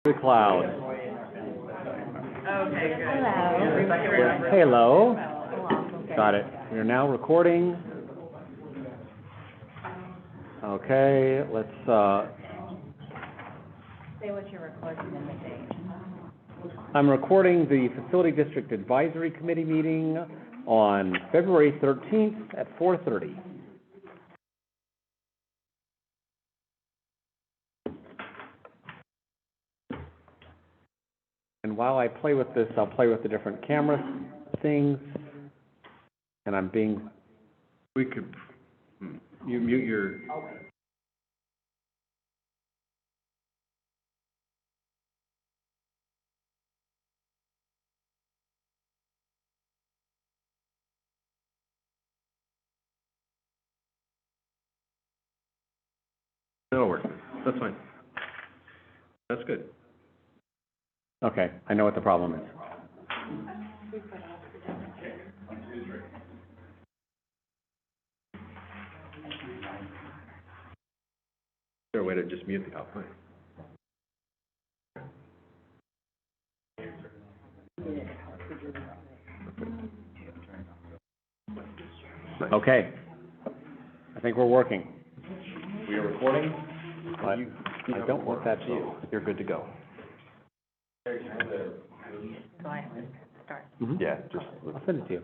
The cloud. Okay, good. Hello. Got it. We are now recording. Okay, let's, Say what you're recording in the date. I'm recording the Facility District Advisory Committee meeting on February 13th at 4:30. And while I play with this, I'll play with the different camera things. And I'm being, We could, you mute your, that'll work. That's fine. That's good. okay, I know what the problem is. Is there a way to just mute the output? Okay. I think we're working. We are recording, but I don't want that view. You're good to go. So I have to start. Yeah, just. I'll send it to you.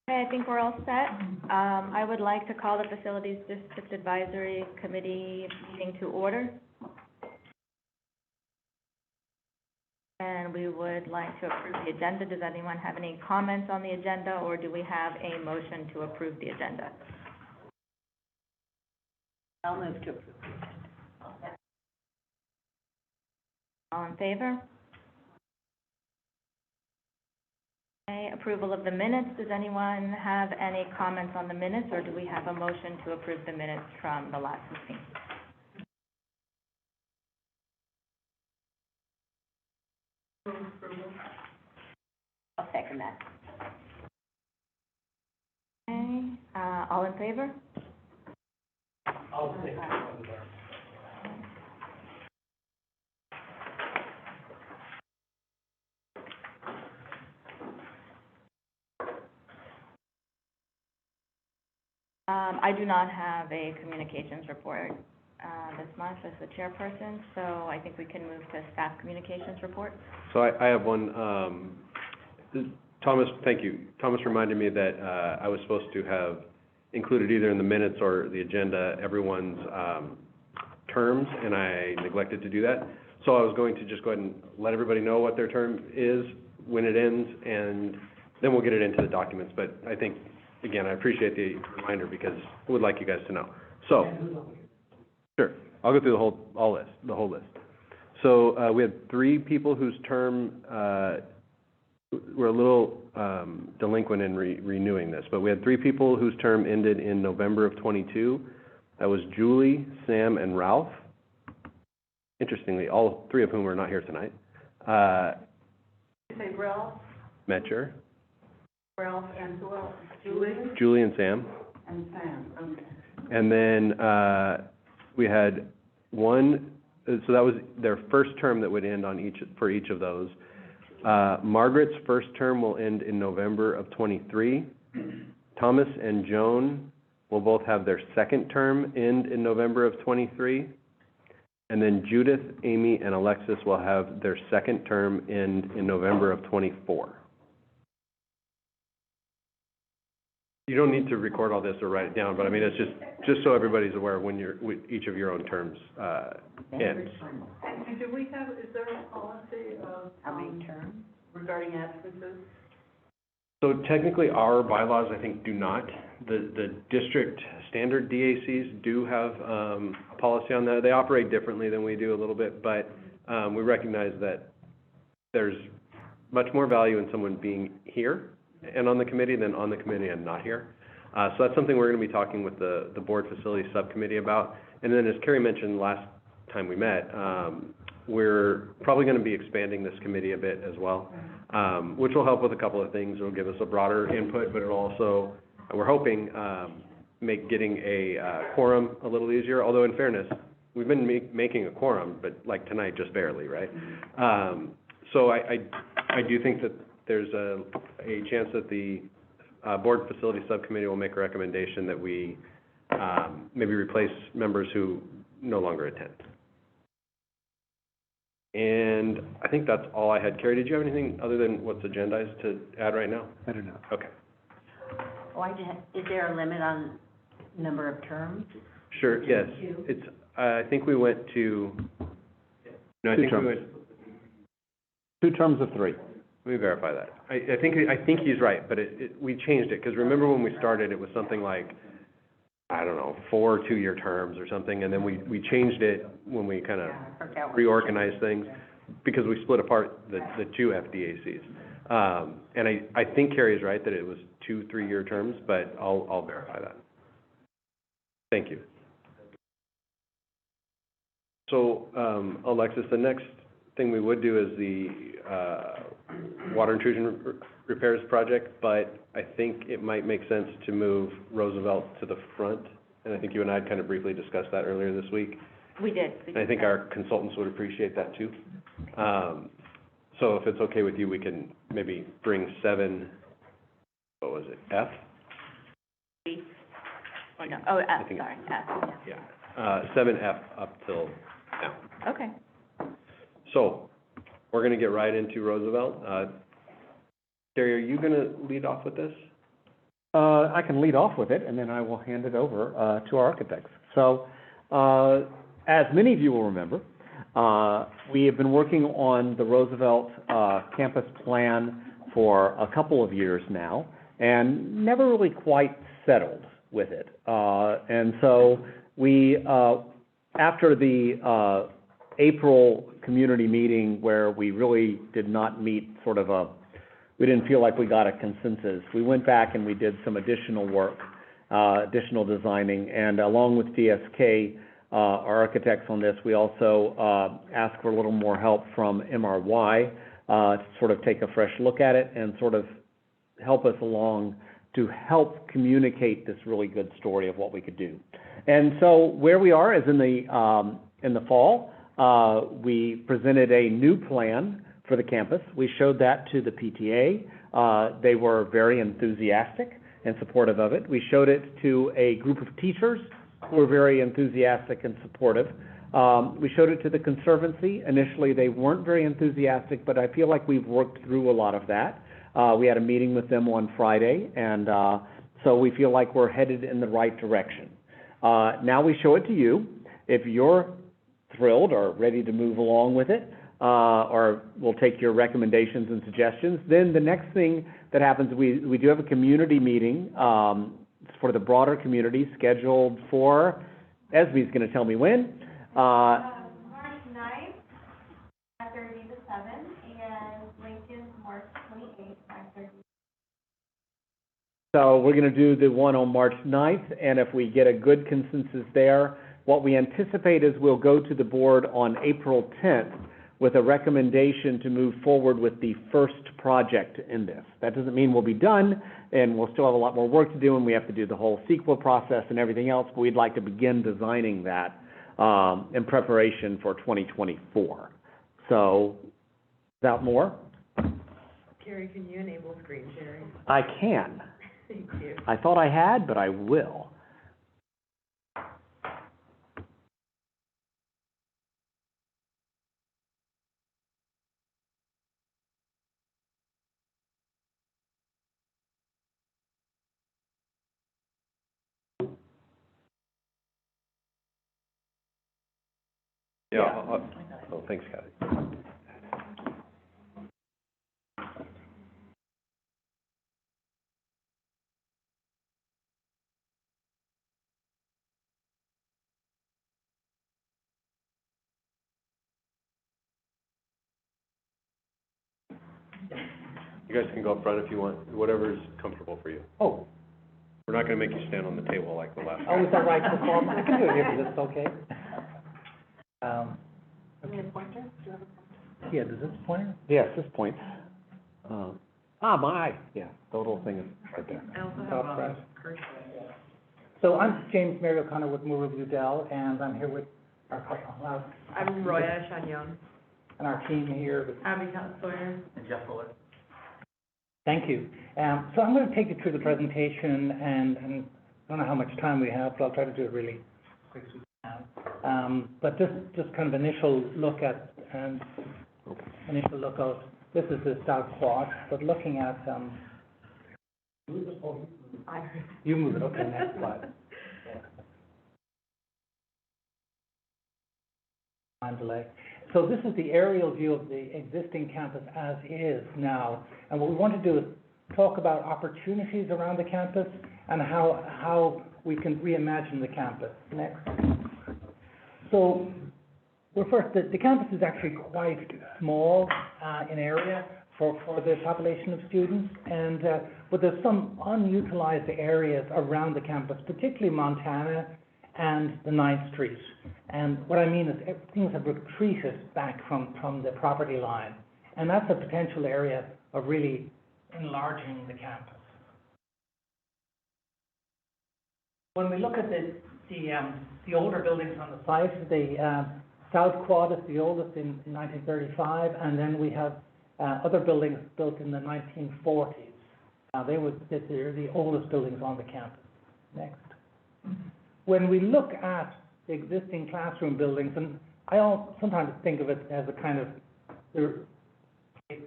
Okay, I think we're all set. I would like to call the Facilities District Advisory Committee meeting to order. And we would like to approve the agenda. Does anyone have any comments on the agenda, or do we have a motion to approve the agenda? I'll move to approve. All in favor? Okay, approval of the minutes. Does anyone have any comments on the minutes, or do we have a motion to approve the minutes from the last meeting? I'll second that. Okay, all in favor? I'll second that. I do not have a communications report this month as the chairperson, so I think we can move to staff communications report. So I have one, Thomas, thank you. Thomas reminded me that, I was supposed to have included either in the minutes or the agenda, everyone's, terms, and I neglected to do that. So I was going to just go ahead and let everybody know what their term is, when it ends, and then we'll get it into the documents. But I think, again, I appreciate the reminder because I would like you guys to know. So, sure, I'll go through the whole list. So, we had 3 people whose term, we're a little delinquent in renewing this, but we had 3 people whose term ended in November of '22. That was Julie, Sam, and Ralph. Interestingly, all 3 of whom are not here tonight. You say Ralph? Metcher. Ralph and who else? Julie? Julie and Sam. And Sam, okay. And then we had one, so that was their first term that would end on for each of those. Margaret's first term will end in November of '23. Thomas and Joan will both have their second term end in November of '23. And then Judith, Amy, and Alexis will have their second term end in November of '24. You don't need to record all this or write it down, but I mean, it's just so everybody's aware when each of your own terms ends. And do we have, is there a policy of, How many terms? regarding absences? So technically, our bylaws, I think, do not. The district standard DACs do have a policy on that. They operate differently than we do a little bit, but we recognize that there's much more value in someone being here and on the committee than on the committee and not here. So that's something we're going to be talking with the board facility subcommittee about. And then as Carrie mentioned last time we met, we're probably going to be expanding this committee a bit as well, which will help with a couple of things. It'll give us a broader input, but it'll also, we're hoping, make getting a quorum a little easier. Although in fairness, we've been making a quorum, but like tonight, just barely, right? So I do think that there's a chance that the Board Facility Subcommittee will make a recommendation that we maybe replace members who no longer attend. And I think that's all I had. Carrie, did you have anything other than what's agendized to add right now? I don't know. Okay. Oh, is there a limit on number of terms? Sure, yes. Two? It's, I think we went to, no, I Two think we terms. went, 2 terms of 3. let me verify that. I think he's right, but we changed it, because remember when we started, it was something like, I don't know, 4 2-year terms or something, and then we changed it when we kind of reorganized things, because we split apart the 2 FDACs. And I think Carrie's right that it was 2 3-year terms, but I'll verify that. Thank you. So, Alexis, the next thing we would do is the water intrusion repairs project, but I think it might make sense to move Roosevelt to the front, and I think you and I had kind of briefly discussed that earlier this week. We did. And I think our consultants would appreciate that too. So if it's okay with you, we can maybe bring 7, what was it, F? Oh, no, oh, I F, think sorry, F. Yeah, 7F up till now. Okay. So, we're gonna get right into Roosevelt. Terry, are you gonna lead off with this? I can lead off with it, and then I will hand it over to our architects. So, as many of you will remember, we have been working on the Roosevelt campus plan for a couple of years now, and never really quite settled with it. And so we, after the April community meeting where we really did not meet sort of we didn't feel like we got a consensus, we went back and we did some additional work, additional designing, and along with DSK, our architects on this, we also asked for a little more help from MRY to sort of take a fresh look at it and sort of help us along to help communicate this really good story of what we could do. And so where we are is in the fall, we presented a new plan for the campus. We showed that to the PTA. They were very enthusiastic and supportive of it. We showed it to a group of teachers who were very enthusiastic and supportive. We showed it to the Conservancy. Initially, they weren't very enthusiastic, but I feel like we've worked through a lot of that. We had a meeting with them on Friday, and so we feel like we're headed in the right direction. Now we show it to you. If you're thrilled or ready to move along with it, or we'll take your recommendations and suggestions, then the next thing that happens, we do have a community meeting for the broader community scheduled for, Esme's going to tell me when. March 9th, 5:30 to 7, and Lincoln's March 28th, 5:30. So we're going to do the one on March 9th, and if we get a good consensus there, what we anticipate is we'll go to the board on April 10th with a recommendation to move forward with the first project in this. That doesn't mean we'll be done, and we'll still have a lot more work to do, and we have to do the whole CEQA process and everything else, but we'd like to begin designing that in preparation for 2024. So, without more? Carrie, can you enable screen sharing? I can. Thank you. I thought I had, but I will. Yeah. Oh, thanks, Kathy. You guys can go up front if you want, whatever's comfortable for you. Oh. We're not gonna make you stand on the table like the last Oh, time. is that right, perform? I can do it here, is this okay? Yeah, does this pointer? Yes, this point. My eye. Yeah, the little thing is right there. I also Top have, right. cursor. So I'm James Mary O'Connor with Moore Blue Dell, and I'm here with I'm Roya Shanyon. And our team here with Abby Sawyer. and Jeff Fuller. Thank you. So I'm going to take you through the presentation, and I don't know how much time we have, but I'll try to do it really quick as we can. But just kind of initial look at this is the South Quad, but looking at you move it. Okay, next slide. Time delay. So this is the aerial view of the existing campus as is now. And what we want to do is talk about opportunities around the campus and how we can reimagine the campus. Next. So, well, first, the campus is actually quite small in area for the population of students, and but there's some unutilized areas around the campus, particularly Montana and the 9th Street. And what I mean is things have retreated back from the property line. And that's a potential area of really enlarging the campus. When we look at the older buildings on the site, the South Quad is the oldest in 1935, and then we have other buildings built in the 1940s. They're the oldest buildings on the campus. Next. When we look at the existing classroom buildings, and sometimes think of it as a kind of a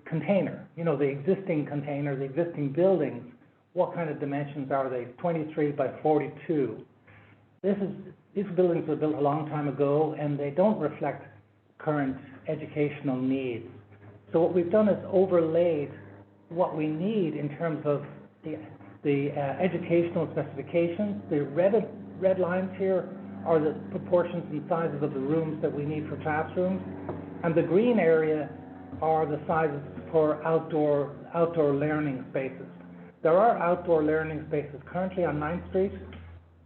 container, the existing container, the existing buildings, what kind of dimensions are they? 23 by 42. These buildings were built a long time ago, and they don't reflect current educational needs. So what we've done is overlaid what we need in terms of the educational specifications. The red lines here are the proportions and sizes of the rooms that we need for classrooms, and the green area are the sizes for outdoor learning spaces. There are outdoor learning spaces currently on 9th Street,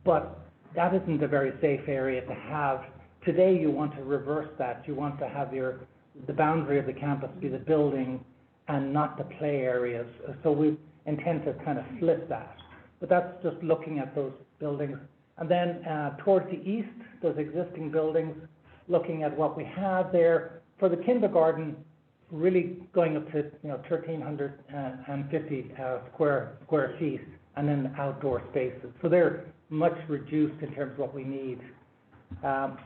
but that isn't a very safe area to have. Today you want to reverse that. You want to have the boundary of the campus be the building and not the play areas. So we intend to kind of flip that. But that's just looking at those buildings. And then towards the east, those existing buildings, looking at what we have there. For the kindergarten, really going up to 1,350 square feet, and then outdoor spaces. So they're much reduced in terms of what we need. So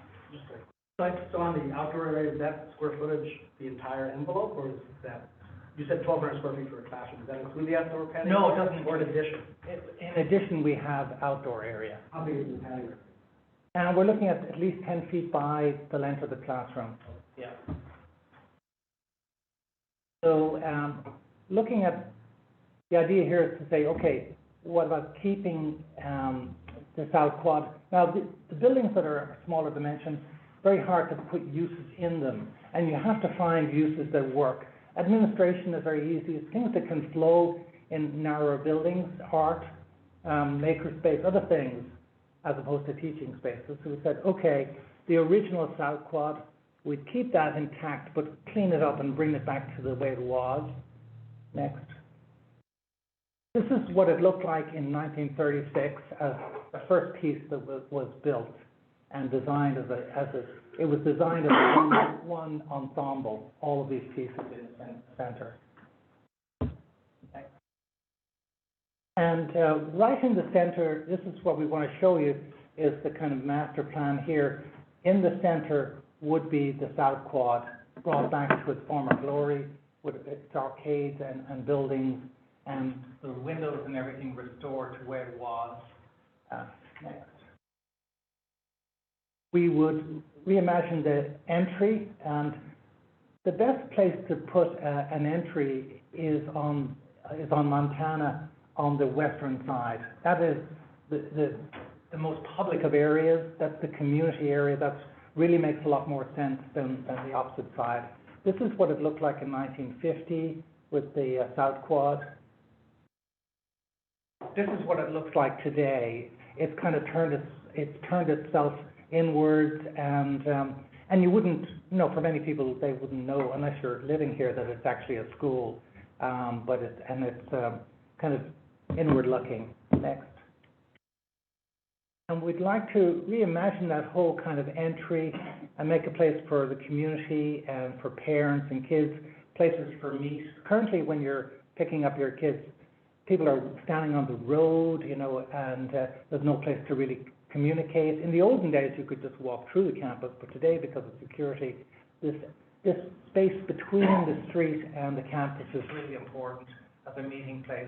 on the outdoor area, is that square footage the entire envelope, or is that, you said 1,200 square feet for a classroom, does that include the outdoor patio? No, it doesn't. Or in addition? In addition, we have outdoor area. How big is the patio? And we're looking at least 10 feet by the length of the classroom. Yeah. So looking at, the idea here is to say, okay, what about keeping the South Quad? Now, the buildings that are smaller dimensions, very hard to put uses in them, and you have to find uses that work. Administration is very easy. It's things that can flow in narrower buildings, art, makerspace, other things, as opposed to teaching spaces. So we said, okay, the original South Quad, we'd keep that intact, but clean it up and bring it back to the way it was. Next. This is what it looked like in 1936 as the first piece that was built and designed it was designed as one ensemble, all of these pieces in the center. Okay. And right in the center, this is what we want to show you, is the kind of master plan here. In the center would be the South Quad, brought back to its former glory, with its arcades and buildings, and the windows and everything restored to where it was. Next. We would reimagine the entry, and the best place to put an entry is on Montana, on the western side. That is the most public of areas. That's the community area. That really makes a lot more sense than the opposite side. This is what it looked like in 1950 with the South Quad. This is what it looks like today. It's kind of turned itself inwards, and you wouldn't, for many people, they wouldn't know unless you're living here that it's actually a school, but it's kind of inward looking. Next. And we'd like to reimagine that whole kind of entry and make a place for the community and for parents and kids, places for meet. Currently, when you're picking up your kids, people are standing on the road, you know, and there's no place to really communicate. In the olden days, you could just walk through the campus, but today, because of security, this space between the street and the campus is really important as a meeting place.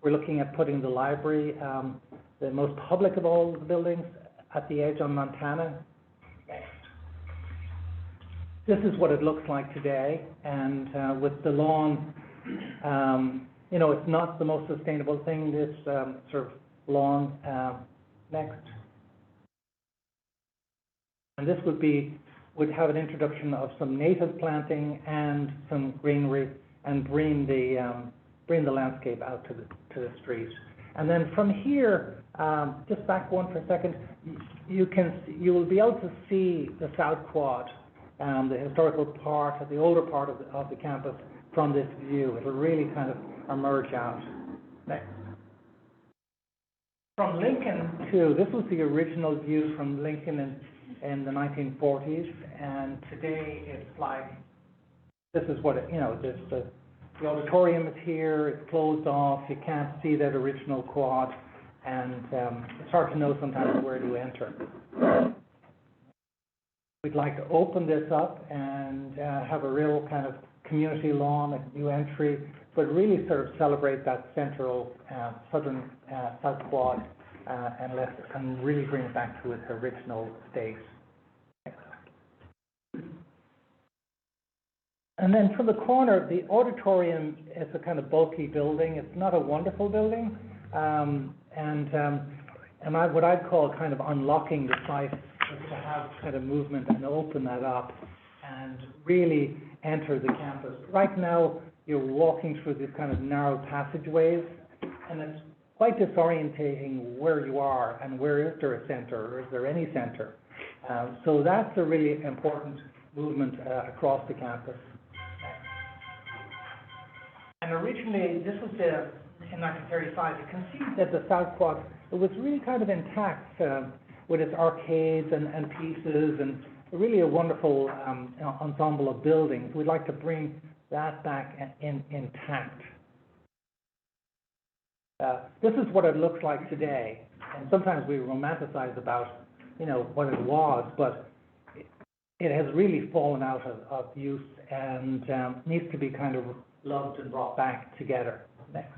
We're looking at putting the library, the most public of all the buildings, at the edge on Montana. Next. This is what it looks like today, and with the lawn, you know, it's not the most sustainable thing, this sort of lawn. Next. And this would have an introduction of some native planting and some greenery, and bring the landscape out to the street. And then from here, just back one for a second, you will be able to see the South Quad, the historical part, the older part of the campus from this view. It'll really kind of emerge out. Next. From Lincoln too, this was the original view from Lincoln in the 1940s, and today it's like, this is what it, you know, the auditorium is here, it's closed off, you can't see that original quad, and it's hard to know sometimes where to enter. We'd like to open this up and have a real kind of community lawn, a new entry, but really sort of celebrate that central southern South Quad and really bring it back to its original state. And then from the corner, the auditorium is a kind of bulky building. It's not a wonderful building, what I'd call kind of unlocking the site is to have kind of movement and open that up and really enter the campus. Right now, you're walking through these kind of narrow passageways, and it's quite disorientating where you are and where is there a center, or is there any center. So that's a really important movement across the campus. And originally, this was in 1935. You can see that the South Quad, it was really kind of intact with its arcades and pieces, and really a wonderful ensemble of buildings. We'd like to bring that back intact. This is what it looks like today, and sometimes we romanticize about, you know, what it was, but it has really fallen out of use and needs to be kind of loved and brought back together. Next.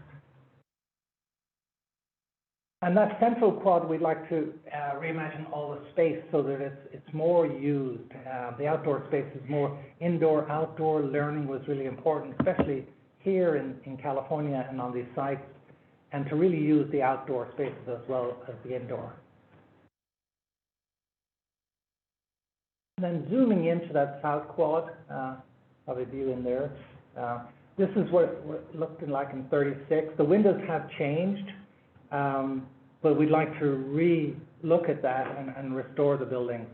And that central quad, we'd like to reimagine all the space so that it's more used. The outdoor space is more indoor, outdoor. Learning was really important, especially here in California and on these sites, and to really use the outdoor spaces as well as the indoor. And then zooming into that South Quad, have a view in there. This is what it looked like in '36. The windows have changed, but we'd like to re-look at that and restore the buildings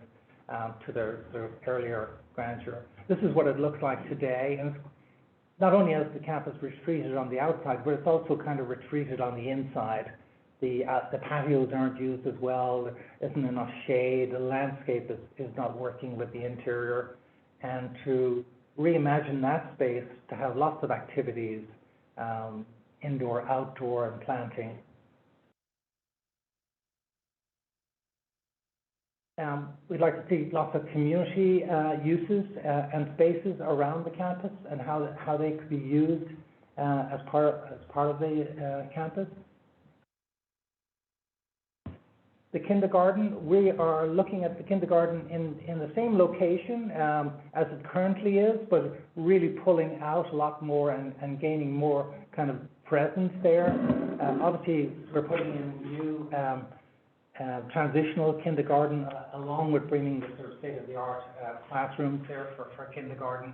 to their earlier grandeur. This is what it looks like today, and not only has the campus retreated on the outside, but it's also kind of retreated on the inside. The patios aren't used as well, there isn't enough shade, the landscape is not working with the interior, and to reimagine that space to have lots of activities, indoor, outdoor, and planting. We'd like to see lots of community uses and spaces around the campus and how they could be used as part of the campus. The kindergarten, we are looking at the kindergarten in the same location as it currently is, but really pulling out a lot more and gaining more kind of presence there. Obviously, we're putting in new transitional kindergarten along with bringing the sort of state-of-the-art classrooms there for kindergarten,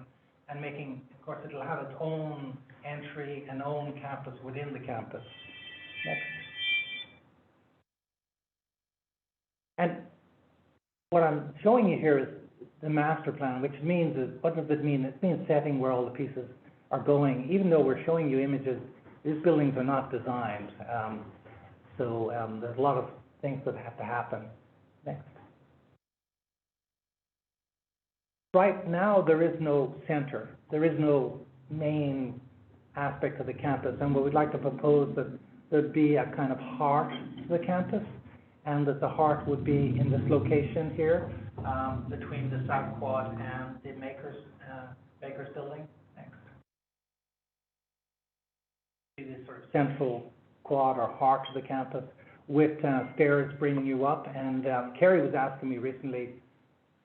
and making, of course, it'll have its own entry and own campus within the campus. Next. And what I'm showing you here is the master plan, which means, what does it mean? It means setting where all the pieces are going. Even though we're showing you images, these buildings are not designed. So there's a lot of things that have to happen. Next. Right now, there is no center. There is no main aspect of the campus, and we would like to propose that there'd be a kind of heart to the campus, and that the heart would be in this location here, between the South Quad and the Makers building. Next. See this sort of central quad or heart of the campus with stairs bringing you up. And Kerry was asking me recently,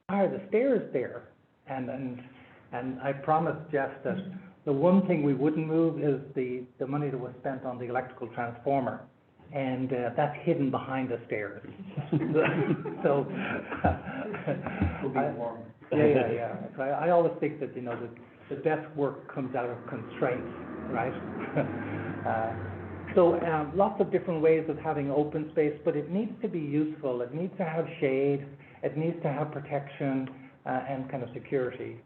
why are the stairs there? And I promised Jeff that the one thing we wouldn't move is the money that was spent on the electrical transformer. And that's hidden behind the stairs. So, yeah. So I always think that, the best work comes out of constraints, right? So lots of different ways of having open space, but it needs to be useful. It needs to have shade. It needs to have protection and kind of security.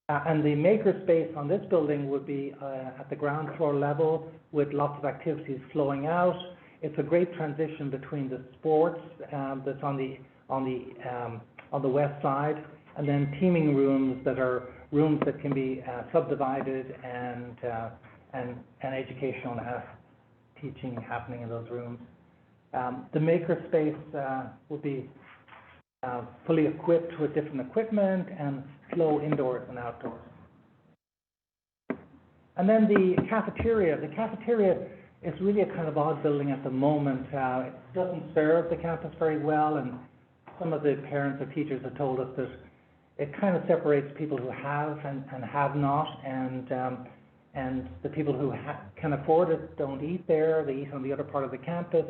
And the maker space on this building would be at the ground floor level with lots of activities flowing out. It's a great transition between the sports that's on the west side, and then teaming rooms that are rooms that can be subdivided and educational teaching happening in those rooms. The maker space would be fully equipped with different equipment and flow indoors and outdoors. And then the cafeteria. The cafeteria is really a kind of odd building at the moment. It doesn't serve the campus very well, and some of the parents or teachers have told us that it kind of separates people who have and have not, and the people who can afford it don't eat there. They eat on the other part of the campus,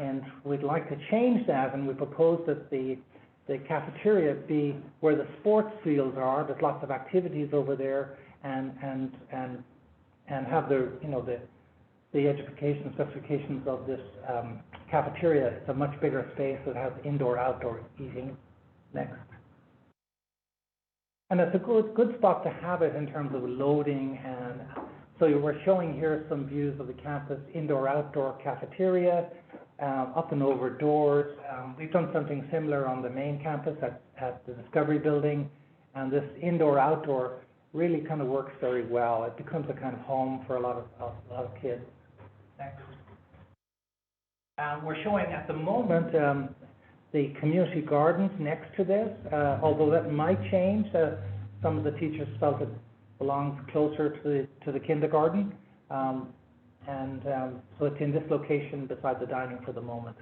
and we'd like to change that, and we propose that the cafeteria be where the sports fields are. There's lots of activities over there, and have the education specifications of this cafeteria. It's a much bigger space that has indoor-outdoor eating. Next. And it's a good spot to have it in terms of loading, and so we're showing here some views of the campus, indoor-outdoor cafeteria, up and over doors. We've done something similar on the main campus at the Discovery Building, and this indoor-outdoor really kind of works very well. It becomes a kind of home for a lot of kids. Next. We're showing at the moment the community gardens next to this, although that might change. Some of the teachers felt it belongs closer to the kindergarten. So it's in this location beside the dining for the moment.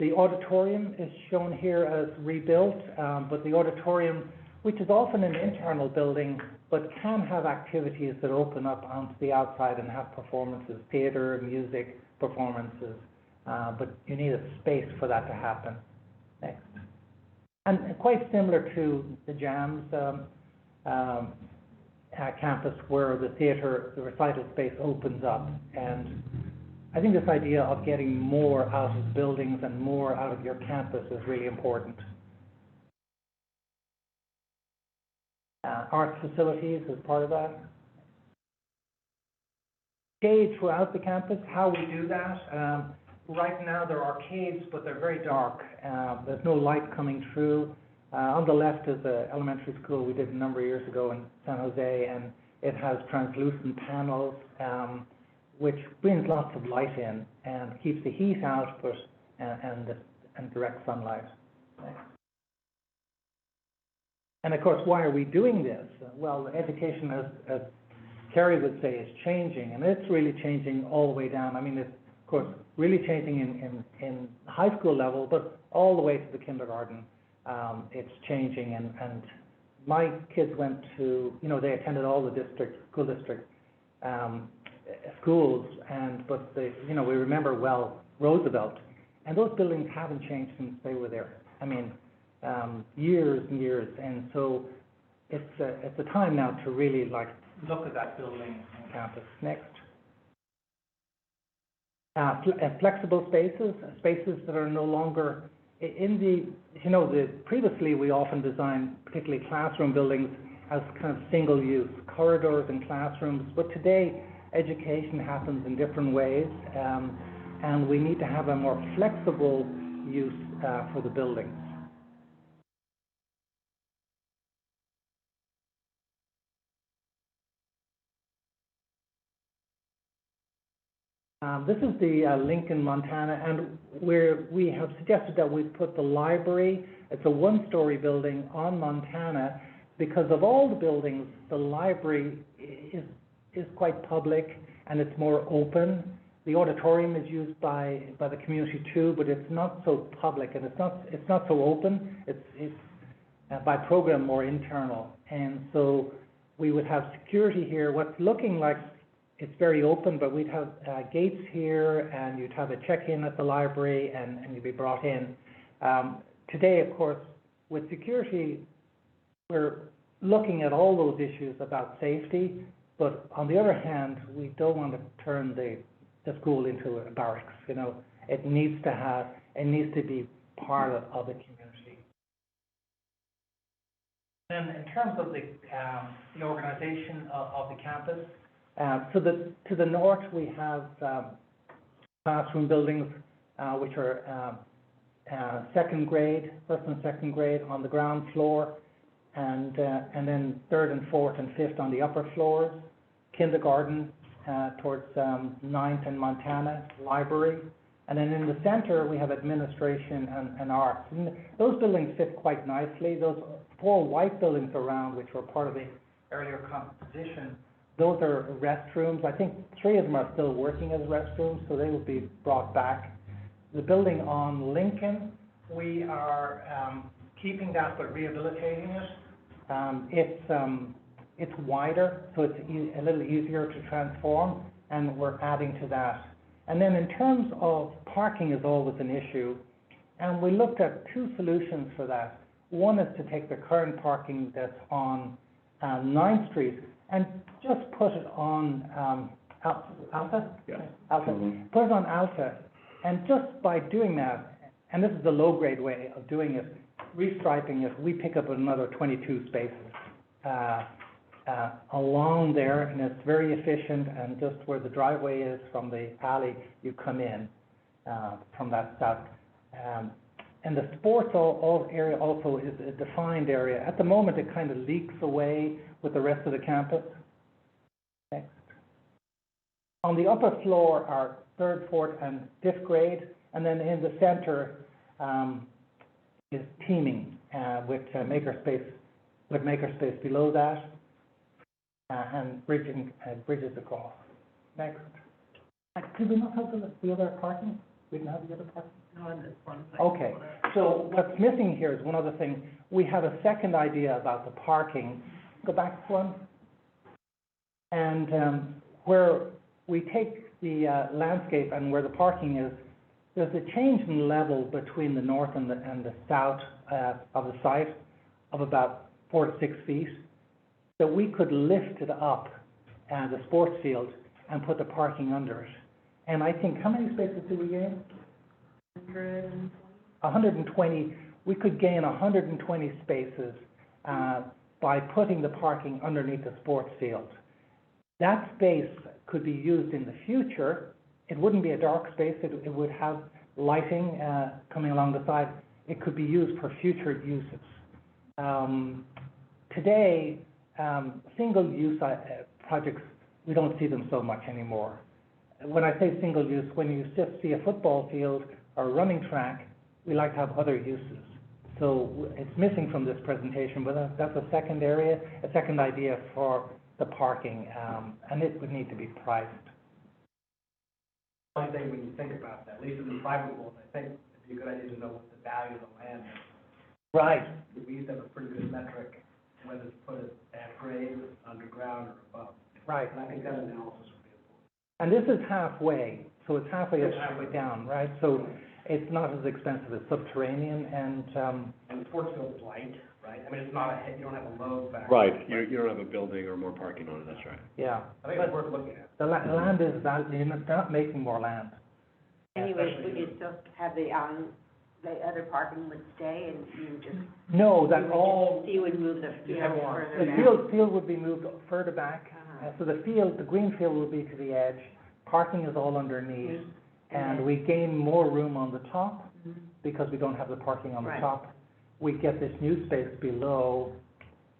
The auditorium is shown here as rebuilt, but the auditorium, which is often an internal building, but can have activities that open up onto the outside and have performances, theater, music, performances, but you need a space for that to happen. Next. And quite similar to the JAMS campus, where the theater, the recital space opens up. And I think this idea of getting more out of buildings and more out of your campus is really important. Arts facilities is part of that. Shade throughout the campus, how we do that. Right now there are arcades, but they're very dark. There's no light coming through. On the left is the elementary school we did a number of years ago in San Jose, and it has translucent panels, which brings lots of light in and keeps the heat out, but and direct sunlight. And of course, why are we doing this? Well, education, as Kerry would say, is changing, and it's really changing all the way down. I mean, it's of course really changing in high school level, but all the way to the kindergarten. It's changing, and my kids went to, they attended all the school district schools, but we remember well Roosevelt, and those buildings haven't changed since they were there. I mean, years and years, and so it's a time now to really look at that building and campus. Next. Flexible spaces that are no longer previously we often designed particularly classroom buildings as kind of single use, corridors and classrooms, but today education happens in different ways, and we need to have a more flexible use for the buildings. This is the Lincoln, Montana, and we have suggested that we put the library. It's a one-story building on Montana. Because of all the buildings, the library is quite public and it's more open. The auditorium is used by the community too, but it's not so public and it's not so open. It's by program more internal, and so we would have security here. What's looking like it's very open, but we'd have gates here, and you'd have a check-in at the library, and you'd be brought in. Today, of course, with security, we're looking at all those issues about safety, but on the other hand, we don't want to turn the school into a barracks. You know, it needs to be part of the community. Then, in terms of the organization of the campus, to the north we have classroom buildings which are second grade, first and second grade on the ground floor, and then third and fourth and fifth on the upper floors. Kindergarten towards ninth in Montana, library, and then in the center we have administration and arts. And those buildings fit quite nicely. Those 4 white buildings around, which were part of the earlier composition, those are restrooms. I think 3 of them are still working as restrooms, so they will be brought back. The building on Lincoln, we are keeping that but rehabilitating it. It's wider, so it's a little easier to transform, and we're adding to that. And then in terms of parking is always an issue, and we looked at 2 solutions for that. One is to take the current parking that's on 9th Street and just put it on Alta? Yeah. Alta. Mhm. Put it on Alta, and just by doing that, and this is the low-grade way of doing it, restriping it, we pick up another 22 spaces along there, and it's very efficient, and just where the driveway is from the alley, you come in from that south. And the sports area also is a defined area. At the moment, it kind of leaks away with the rest of the campus. Next. On the upper floor are 3rd, 4th, and 5th grade, and then in the center is teaming with makerspace below that, and bridges across. Next. Did we not have the other parking? We didn't have the other parking? No, on this one. Okay, so what's missing here is one other thing. We have a second idea about the parking. Go back one. And where we take the landscape and where the parking is, there's a change in level between the north and the south of the site of about 4 to 6 feet. So we could lift it up, the sports field, and put the parking under it. And I think, how many spaces do we gain? 120. We could gain 120 spaces by putting the parking underneath the sports field. That space could be used in the future. It wouldn't be a dark space. It would have lighting coming along the side. It could be used for future uses. Today, single-use projects, we don't see them so much anymore. When I say single-use, when you just see a football field or a running track, we like to have other uses. So it's missing from this presentation, but that's a second area, a second idea for the parking, and it would need to be priced. One thing when you think about that, at least in the private world, I think it'd be a good idea to know what the value of the land is. Right. We used to have a pretty good metric, whether to put it at grade, underground, or above. Right. And I think that analysis would be important. And this is halfway, so it's halfway down, right? So it's not as expensive as subterranean, and And the sports field is light, right? I mean, it's not you don't have a load factor. Right, you don't have a building or more parking on it, that's right. yeah. I think it's worth looking at. The land is valuable. They're not making more land. Anyways, would you still have the other parking would stay, and you just, No, you that would all, just, you would move the field further the down? field would be moved further back. Uh-huh. So the green field will be to the edge. Parking is all underneath. and we gain more room on the top because we don't have the parking on the Right. top. We get this new space below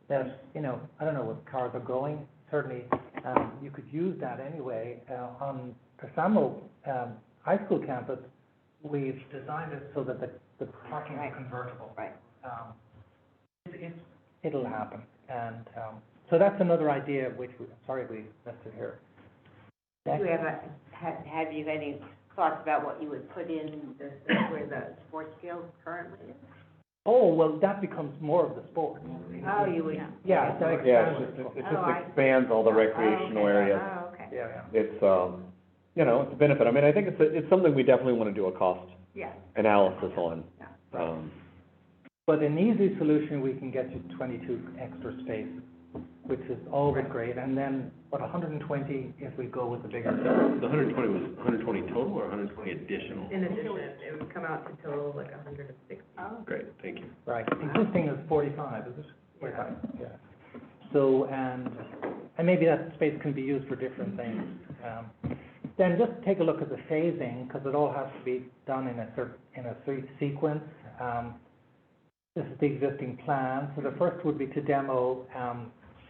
that, you know, I don't know where cars are going, certainly, you could use that anyway. On the Samo, high school campus, we've designed it so that the parking is convertible. Right. It'll happen, and, so that's another idea which we missed it here. Do you have you any thoughts about what you would put in where the sports field currently is? Oh, well, that becomes more of the sport. Oh, you would? Yeah, that Yeah, expands. it Oh, just I- expands all the recreational areas. Oh, okay. Yeah. It's, you know, it's a benefit. I mean, I think it's something we definitely want to do a cost Yeah. analysis on. Yeah. But an easy solution, we can get you 22 extra space, which is always great, and then, what, 120 if we go with the bigger. The 120 was 120 total or 120 additional? In addition, it would come out to total like 160. Oh, Great, thank you. Right, existing is 45, is it? 45, yeah. So, and maybe that space can be used for different things. Then just take a look at the phasing, because it all has to be done in a sequence. This is the existing plan. So the first would be to demo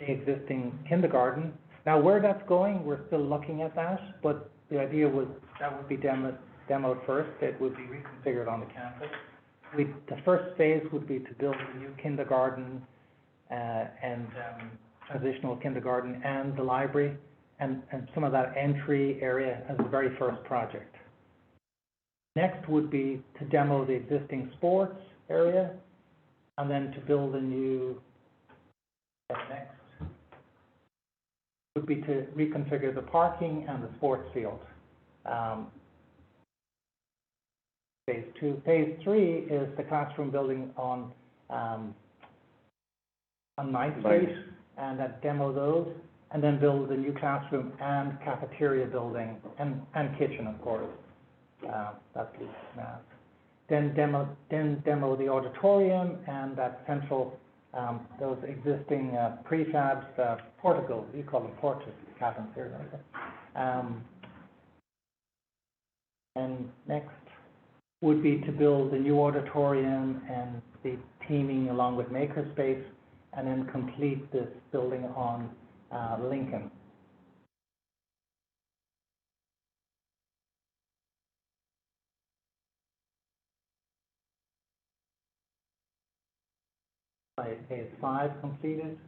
the existing kindergarten. Now, where that's going, we're still looking at that, but the idea was that would be demoed first. It would be reconfigured on the campus. The first phase would be to build a new kindergarten and transitional kindergarten and the library and some of that entry area as the very first project. Next would be to demo the existing sports area and then to build a new, next would be to reconfigure the parking and the sports field. Phase 2. Phase 3 is the classroom building on 9th Street, and demo those, and then build a new classroom and cafeteria building, and kitchen, of course. That's the math. Then demo the auditorium and that central, those existing prefabs, porticos, you call them porches, cabins here, don't you? And next would be to build a new auditorium and the teaming along with makerspace, and then complete this building on Lincoln. Phase 5 completed.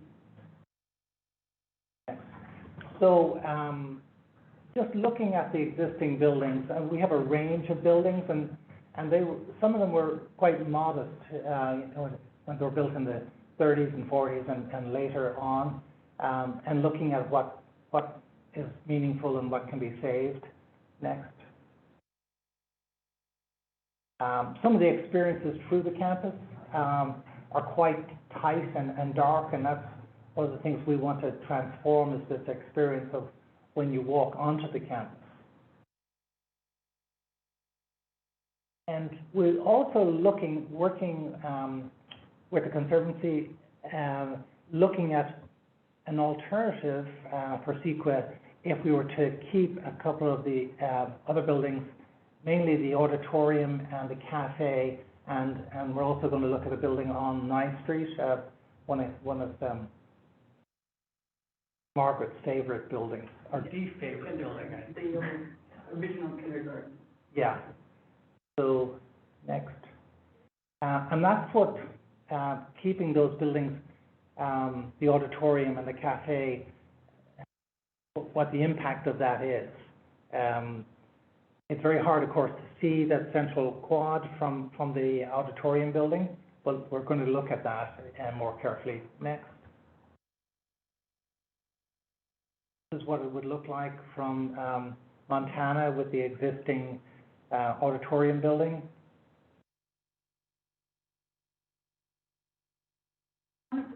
So, just looking at the existing buildings, we have a range of buildings, and some of them were quite modest, when they were built in the 30s and 40s and later on, and looking at what is meaningful and what can be saved. Next. Some of the experiences through the campus are quite tight and dark, and that's one of the things we want to transform, is this experience of when you walk onto the campus. And we're also working with the Conservancy, looking at an alternative for CEQA if we were to keep a couple of the other buildings, mainly the auditorium and the cafe, and we're also going to look at a building on 9th Street, one of Margaret's favorite buildings, or the favorite building. The original kindergarten. Yeah. So, next. And that's what, keeping those buildings, the auditorium and the cafe, what the impact of that is. It's very hard, of course, to see that central quad from the auditorium building, but we're going to look at that more carefully next. This is what it would look like from Montana with the existing auditorium building.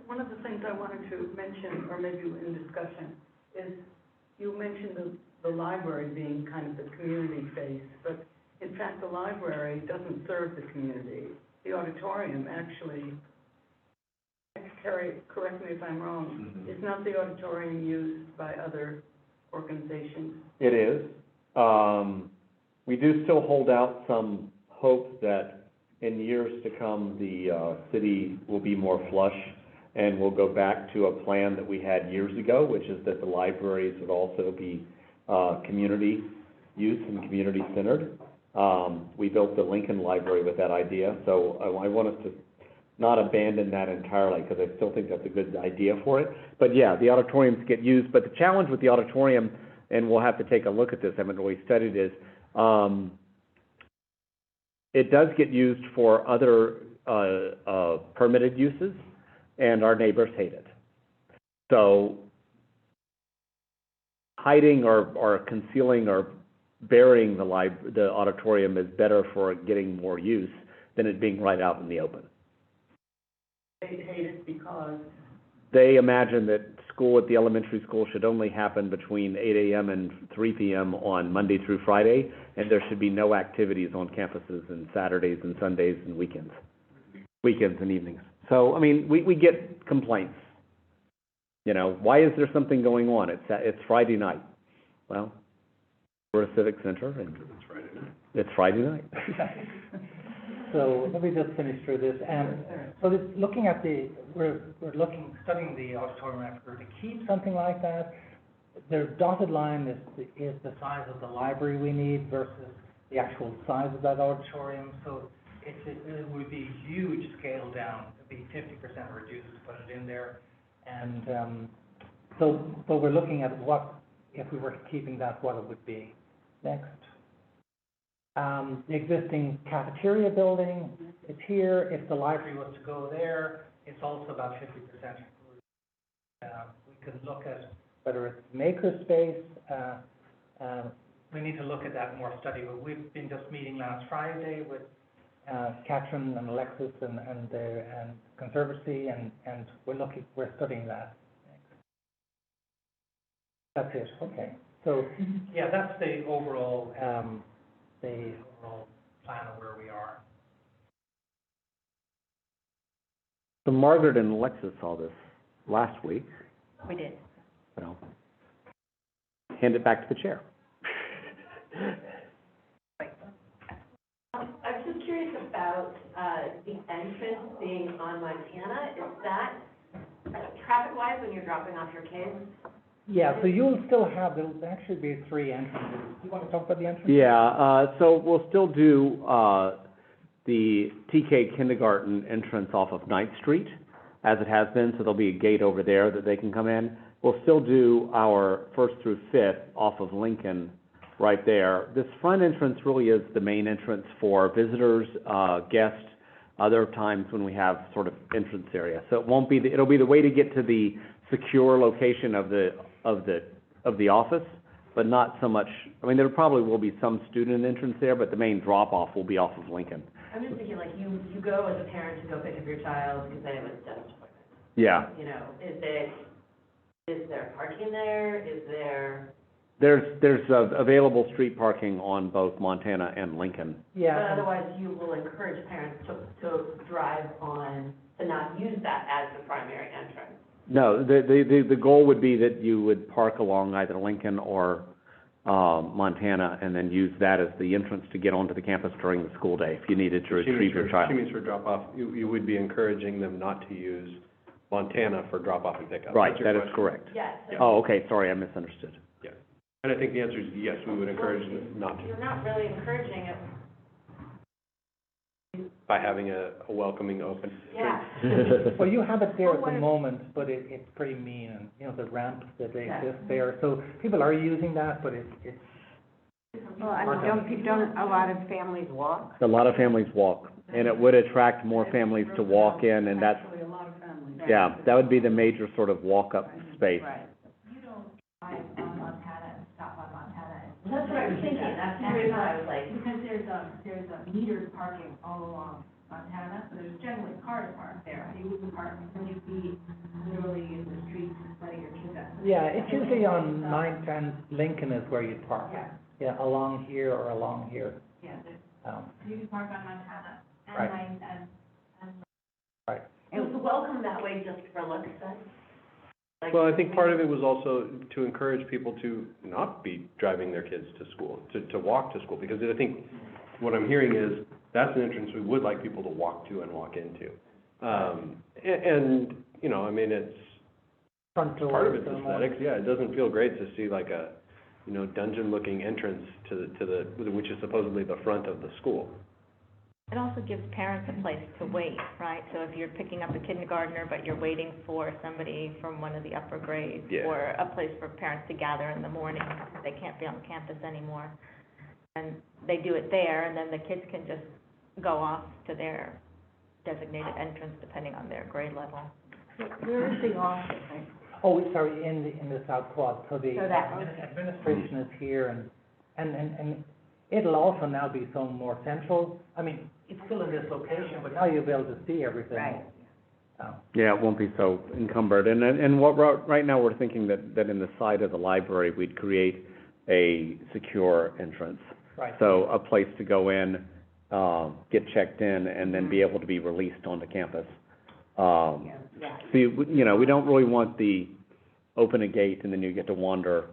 One of the things I wanted to mention, or maybe in discussion, is you mentioned the library being kind of the community face, but in fact, the library doesn't serve the community. The auditorium actually, Terry, correct me if I'm wrong, is not the auditorium used by other organizations? It is. We do still hold out some hope that in years to come, the city will be more flush and we'll go back to a plan that we had years ago, which is that the libraries would also be community use and community centered. We built the Lincoln Library with that idea, so I want us to not abandon that entirely, because I still think that's a good idea for it. But yeah, the auditoriums get used, but the challenge with the auditorium, and we'll have to take a look at this, I haven't really studied it, it does get used for other permitted uses, and our neighbors hate it. So hiding or concealing or burying the auditorium is better for getting more use than it being right out in the open. They hate it because, They imagine that school at the elementary school should only happen between 8 a.m. and 3 p.m. on Monday through Friday, and there should be no activities on campuses on Saturdays and Sundays and weekends and evenings. So, I mean, we get complaints. You know, why is there something going on? It's Friday night. Well, we're a civic center, and it's Friday night. So let me just finish through this. So looking at we're studying the auditorium effort to keep something like that. The dotted line is the size of the library we need versus the actual size of that auditorium. So it would be huge scale down. It'd be 50% reduced to put it in there. And but we're looking at what, if we were keeping that, what it would be. Next. The existing cafeteria building is here. If the library was to go there, it's also about 50%. We could look at whether it's maker space. We need to look at that more study, but we've been just meeting last Friday with Catherine and Alexis and Conservancy, and we're studying that. That's it, okay. So, yeah, that's the overall plan of where we are. So Margaret and Alexis saw this last week. We did. Well, hand it back to the chair. I was just curious about the entrance being on Montana. Is that traffic-wise when you're dropping off your kids? Yeah, so you'll still have, there'll actually be 3 entrances. Do you want to talk about the entrance? Yeah, so we'll still do the TK kindergarten entrance off of 9th Street, as it has been, so there'll be a gate over there that they can come in. We'll still do our 1st through 5th off of Lincoln right there. This front entrance really is the main entrance for visitors, guests, other times when we have sort of entrance area. So it won't be, it'll be the way to get to the secure location of the office, but not so much, I mean, there probably will be some student entrance there, but the main drop-off will be off of Lincoln. I'm just thinking, like, you go as a parent to go pick up your child because they have a dentist appointment. Yeah. You know, is there parking there? There's available street parking on both Montana and Lincoln. Yeah. But otherwise, you will encourage parents to drive on, to not use that as the primary entrance. No, the goal would be that you would park along either Lincoln or Montana, and then use that as the entrance to get onto the campus during the school day if you needed to retrieve your child. She means for drop-off, you would be encouraging them not to use Montana for drop-off and pickup. Right, that is correct. Yes. Oh, okay, sorry, I misunderstood. Yeah, and I think the answer is yes, we would encourage them not to. You're not really encouraging it. By having a welcoming, open. Yeah. Well, you have it there at the moment, but it's pretty mean, and, you know, the ramp that exists there. So people are using that, but it's Well, I mean, don't a lot of families walk? A lot of families walk, and it would attract more families to walk in, and that's, actually, a lot of families. yeah, that would be the major sort of walk-up space. Right. You don't drive on Montana and stop on Montana. That's what I was thinking, that's the reason I was like. Because there's a metered parking all along Montana, so there's generally cars parked there. You wouldn't park, when you'd be literally in the street letting your kids out. Yeah, it's usually on 9th and Lincoln is where you'd park. Yeah, Yeah, along here or along here. yeah, Um, you can park on Montana and Right. 9th and Was the welcome that way just for looks then? Like, Well, I think part of it was also to encourage people to not be driving their kids to school, to walk to school, because I think what I'm hearing is that's an entrance we would like people to walk to and walk into. And, you know, I mean, it's, Front door. part of it's aesthetics, yeah, it doesn't feel great to see like a, you know, dungeon-looking entrance to the, which is supposedly the front of the school. It also gives parents a place to wait, right? So if you're picking up a kindergartner, but you're waiting for somebody from one of the upper grades, Yeah. or a place for parents to gather in the morning, because they can't be on campus anymore. And they do it there, and then the kids can just go off to their designated entrance, depending on their grade level. Where is the office? Oh, sorry, in the South Quad, so the So that- administration is here, and it'll also now be so more central. I mean, it's still in this location, but now you'll be able to see everything. Right. Yeah, it won't be so encumbered. And what, right now, we're thinking that in the side of the library, we'd create a secure entrance. Right. So a place to go in, get checked in, and then be able to be released onto campus. Yeah, So, you know, we don't really want the open a gate and then you get to wander,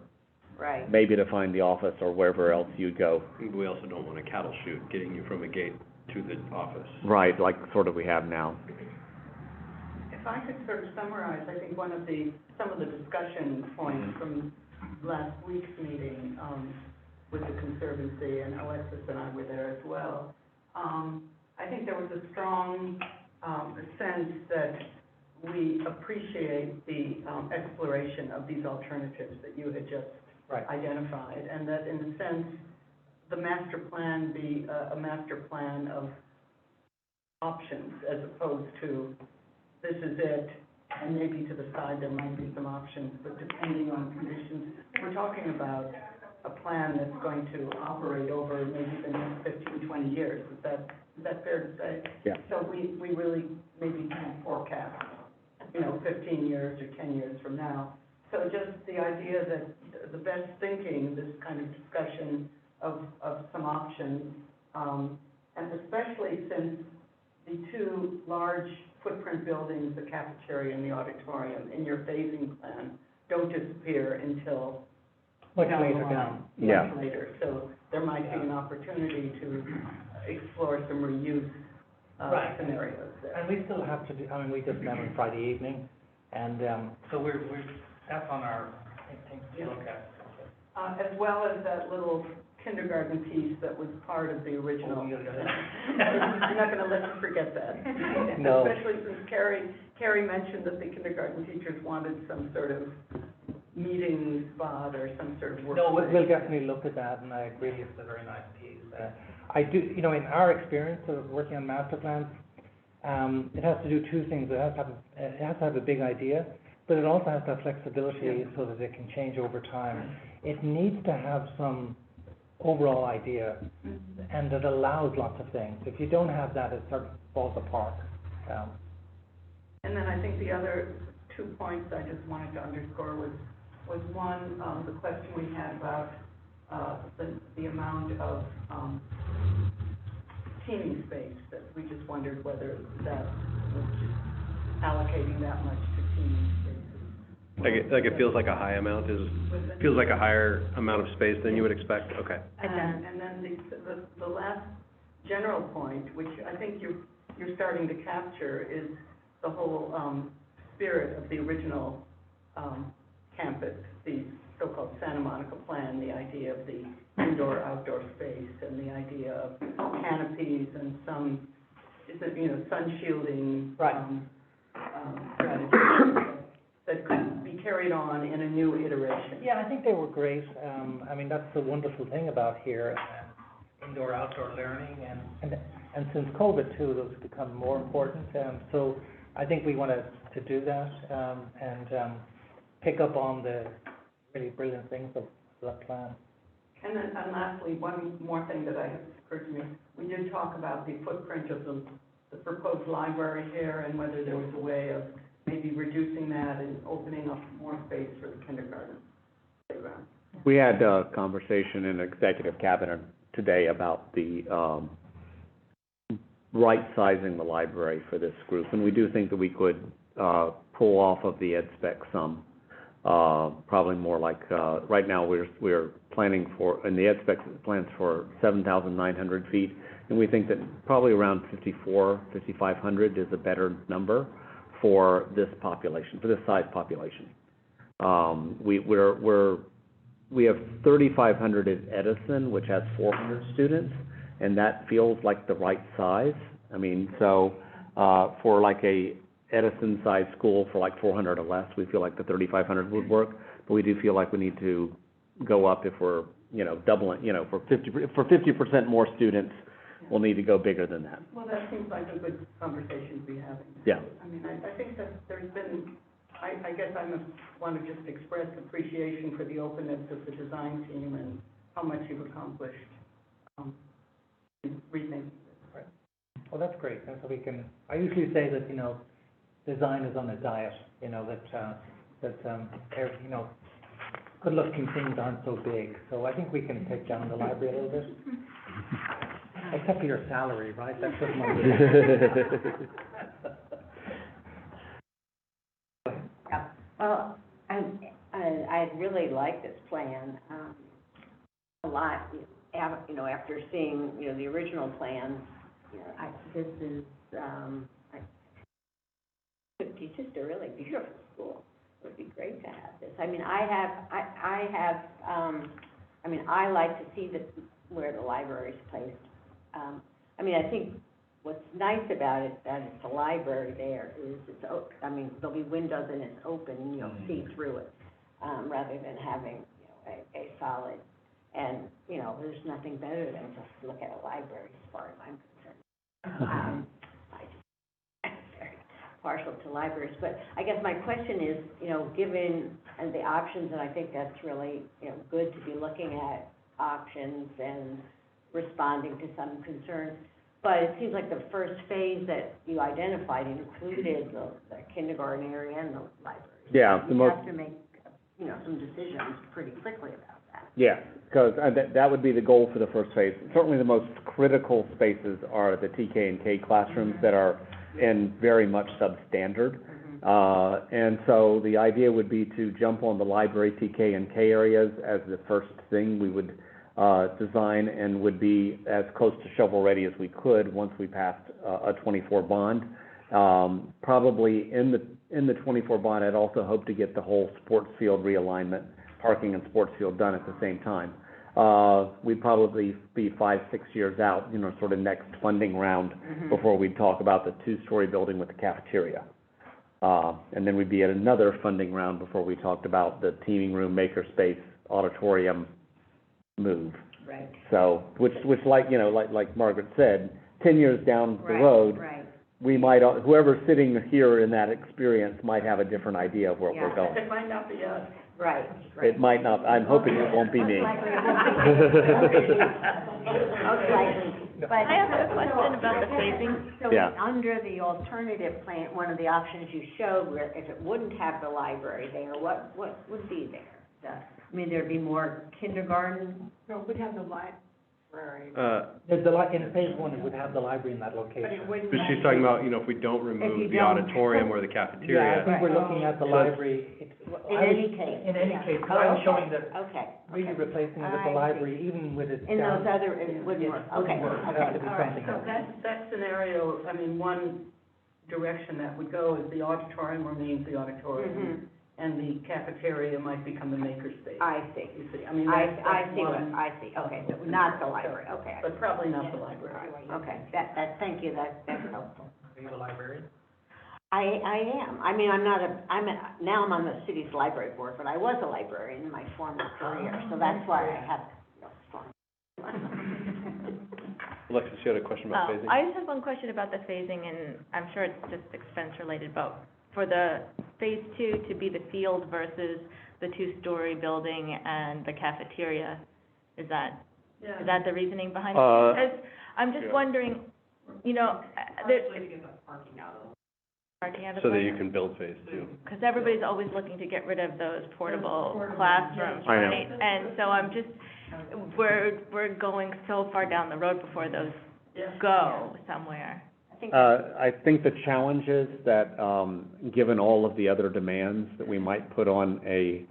right. maybe to find the office or wherever else you'd go. We also don't want a cattle chute getting you from a gate to the office. Right, like sort of we have now. If I could sort of summarize, I think some of the discussion points from last week's meeting, with the Conservancy, and Alexis and I were there as well. I think there was a strong, sense that we appreciate the, exploration of these alternatives that you had just Right. identified, and that in a sense, the master plan be a master plan of options as opposed to this is it, and maybe to the side there might be some options, but depending on conditions, we're talking about a plan that's going to operate over maybe the next 15, 20 years. Is that fair to say? Yeah. So we really maybe can't forecast, 15 years or 10 years from now. So just the idea that the best thinking, this kind of discussion of some options, and especially since the two large footprint buildings, the cafeteria and the auditorium, in your phasing plan, don't disappear until Much down the later line, down. Yeah. much later. So there might be an opportunity to explore some reuse Right. scenarios there. And we still have to do, I mean, we just met on Friday evening, and, so we're, that's on our thing to look at. As well as that little kindergarten piece that was part of the original. Oh, yeah. I'm not gonna let you forget that. No. Especially since Carrie mentioned that the kindergarten teachers wanted some sort of meeting spot or some sort of work. No, we'll definitely look at that, and I agree, it's a very nice piece. I do, in our experience of working on master plans, it has to do two things. It has to have a big idea, but it also has to have flexibility so that it can change over time. It needs to have some overall idea, and it allows lots of things. If you don't have that, it sort of falls apart. And then I think the other 2 points I just wanted to underscore was one, the question we had about, the amount of, teaming space, that we just wondered whether that was allocating that much to teaming spaces. Like it feels like a high amount feels like a higher amount of space than you would expect, okay. And then the last general point, which I think you're starting to capture, is the whole, spirit of the original, campus, the so-called Santa Monica plan, the idea of the indoor-outdoor space, and the idea of canopies and some, sun shielding. Right. Strategies that could be carried on in a new iteration. Yeah, I think they were great. I mean, that's the wonderful thing about here, indoor-outdoor learning, and since COVID too, those have become more important. So I think we want to do that, and pick up on the really brilliant things of that plan. And then, and lastly, one more thing that has occurred to me, we did talk about the footprint of the proposed library here, and whether there was a way of maybe reducing that and opening up more space for the kindergarten playground. We had a conversation in executive cabinet today about the, right-sizing the library for this group, and we do think that we could, pull off of the ed spec some, Probably more like, right now, we're planning for, and the ed spec plans for 7,900 feet, and we think that probably around 5,500 is a better number for this population, for this size population. We have 3,500 at Edison, which has 400 students, and that feels like the right size. I mean, so, for like a Edison-sized school for like 400 or less, we feel like the 3,500 would work, but we do feel like we need to go up if we're, doubling, for 50% more students, we'll need to go bigger than that. Well, that seems like a good conversation to be having. Yeah. I mean, I think that there's been, I guess I want to just express appreciation for the openness of the design team and how much you've accomplished, in rethinking this. Well, that's great, and so I usually say that, design is on a diet, good-looking things aren't so big, so I think we can take down the library a little bit. Except for your salary, right? That's just my. Well, I really like this plan, a lot, after seeing, the original plans, this is, it's just a really beautiful school. It would be great to have this. I mean, I like to see where the library is placed. I think what's nice about it, that it's a library there, is there'll be windows and it's open and you'll see through it, rather than having, a solid, and, there's nothing better than just look at a library as far as I'm concerned. I'm very partial to libraries, but I guess my question is, given the options, and I think that's really, good to be looking at options and responding to some concerns, but it seems like the first phase that you identified included the kindergarten area and the library. Yeah, You have to make, some decisions pretty quickly about that. Yeah, because that would be the goal for the first phase. Certainly the most critical spaces are the TK and K classrooms that are in very much substandard. And so the idea would be to jump on the library TK and K areas as the first thing we would design, and would be as close to shovel-ready as we could once we passed a 24 bond. Probably in the 24 bond, I'd also hope to get the whole sports field realignment, parking and sports field done at the same time. We'd probably be 5-6 years out, sort of next funding round before we'd talk about the 2-story building with the cafeteria. And then we'd be at another funding round before we talked about the teaming room, makerspace, auditorium move. Right. So, which like Margaret said, 10 years down the road, Right. we might, whoever's sitting here in that experience might have a different idea of where we're going. It might not be us. Right. It might not, I'm hoping it won't be me. Most likely it won't be. But I have a question about the phasing. So Yeah. under the alternative plan, one of the options you showed, where if it wouldn't have the library there, what would be there? There'd be more kindergarten? No, we'd have the library. In phase one, it would have the library in that location. But it wouldn't. But she's talking about, if we don't remove the auditorium or the Yeah, I cafeteria. think we're looking at the library. In any case. In any Yeah. case, I was showing that Okay. really replacing it with I the see. library, even with it In down. those other, it wouldn't work, okay, Wouldn't work. It'd have to be all right. something So else. that scenario, one direction that would go is the auditorium remains the auditorium, and the cafeteria might become the makerspace. I see. You see, I see one, okay, so not the library, okay. but probably not the library. Okay, thank you, that's helpful. Are you a librarian? I am, now I'm on the city's library board, but I was a librarian in my former career, so that's why I have, strong. Alexis, you had a question about phasing? I just have one question about the phasing, and I'm sure it's just expense related, but for the phase 2 to be the field versus the 2-story building and the cafeteria, is that the reasoning behind it? Because I'm just wondering, parking out of So that the you can build phase 2. because everybody's always looking to get rid of those portable classrooms, I know. right? And so I'm just, we're going so far down the road before those go somewhere. think I think the challenge is that, given all of the other demands that we might put on a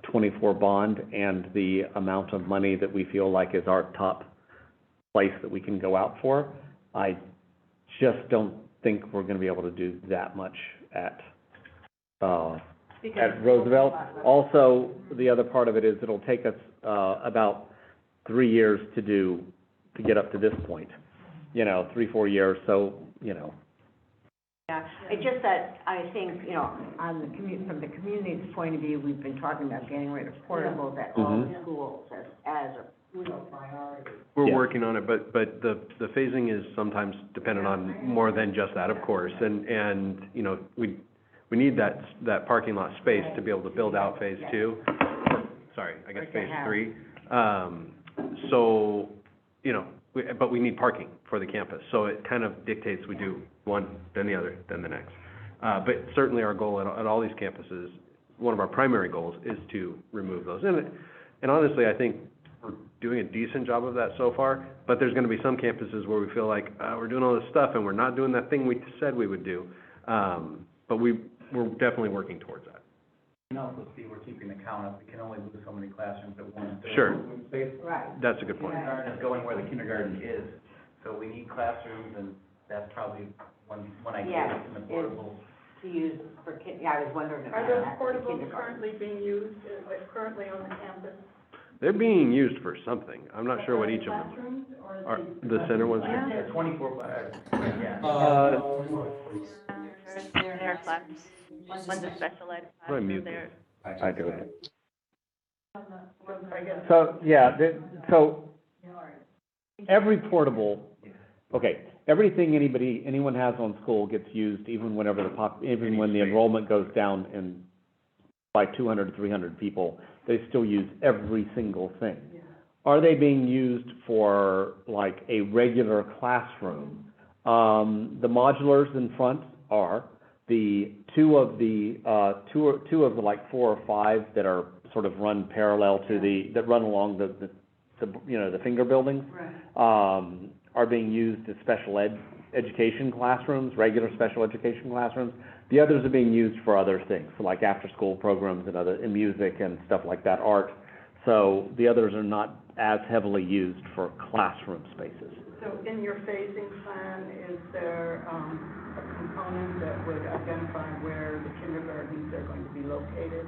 24 bond and the amount of money that we feel like is our top place that we can go out for, I just don't think we're gonna be able to do that much at Roosevelt. Also, the other part of it is it'll take us, about 3 years to get up to this point. 3-4 years, so, Yeah, it's just that I think, on the from the community's point of view, we've been talking about getting rid of portables at all the schools as a real priority. We're Yeah. working on it, but the phasing is sometimes dependent on more than just that, of course. And we need that parking lot space to be able to build out phase 2. Sorry, I guess phase 3. So, but we need parking for the campus. So it kind of dictates we do one, then the other, then the next. But certainly our goal at all these campuses, one of our primary goals is to remove those. And honestly, I think we're doing a decent job of that so far, but there's gonna be some campuses where we feel like, we're doing all this stuff and we're not doing that thing we said we would do. But we're definitely working towards that. Also, Steve, we're keeping the count up. We can only move so many classrooms at once. Sure. Right. That's a good point. Kindergarten is going where the kindergarten is, so we need classrooms, and that's probably one idea in the portables. To use for I was wondering about Are that. those for portables kindergarten. currently being used, currently on the campus? They're being used for something. I'm not sure what each of them Classrooms, or are. The center ones? Yeah, 24 by, yeah. Their class, one's a special ed Why classroom, mute they're, I do it. I guess, So, yeah, so every portable, everything anyone has on school gets used even whenever even when the enrollment goes down by 200 to 300 people, they still use every single thing. Are they being used for like a regular classroom? The modulars in front are. The two of the like 4 or 5 that are sort of run parallel to that run along the finger buildings, are being used as special education classrooms, regular special education classrooms. The others are being used for other things, so like after-school programs and music and stuff like that, art. So the others are not as heavily used for classroom spaces. so in your phasing plan, is there, a component that would identify where the kindergartens are going to be located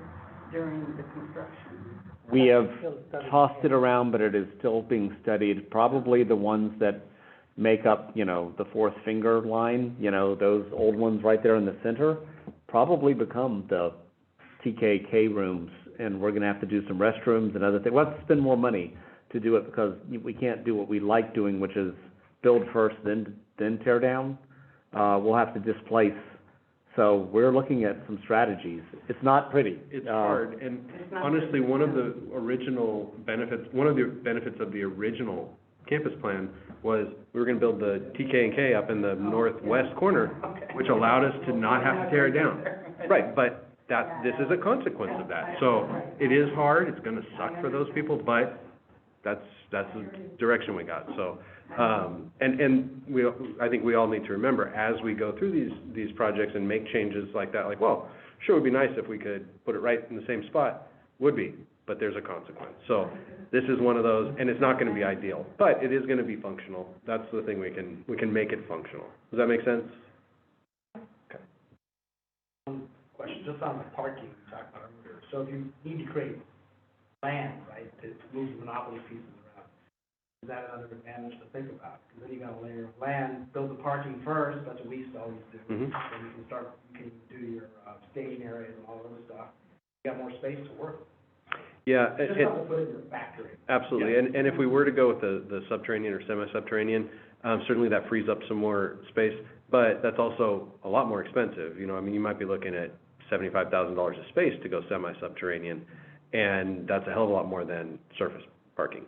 during the construction? We have tossed it around, but it is still being studied. Probably the ones that make up, the fourth finger line, those old ones right there in the center, probably become the TKK rooms, and we're gonna have to do some restrooms and other things. We'll have to spend more money to do it because we can't do what we like doing, which is build first, then tear down. We'll have to displace. So we're looking at some strategies. It's not pretty. It's hard, and honestly, one of the benefits of the original campus plan was we were gonna build the TK&K up in the northwest corner, which allowed us to not have to tear it down. Right, but this is a consequence of that. So it is hard, it's gonna suck for those people, but that's the direction we got, so. I think we all need to remember, as we go through these projects and make changes like that, like, well, sure, it'd be nice if we could put it right in the same spot, would be, but there's a consequence. So this is one of those, and it's not gonna be ideal, but it is gonna be functional. That's the thing, we can make it functional. Does that make sense? Question, just on the parking, you talked about earlier. So if you need to create land, right, to move the monopoly pieces around, is that another advantage to think about? Because then you got a layer of land, build the parking first, that's what we used to always do. Mhm. Then you can do your staging areas and all that other stuff. You got more space to work with. Yeah, Just have to put it in your factory. absolutely, and if we were to go with the subterranean or semi-subterranean, certainly that frees up some more space, but that's also a lot more expensive, you might be looking at $75,000 a space to go semi-subterranean, and that's a hell of a lot more than surface parking,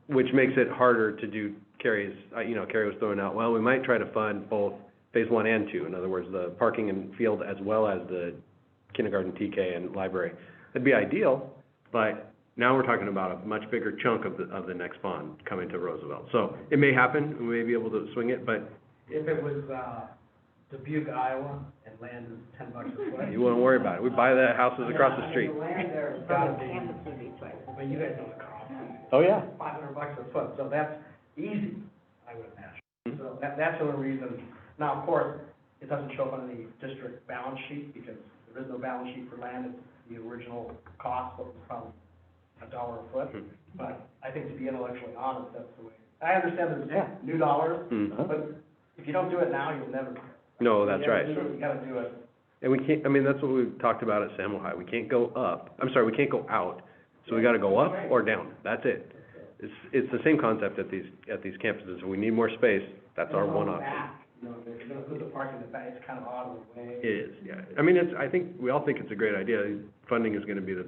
which makes it harder to do. Carrie was throwing out, well, we might try to fund both phase 1 and 2, in other words, the parking and field as well as the kindergarten, TK, and library. That'd be ideal, but now we're talking about a much bigger chunk of the next bond coming to Roosevelt. So it may happen, we may be able to swing it, but if it was, Dubuque, Iowa, and land is $10 a foot. You wouldn't worry about it. We buy the houses across the street. The land there has gotta be, but you guys know the cost. Oh, yeah. $500 a foot, so that's easy, I would imagine. Mhm. So that's the only reason. Now, of course, it doesn't show up on the district balance sheet because there is no balance sheet for land. It's the original cost, what was probably $1 a foot. Mhm. But I think to be intellectually honest, that's the way. I understand Yeah. there's new dollars, Mhm. but if you don't do it now, you'll never. No, that's right. You gotta do it. And we can't, I mean, that's what we've talked about at Samuel High. We can't go up, I'm sorry, we can't go out. So we gotta go up or down. That's it. It's the same concept at these campuses. If we need more space, that's our one option. You know, if you're gonna put the parking in the back, it's kind of out of the way. It is, yeah. I mean, I think, we all think it's a great idea. Funding is gonna be the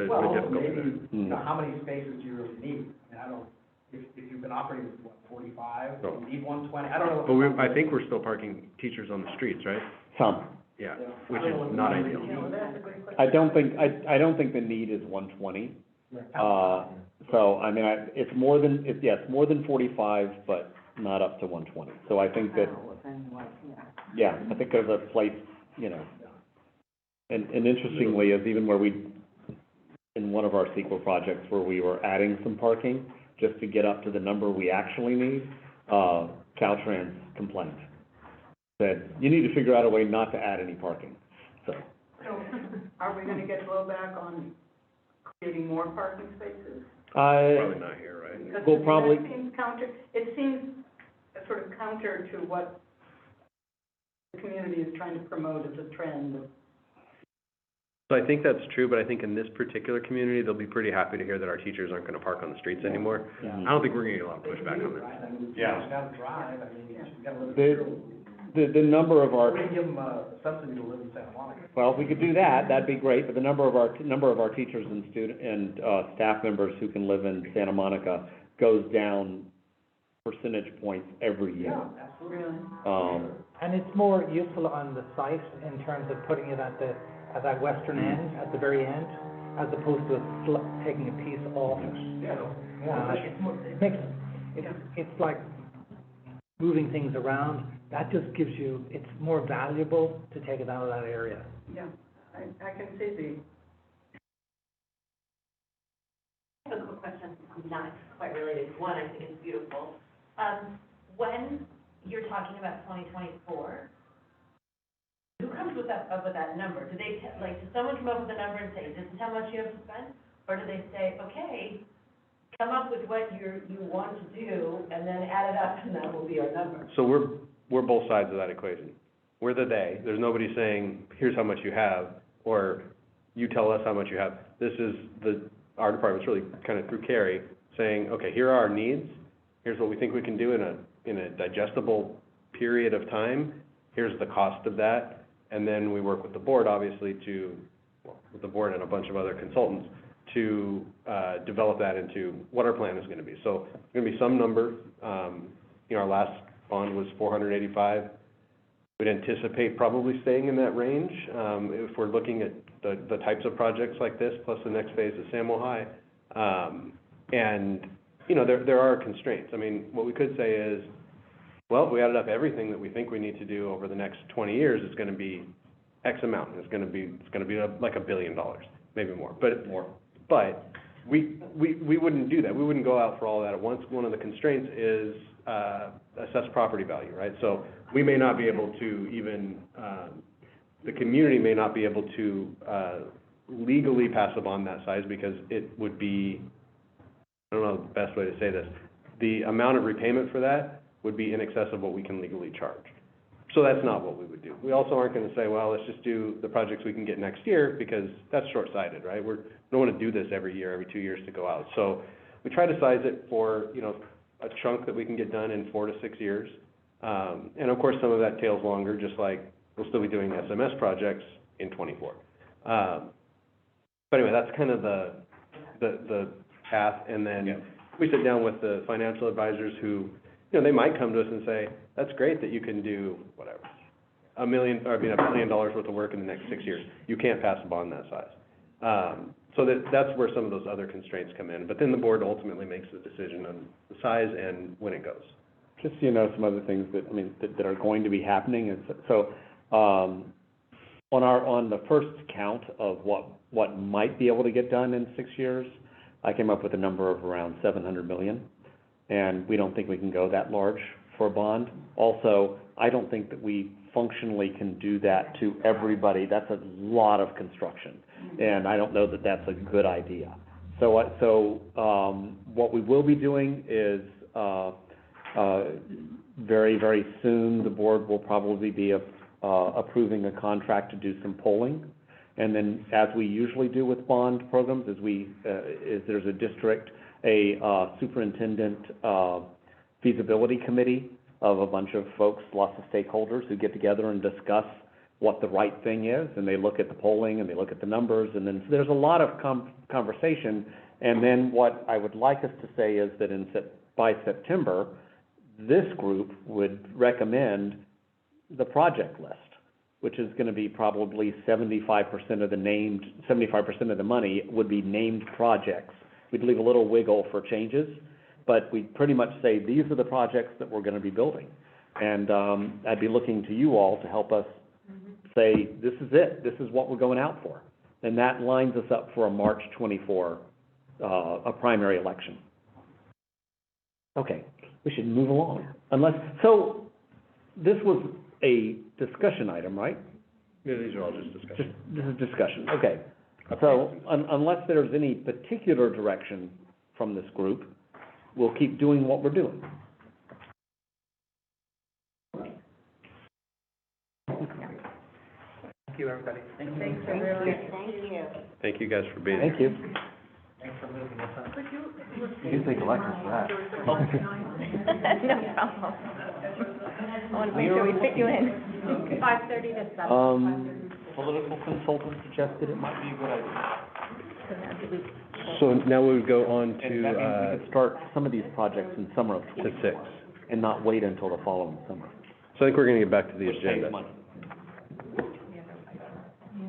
Well, difficulty maybe, there. you know, how many spaces do you really need? I mean, I don't, if you've been operating with, what, 45, No. you need 120, I don't know. what But the- I think we're still parking teachers on the streets, right? Some. Yeah, Yeah. which I don't know is what not the- ideal. You know, that's a great question. I don't think the need is 120. So, I mean, it's more than, more than 45, but not up to 120. So I think that, yeah, I think there's a place, you know. And interestingly, is even where in one of our CEQA projects where we were adding some parking, just to get up to the number we actually need, Caltrans complained. Said, you need to figure out a way not to add any parking, so. So, are we gonna get blowback on creating more parking spaces? Probably not here, right? Because We'll to me, probably- it seems sort of counter to what the community is trying to promote as a trend. So I think that's true, but I think in this particular community, they'll be pretty happy to hear that our teachers aren't gonna park on the streets anymore. Yeah. I don't think we're gonna get a lot of pushback on that. Right, I mean, Yeah. you just gotta drive, I mean, you just gotta live. The number of We're our, gonna give them a subsidy to live in Santa Monica. well, if we could do that, that'd be great, but the number of our teachers and staff members who can live in Santa Monica goes down percentage points every year. Yeah, absolutely. And it's more useful on the site in terms of putting it at that western end, at the very end, as opposed to taking a piece off it. Yeah, more efficient. It's like moving things around, that just gives you, it's more valuable to take it out of that area. Yeah, I can see I have a quick question, not quite related. One, I think it's beautiful. When you're talking about 2024, who comes with that number? Do they, does someone come up with a number and say, this is how much you have to spend? Or do they say, okay, come up with what you want to do, and then add it up, and that will be our number? So we're both sides of that equation. We're the they. There's nobody saying, here's how much you have, or you tell us how much you have. This is our department's really kind of through Carrie, saying, okay, here are our needs. Here's what we think we can do in a digestible period of time. Here's the cost of that. And then we work with the board, obviously, with the board and a bunch of other consultants, to develop that into what our plan is gonna be. So, it's gonna be some number. Our last bond was 485. We'd anticipate probably staying in that range, if we're looking at the types of projects like this, plus the next phase of Samuel High. And, there are constraints. I mean, what we could say is, well, if we added up everything that we think we need to do over the next 20 years, it's gonna be X amount. It's gonna be like $1 billion, maybe more. But we wouldn't do that. We wouldn't go out for all that at once. One of the constraints is assessed property value, right? So we may not be able to even, the community may not be able to legally pass a bond that size because it would be, I don't know the best way to say this, the amount of repayment for that would be in excess of what we can legally charge. So that's not what we would do. We also aren't gonna say, well, let's just do the projects we can get next year, because that's short-sighted, right? We don't wanna do this every year, every 2 years to go out. So we try to size it for, a chunk that we can get done in 4 to 6 years. And of course, some of that tails longer, just like we'll still be doing SMS projects in 24. But anyway, that's kind of the path. And then we sit down with the financial advisors who, they might come to us and say, that's great that you can do whatever, $1 billion worth of work in the next 6 years. You can't pass a bond that size. So that's where some of those other constraints come in. But then the board ultimately makes the decision on the size and when it goes. just so you know, some other things that, I mean, that are going to be happening is, so, on the first count of what might be able to get done in 6 years, I came up with a number of around 700 million, and we don't think we can go that large for a bond. Also, I don't think that we functionally can do that to everybody. That's a lot of construction, and I don't know that that's a good idea. So what we will be doing is, very, very soon, the board will probably be approving a contract to do some polling. And then, as we usually do with bond programs, is there's a district, superintendent, feasibility committee of a bunch of folks, lots of stakeholders who get together and discuss what the right thing is, and they look at the polling, and they look at the numbers, and then, so there's a lot of conversation. And then what I would like us to say is that by September, this group would recommend the project list, which is gonna be probably 75% of the money would be named projects. We'd leave a little wiggle for changes, but we'd pretty much say, these are the projects that we're gonna be building. And, I'd be looking to you all to help us say, this is it, this is what we're going out for. And that lines us up for a March 24, a primary election. Okay, we should move along, so, this was a discussion item, right? Yeah, these are all just discussion. This is discussion, okay. So, unless there's any particular direction from this group, we'll keep doing what we're doing. Thank you, everybody. Thanks, everyone. Thank you. Thank you guys for being here. Thank you. Thanks for moving this up. You take elections for that. No problem. I want to make sure we fit you in. 5:30 to 7. Political consultant suggested it might be a good idea. So now we would go on And that means we could start some of these projects in summer of to 6. and not wait until the following summer. So I think we're gonna get back to the Which agenda. saves money.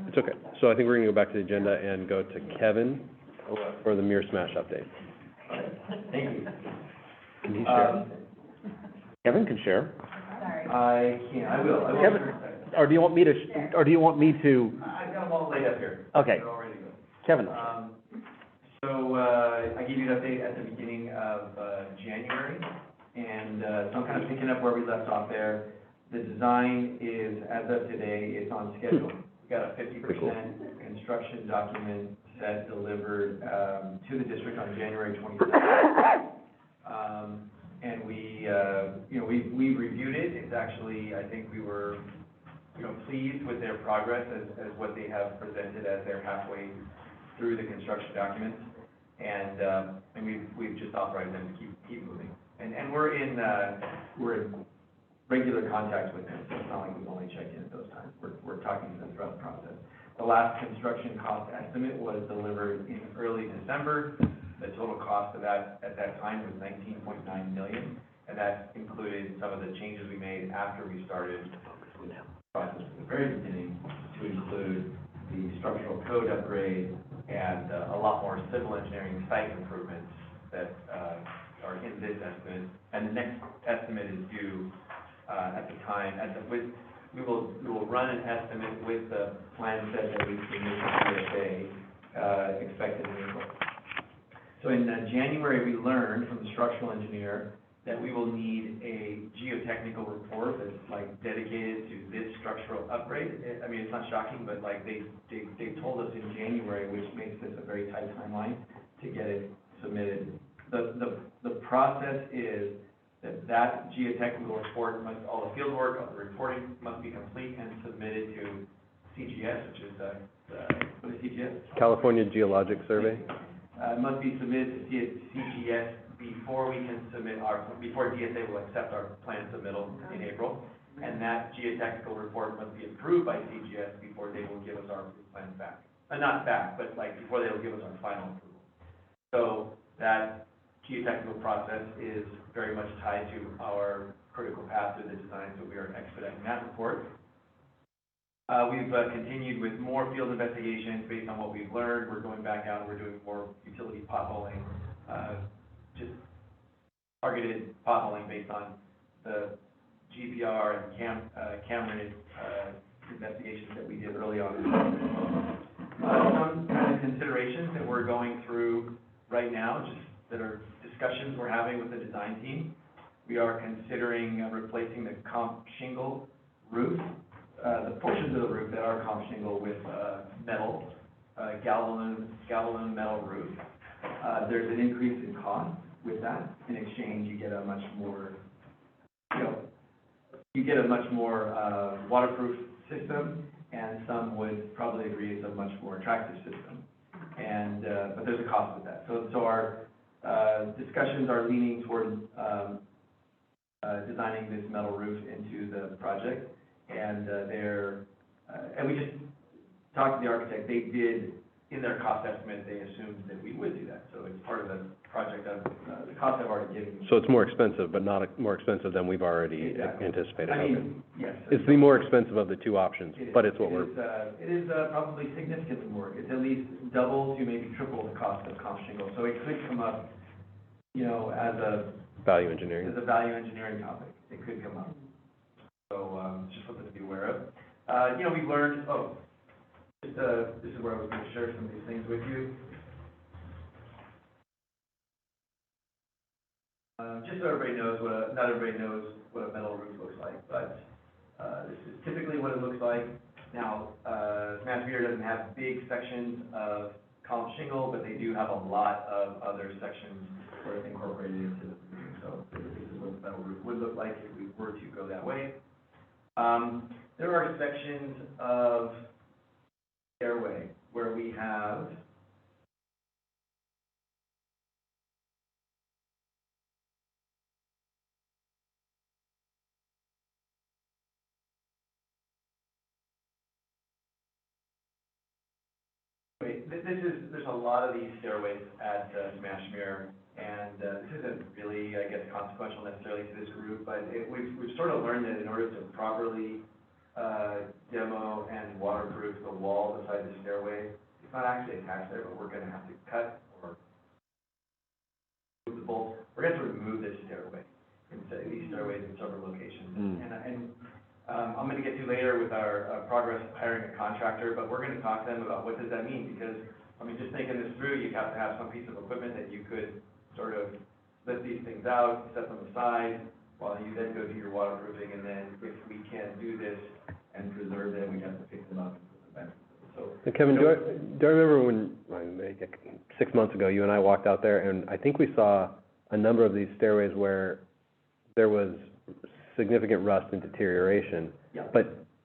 It's okay. So I think we're gonna go back to the agenda and go to Kevin for the Mirror Smash update. Thank you. Can you share? Kevin can share. I can, I will Kevin, for a second. or do you want me to, or do you want me to, I've got them all laid up here. okay, They're all ready to go. Kevin. So, I gave you an update at the beginning of, January, and, so I'm kind of picking up where we left off there. The design is, as of today, it's on schedule. We got a 50% construction document set delivered, to the district on January 27th. And we, we reviewed it. It's actually, I think we were, pleased with their progress as what they have presented as they're halfway through the construction documents. And we've just authorized them to keep moving. And we're in regular contact with them, so it's not like we've only checked in at those times. We're talking to them throughout the process. The last construction cost estimate was delivered in early December. The total cost of that at that time was $19.9 million, and that included some of the changes we made after we started the process from the very beginning, to include the structural code upgrade and a lot more civil engineering site improvements that are in this estimate. And the next estimate is due at the time, we will run an estimate with the plan set that we submit to CSA, expected in April. So in January, we learned from the structural engineer that we will need a geotechnical report that's like dedicated to this structural upgrade. I mean, it's not shocking, but like they told us in January, which makes this a very tight timeline to get it submitted. The process is that geotechnical report must, all the field work, all the reporting must be complete and submitted to CGS, which is what is CGS? California Geologic Survey. Must be submitted to CGS before we can before DSA will accept our plan submittal in April. And that geotechnical report must be approved by CGS before they will give us our approved plans back. Not back, but like before they will give us our final approval. So that geotechnical process is very much tied to our critical path to the design, so we are expediting that report. We've continued with more field investigations based on what we've learned. We're going back out and we're doing more utility potholing, just targeted potholing based on the GPR and Cameron, investigations that we did early on. Some kind of considerations that we're going through right now, just that are discussions we're having with the design team. We are considering replacing the comp shingle roof, the portions of the roof that are comp shingle with metal, galvalume metal roof. There's an increase in cost with that. In exchange, you get a much more, waterproof system, and some would probably agree it's a much more attractive system. And, but there's a cost with that. So our discussions are leaning toward designing this metal roof into the project. And and we just talked to the architect. They did, in their cost estimate, they assumed that we would do that. So it's part of the project, the cost I've already given you. So it's more expensive, but not more expensive than we've already Exactly. anticipated. I Okay. mean, yes. It's the more expensive of the two options, It is. but it's what we're, It is probably significantly more. It's at least double to maybe triple the cost of comp shingle. So it could come up, as a value engineering. value engineering topic. It could come up. So, just something to be aware of. We've learned, this is where I was going to share some of these things with you. Just so everybody knows not everybody knows what a metal roof looks like, but, this is typically what it looks like. Now, Massmeter doesn't have big sections of comp shingle, but they do have a lot of other sections where it's incorporated into the roof. So this is what the metal roof would look like if we were to go that way. There are sections of stairway where we have there's a lot of these stairways at Smashmere, and this isn't really, I guess, consequential necessarily to this group, but we've sort of learned that in order to properly demo and waterproof the wall beside the stairway, it's not actually attached there, but we're going to have to cut or move the bolts. We're going to have to remove this stairway, these stairways in several locations. I'm going to get to later with our progress of hiring a contractor, but we're going to talk to them about what does that mean, because, just thinking this through, you have to have some piece of equipment that you could sort of lift these things out, set them aside, while you then go do your waterproofing, and then if we can do this and preserve them, we have to pick them up and put them back. So, Kevin, do I remember when, 6 months ago, you and I walked out there, and I think we saw a number of these stairways where there was significant rust and deterioration. Yeah.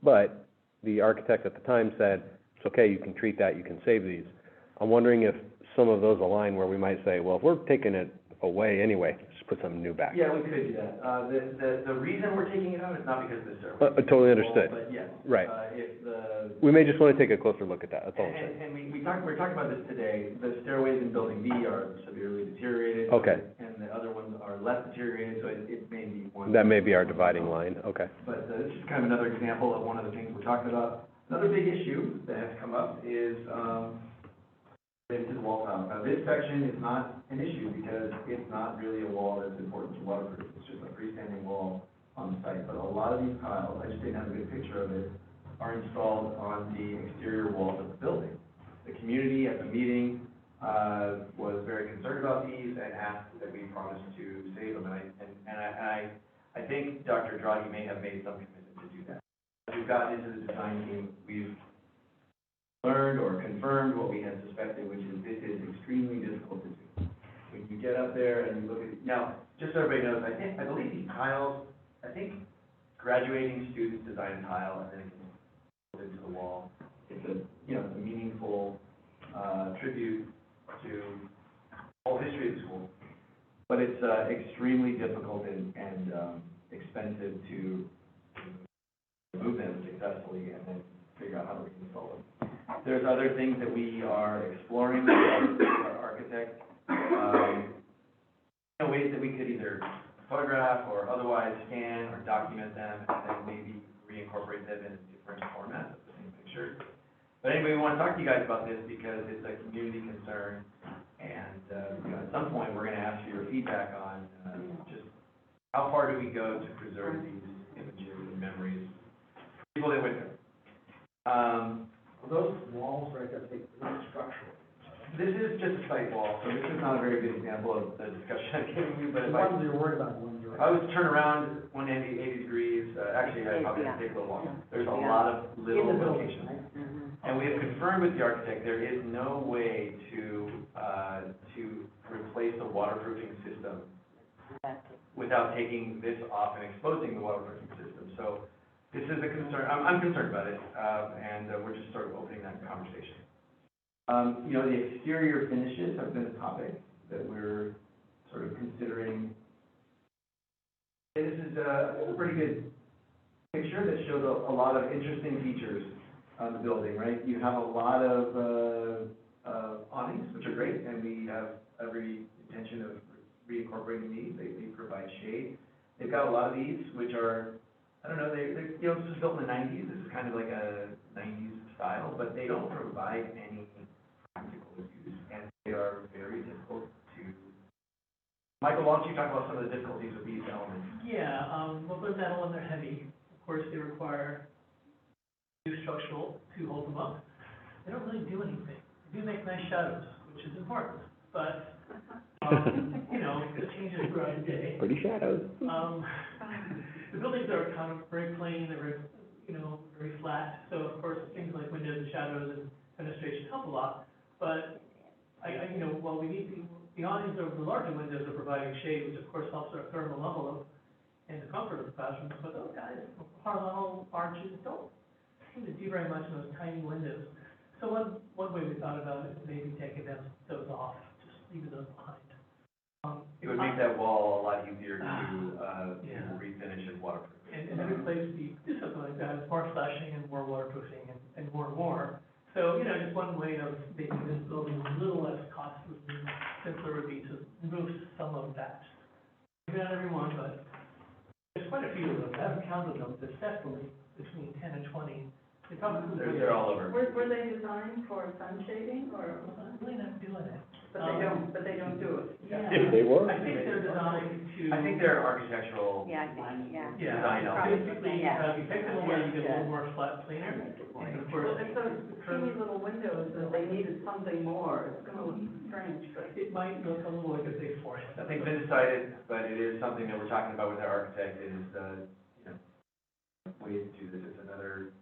But the architect at the time said, it's okay, you can treat that, you can save these. I'm wondering if some of those align where we might say, well, if we're taking it away anyway, just put something new back. Yeah, we could do that. The reason we're taking it out is not because of the stairway. Totally understood. But yes. Right. If the. We may just want to take a closer look at that, that's all I'm saying. And we're talking about this today. The stairways in building B are severely deteriorated. Okay. And the other ones are less deteriorated, so it may be one. That may be our dividing line, okay. But this is kind of another example of one of the things we're talking about. Another big issue that has come up is, related to the wall tile. Now, this section is not an issue because it's not really a wall that's important to waterproof. It's just a freestanding wall on the site. But a lot of these tiles, I just didn't have a good picture of it, are installed on the exterior walls of the building. The community at the meeting was very concerned about these and asked that we promise to save them. And I think Dr. Draghi may have made some commitment to do that. As we've gotten into the design team, we've learned or confirmed what we had suspected, which is this is extremely difficult to do. When you get up there and you look at it, now, just so everybody knows, I believe these tiles, I think graduating students design a tile and then it can go into the wall. It's a meaningful tribute to the whole history of the school. But it's extremely difficult and expensive to remove them successfully and then figure out how to reinstall them. There's other things that we are exploring with our architect, ways that we could either photograph or otherwise scan or document them and then maybe reincorporate them in different formats of the same picture. But anyway, we want to talk to you guys about this because it's a community concern, and at some point we're going to ask for your feedback on just how far do we go to preserve these images and memories? People that went there. Those walls right there, they're not structural. This is just a site wall, so this is not a very good example of the discussion I'm giving you, but The if I, ones you're worried about, the ones you're. if I was to turn around 180 degrees, actually, I'd probably take a little longer. There's a lot of little In the building, locations. right? Mhm. And we have confirmed with the architect, there is no way to replace the waterproofing system Exactly. without taking this off and exposing the waterproofing system. So this is a concern, I'm concerned about it, and we're just sort of opening that conversation. You know, the exterior finishes have been a topic that we're sort of considering. This is a pretty good picture that shows a lot of interesting features on the building, right? You have a lot of awnings, which are great, and we have every intention of reincorporating these. They provide shade. They've got a lot of these, which are, I don't know, they're, you know, this was built in the 90s. This is kind of like a 90s style, but they don't provide any practical use, and they are very difficult to. Michael, why don't you talk about some of the difficulties with these elements? Yeah, well, they're metal and they're heavy. Of course, they require new structural to hold them up. They don't really do anything. They do make nice shadows, which is important, but, you know, it changes throughout the day. Pretty shadows. The buildings are kind of very plain, they're very, you know, very flat, so of course, things like windows and shadows and fenestration help a lot, but you know, while we need the awnings over the larger windows are providing shade, which of course helps our thermal envelope and the comfort of the classrooms, but those guys, horizontal arches don't seem to do very much in those tiny windows. So one way we thought about it is maybe taking those off, just leaving those behind. It would make that wall a lot easier to Yeah. refinish and waterproof. And every place we do something like that, it's more flashing and more waterproofing and more. So, you know, just one way of making this building a little less costly, simpler would be to remove some of that. Maybe not every one, but there's quite a few of them. I haven't counted them, there's definitely between 10 and 20. They probably. They're all over. Were they designed for sun shading, or, I'm really not doing it. but they don't do it? Yeah. If they were. I think they're designed to. I think they're architectural. Yeah, I think, yeah. Yeah, Design elements. basically, you take them away, you get a little more flat, plainer, and of course. Well, and so teeny little windows, if they needed something more, it's gonna look strange, but. It might look a little like a big forest. Nothing's been decided, but it is something that we're talking about with our architect, is, you know, ways to do this. It's another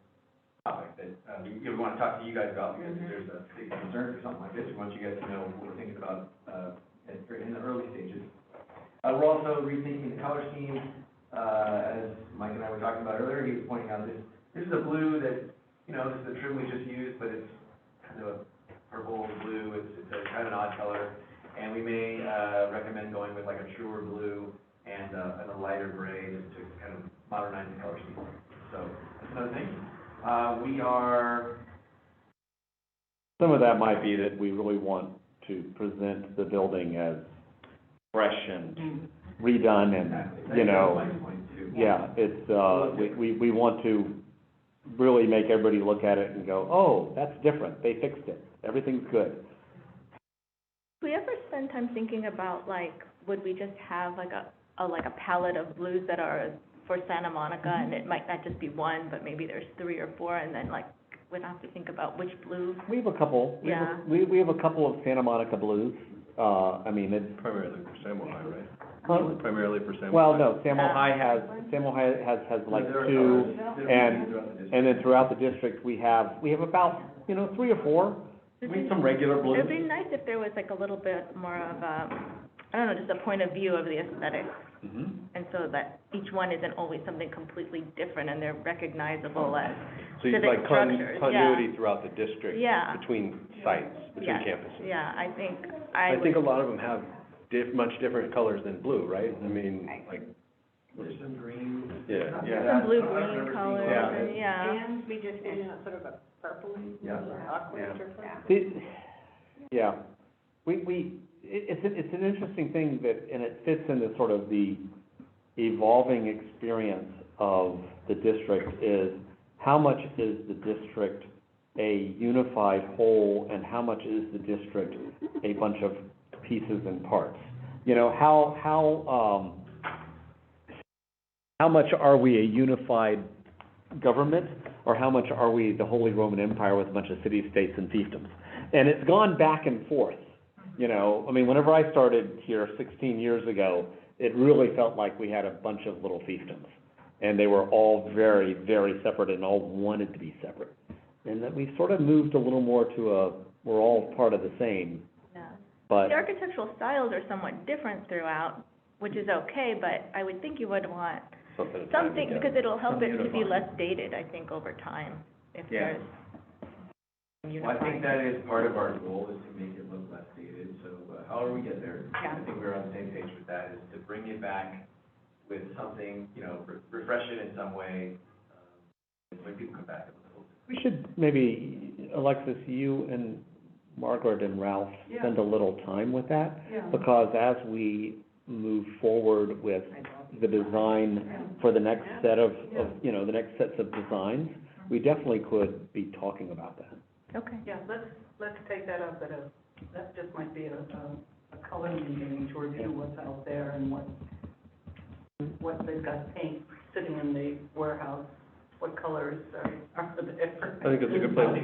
topic that, we want to talk to you guys about, because if there's a big concern for something like this, we want you guys to know what we're thinking about, in the early stages. We're also rethinking the color scheme, as Mike and I were talking about earlier. He was pointing out this is a blue that, you know, this is the trim we just used, but it's kind of a purple blue. It's a kind of an odd color, and we may recommend going with like a truer blue and a lighter gray to kind of modernize the color scheme. So that's another thing. Some of that might be that we really want to present the building as fresh and redone and, you know, yeah, it's, we want to really make everybody look at it and go, oh, that's different, they fixed it, everything's good. Do we ever spend time thinking about, like, would we just have like a palette of blues that are for Santa Monica, and it might not just be one, but maybe there's 3 or 4, and then like, we'd have to think about which blue. We have a couple, Yeah. we have a couple of Santa Monica blues, I mean, it's. Primarily for Samuel High, right? Huh? Primarily for Samuel. Well, no, Samuel High has like There are 2, colors and, throughout the district. and then throughout the district, we have about, 3 or 4. We need some regular blues. It'd be nice if there was like a little bit more of a, I don't know, just a point of view of the aesthetic, Mhm. and so that each one isn't always something completely different and they're recognizable as So you'd civic like structures, continuity throughout the district. Yeah. Between sites, between Yeah. campuses. Yeah, I think I think a lot of them have much different colors than blue, right? I mean, like, There's some green. yeah, some yeah. blue-green colors, Yeah. and, yeah. And we just, sort of a purpley, Yeah. aqua Yeah. or something. Yeah, it's an interesting thing that, and it fits into sort of the evolving experience of the district, is how much is the district a unified whole, and how much is the district a bunch of pieces and parts? You know, how much are we a unified government, or how much are we the Holy Roman Empire with a bunch of city-states and fiefdoms? And it's gone back and forth, you know, I mean, whenever I started here 16 years ago, it really felt like we had a bunch of little fiefdoms, and they were all very, very separate and all wanted to be separate. And then we sort of moved a little more to we're all part of the same, Yeah. but. The architectural styles are somewhat different throughout, which is okay, but I would think you would want something, because it'll help it to be less dated, I think, over time, if Yeah. there's Well, I unified. think that is part of our goal, is to make it look less dated, so however we get there, Yeah. I think we're on the same page with that, is to bring it back with something, you know, refresh it in some way, when people come back. We should maybe, Alexis, you and Margaret and Ralph Yeah. spend a little time with that, Yeah. because as we move forward with the design for the next set of, you know, the next sets of designs, we definitely could be talking about that. Okay. Yeah, let's take that up that just might be a color meeting to review what's out there and what they've got paint sitting in the warehouse, what colors are there. I think it's a good place,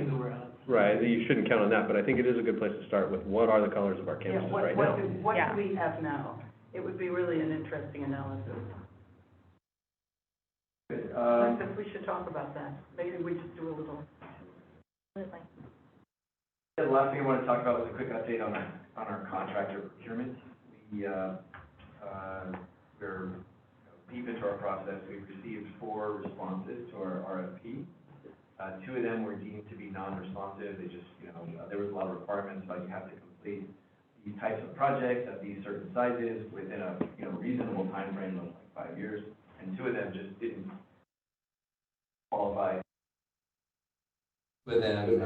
right, you shouldn't count on that, but I think it is a good place to start with what are the colors of our Yeah, campuses what right now? what Yeah. do we have now? It would be really an interesting analysis. Alexis, we should talk about that. Maybe we just do a little. Absolutely. The last thing I want to talk about was a quick update on our contractor procurement. We're deep into our process. We've received 4 responses to our RFP. 2 of them were deemed to be non-responsive. They just, you know, there was a lot of requirements, like you have to complete these types of projects at these certain sizes within a, you know, reasonable timeframe of like 5 years. And 2 of them just didn't qualify. But then,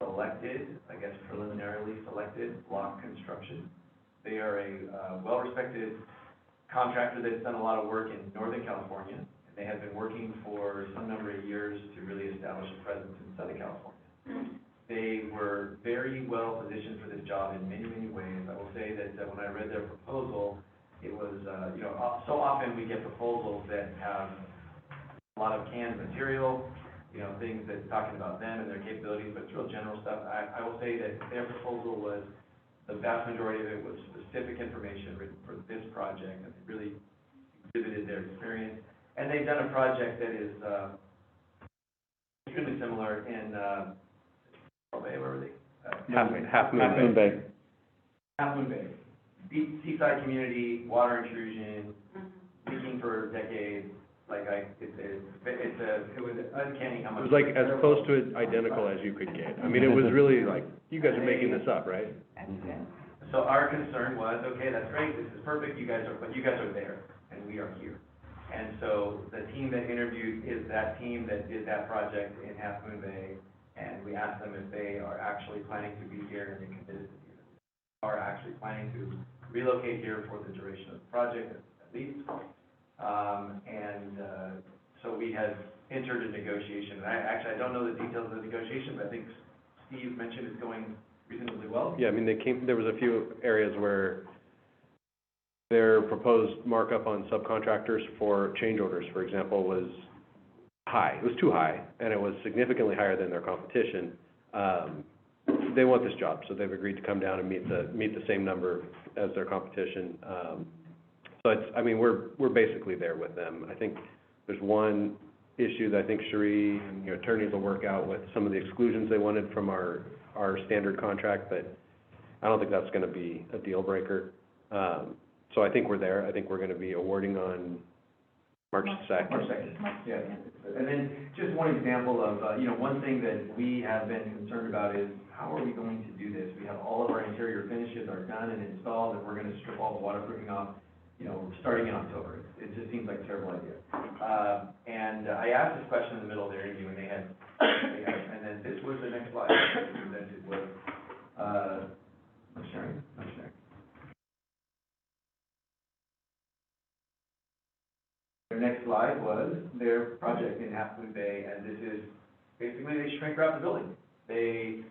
selected, I guess preliminarily selected, Block Construction. They are a well-respected contractor that's done a lot of work in Northern California, and they have been working for some number of years to really establish a presence in Southern California. They were very well positioned for this job in many, many ways. I will say that when I read their proposal, it was, you know, so often we get proposals that have a lot of canned material, you know, things that talking about them and their capabilities, but it's real general stuff. I will say that their proposal was, the vast majority of it was specific information written for this project, and they really exhibited their experience. And they've done a project that is extremely similar in Bay, where were they? Half Moon Bay. Half Moon Bay. Seaside community, water intrusion, leaking for decades. Like it was uncanny how much. It was like as close to identical as you could get. I mean, it was really like, you guys are making this up, right? So our concern was, okay, that's great, this is perfect, but you guys are there, and we are here. And so the team that interviewed is that team that did that project in Half Moon Bay, and we asked them if they are actually planning to be here, and they committed to be here. Are actually planning to relocate here for the duration of the project, at least. So we had entered a negotiation. I don't know the details of the negotiation, but I think Steve mentioned it's going reasonably well. Yeah, I mean, there was a few areas where their proposed markup on subcontractors for change orders, for example, was high. It was too high, and it was significantly higher than their competition. They want this job, so they've agreed to come down and meet the same number as their competition. So it's, I mean, we're basically there with them. I think there's one issue that I think Cherie and your attorneys will work out with some of the exclusions they wanted from our standard contract, but I don't think that's gonna be a deal breaker. So I think we're there. I think we're gonna be awarding on March 2nd. March 2nd, yeah. And then just one example of, you know, one thing that we have been concerned about is, how are we going to do this? We have all of our interior finishes are done and installed, and we're gonna strip all the waterproofing off, you know, starting in October. It just seems like a terrible idea. And I asked this question in the middle of their interview, and they had, and then this was the next slide that they presented was, I'm sharing. Their next slide was their project in Half Moon Bay, and this is, basically they shrink wrap the building. They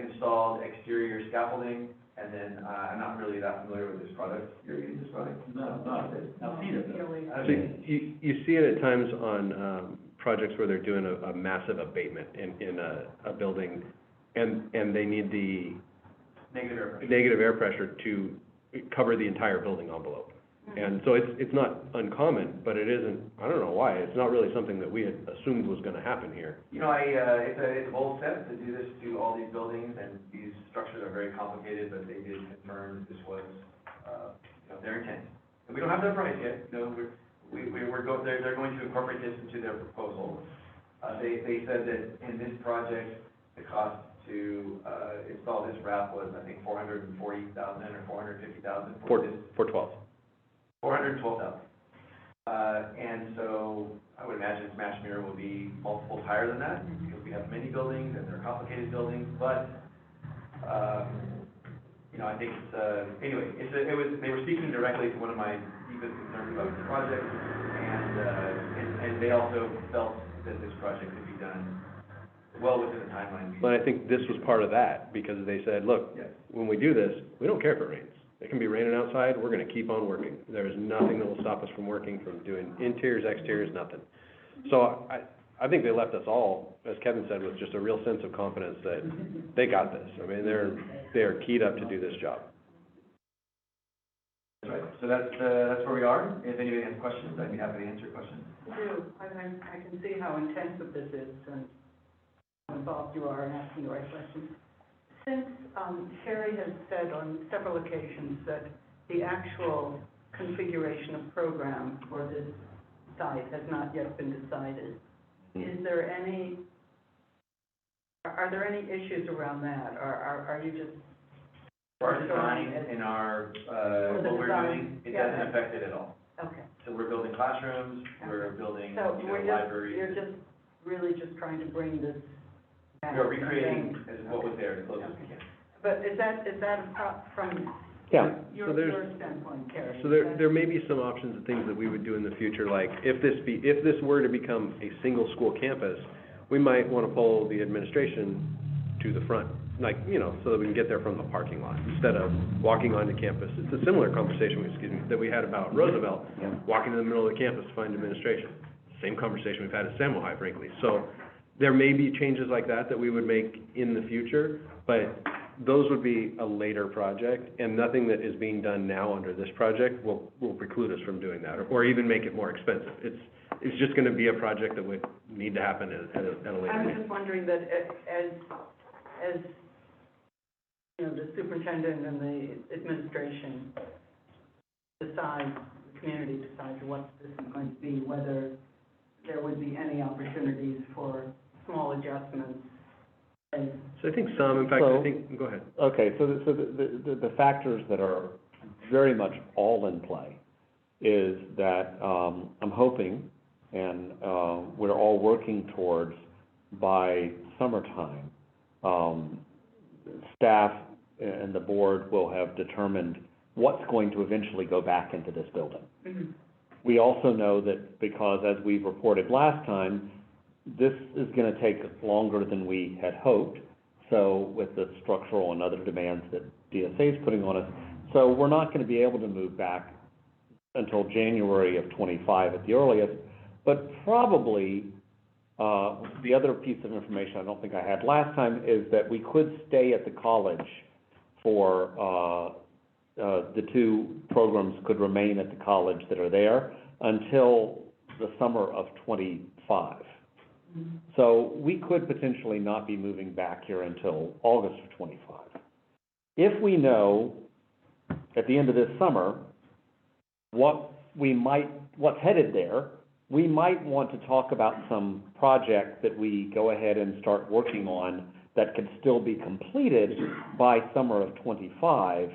installed exterior scaffolding, And then, I'm not really that familiar with this product. You're using this product? No, I've seen it. So you see it at times on, projects where they're doing a massive abatement in a building, and they need the Negative air pressure. negative air pressure to cover the entire building envelope. And so it's not uncommon, but it isn't, I don't know why, it's not really something that we had assumed was gonna happen here. You know, it's a bold step to do this to all these buildings, and these structures are very complicated, but they did confirm this was, their intent. And we don't have their price yet, they're going to incorporate this into their proposal. They said that in this project, the cost to, install this wrap was, I think, $440,000 or $450,000 for this. For 12. $412,000. And so I would imagine Smash Mirror will be multiples higher than that, because we have many buildings and they're complicated buildings, but, I think it's, anyway, they were speaking directly to one of my deepest concerns about this project, and they also felt that this project could be done well within the timeline. But I think this was part of that, because they said, look, Yes. when we do this, we don't care if it rains. It can be raining outside, we're gonna keep on working. There is nothing that will stop us from working, from doing interiors, exteriors, nothing. So I think they left us all, as Kevin said, with just a real sense of confidence that they got this. I mean, they are keyed up to do this job. That's right. So that's where we are. If anybody has questions, I'd be happy to answer questions. I do. I can see how intensive this is and how involved you are in asking the right questions. Since Terry has said on several occasions that the actual configuration of program for this site has not yet been decided, are there any issues around that, or are you just? Our design and our, what we're doing, it doesn't affect it at all. Okay. So we're building classrooms, we're building, So libraries. you're just really just trying to bring this back. We're recreating as what was there as close as we can. But is that from Yeah, your so there's, standpoint, Terry? so there may be some options and things that we would do in the future, like if this were to become a single school campus, we might wanna pull the administration to the front, like, so that we can get there from the parking lot, instead of walking onto campus. It's a similar conversation, that we had about Roosevelt, walking in the middle of the campus to find administration. Same conversation we've had at Samuel High, frankly. So there may be changes like that we would make in the future, but those would be a later project, and nothing that is being done now under this project will preclude us from doing that, or even make it more expensive. It's just gonna be a project that would need to happen at a later I'm date. just wondering that as the superintendent and the administration decide, the community decides what this is going to be, whether there would be any opportunities for small adjustments. So I think some, in fact, go ahead. Okay, so the factors that are very much all in play is that, I'm hoping, and, we're all working towards, by summertime, staff and the board will have determined what's going to eventually go back into this building. Mhm. We also know that because, as we reported last time, this is gonna take longer than we had hoped, so with the structural and other demands that DSA is putting on us. So we're not gonna be able to move back until January of '25 at the earliest, but probably, the other piece of information I don't think I had last time is that we could stay at the college for, the two programs could remain at the college that are there until the summer of '25. So we could potentially not be moving back here until August of '25. If we know at the end of this summer what's headed there, we might want to talk about some projects that we go ahead and start working on that could still be completed by summer of '25.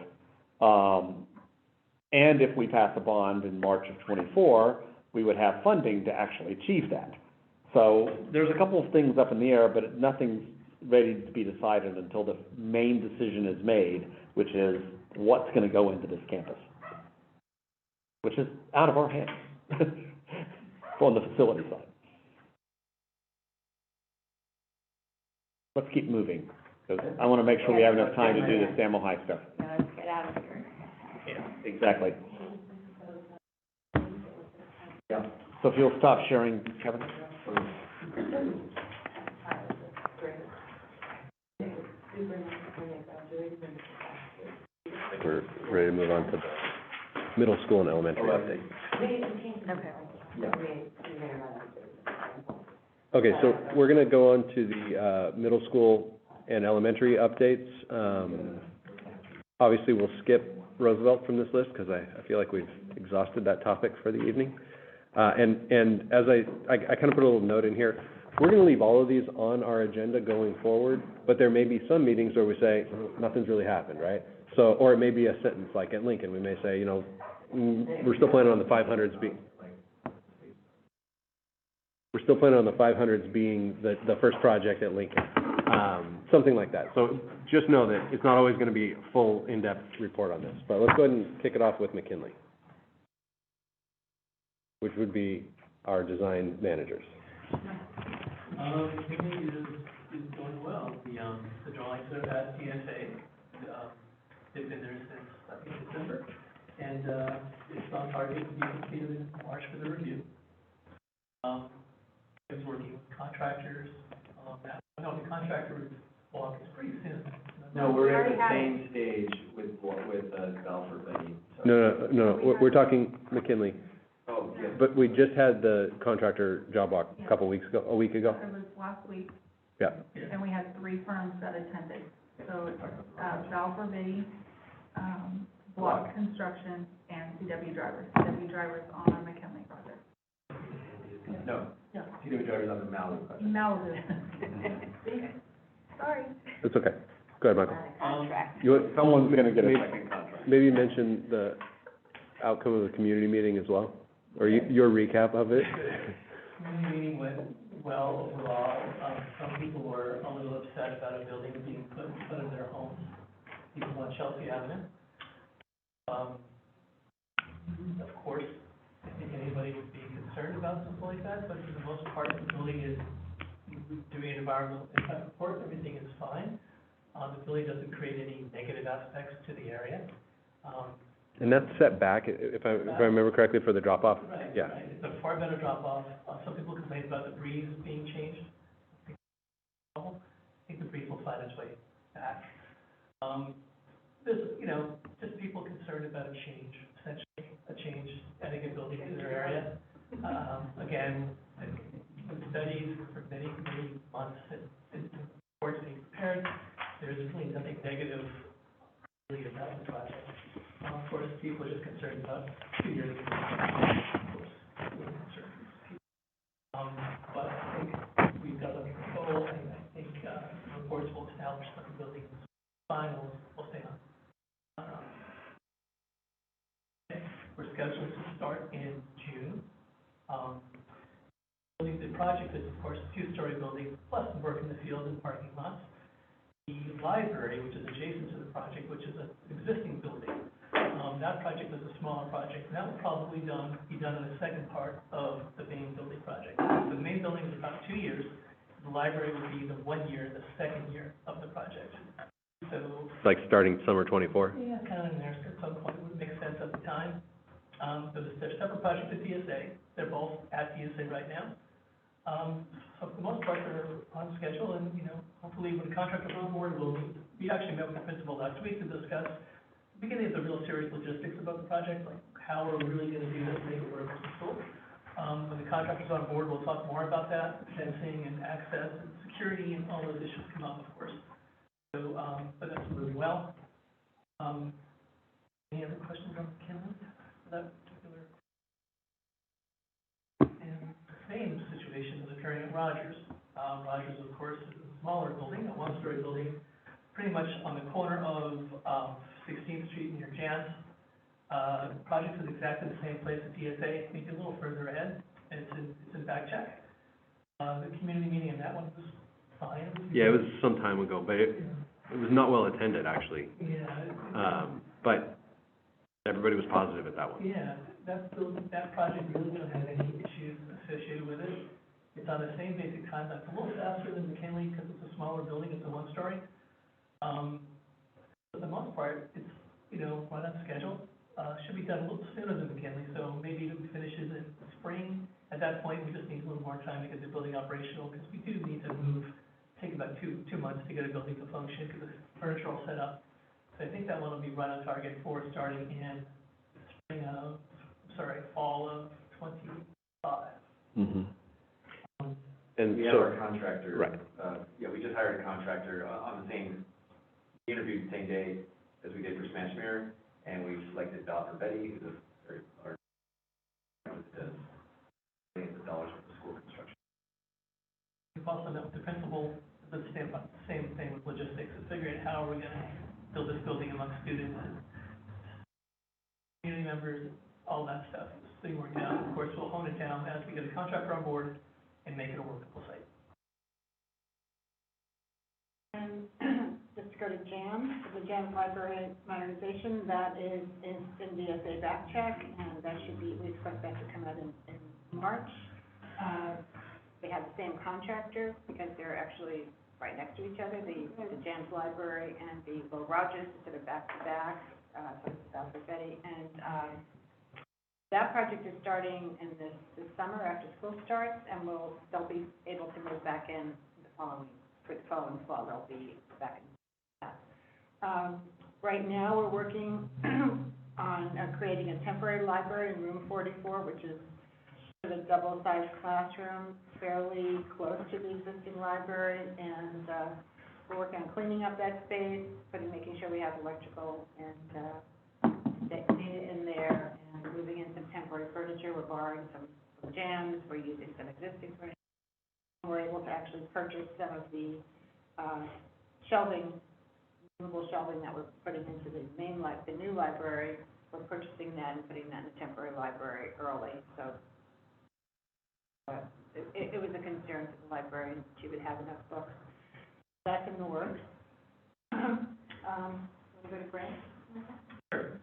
And if we pass a bond in March of '24, we would have funding to actually achieve that. So there's a couple of things up in the air, but nothing's ready to be decided until the main decision is made, which is what's gonna go into this campus, which is out of our hands on the facility side. Let's keep moving because I want to make sure we have enough time to do the Stammel High stuff. Now, let's get out of here. Exactly. So if you'll stop sharing, Kevin. I think we're ready to move on to the middle school and elementary update. Okay, so we're gonna go on to the, middle school and elementary updates. Obviously, we'll skip Roosevelt from this list, because I feel like we've exhausted that topic for the evening. And as I kind of put a little note in here, we're gonna leave all of these on our agenda going forward, but there may be some meetings where we say, nothing's really happened, right? So, or it may be a sentence, like at Lincoln, we may say, you know, we're still planning on the 500s being the first project at Lincoln. Something like that. So just know that it's not always gonna be a full, in-depth report on this, but let's go ahead and kick it off with McKinley, which would be our design managers. McKinley is going well. The drawings are at DSA. They've been there since, I think, December. And, it's on target to be completed in March for the review. It's working with contractors, the contractor walk is pretty soon. No, we're at the same stage with Balfour Beatty. No, we're talking McKinley. Oh, yeah. But we just had the contractor job walk a week ago. It was last week. Yeah. And we had 3 firms that attended. So it's, Balfour Beatty, Block Construction, and CW Drivers. CW Drivers on our McKinley project. No, Yeah. CW drivers on the Malibu project. Malibu. Sorry. It's okay. Go ahead, Michael. Contract. Someone's gonna get a Maybe- second contract. Maybe mention the outcome of the community meeting as well, or your recap of it. Community meeting went well overall. Some people were a little upset about a building being put in front of their homes, people on Chelsea Avenue. Of course, I think anybody would be concerned about something like that, but for the most part, the building is doing an environmental impact report, everything is fine. The building doesn't create any negative aspects to the area. And that's set back, if I remember correctly, for the drop-off? Right, Yeah. right. It's a far better drop-off. Some people complain about the breeze being changed. I think the breeze will find its way back. There's, just people concerned about a change, essentially, adding a building to their area. Again, with studies for many, many months and reports being prepared, there's really nothing negative really about the project. Of course, people are just concerned about 2 years ago. Of course, we're concerned. But I think we've got under control, and I think reports will establish that the building is fine, we'll stay on. Okay. We're scheduled to start in June. The project is, of course, a 2-story building, plus the work in the field and parking lots. The library, which is adjacent to the project, which is an existing building, that project is a smaller project, and that will probably be done in the second part of the main building project. So the main building is about 2 years, the library would be the 1 year, the second year of the project. So. Like starting summer '24? Yeah, kind of in there, at some point, it would make sense at the time. They're separate projects at DSA, they're both at DSA right now. So for the most part, they're on schedule, and, hopefully when the contractor's on board, we actually met with the principal last week to discuss the beginning of the real serious logistics about the project, like how are we really gonna do this, make it work for the school. When the contractor's on board, we'll talk more about that, fencing and access and security and all those issues come up, of course. So, but that's moving well. Any other questions on McKinley for that particular? And the same situation is occurring at Rogers. Rogers, of course, is a smaller building, a 1-story building, pretty much on the corner of 16th Street near Jan's. The project is exactly the same place at DSA, maybe a little further ahead, and it's in back check. The community meeting in that one was fine. Yeah, it was some time ago, but it was not well attended, actually. Yeah. But everybody was positive at that one. Yeah, that project really doesn't have any issues associated with it. It's on the same basic timeline. It's a little faster than McKinley because it's a smaller building, it's a 1-story. For the most part, it's, right on schedule. Should be done a little sooner than McKinley, so maybe it finishes in spring. At that point, we just need a little more time to get the building operational, because we do need to take about two months to get a building to function, because the furniture all set up. So I think that one will be right on target for starting in fall of 25. Mm-hmm. And We have so, our contractor. right. We just hired a contractor on the same, interviewed the same day as we did for Smash Mirror, and we selected Balfour Betty, who's a very large, that does millions of dollars worth of school construction. We've also met with the principal, the same thing with logistics, is figuring out how are we gonna build this building among students and community members, all that stuff. It's being worked out. Of course, we'll hone it down as we get a contractor on board and make it a workable site. And just to go to JAM, the JAM library modernization, that is in DSA back check, and that should be, we expect that to come out in March. They have the same contractor, because they're actually right next to each other, the JAM's library and the Will Rogers, sort of back to back, so it's Balfour Betty, and that project is starting in this summer after school starts, and they'll be able to move back in for the following fall, they'll be back in that. Right now, we're working on creating a temporary library in room 44, which is sort of double-sized classroom, fairly close to the existing library, and we're working on cleaning up that space, making sure we have electrical and data in there, and moving in some temporary furniture. We're borrowing some jams, we're using some existing furniture. We're able to actually purchase some of the movable shelving that we're putting into the the new library. We're purchasing that and putting that in the temporary library early, so it was a concern to the librarian she would have enough books. That's in the works. Want to go to Grant? Sure.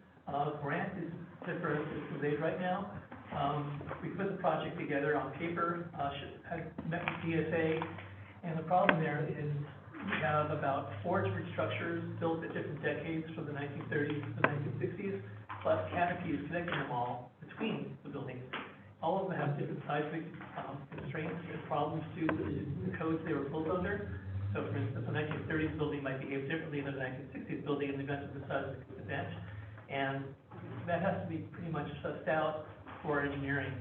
Grant is different with aid right now. We put the project together on paper, I met with DSA, and the problem there is we have about 4 different structures built at different decades from the 1930s to the 1960s, plus canopies connecting them all between the buildings. All of them have different seismic constraints and problems to the codes they were built under. So for instance, the 1930s building might behave differently than the 1960s building in the event of the seismic event. And that has to be pretty much sussed out for engineering.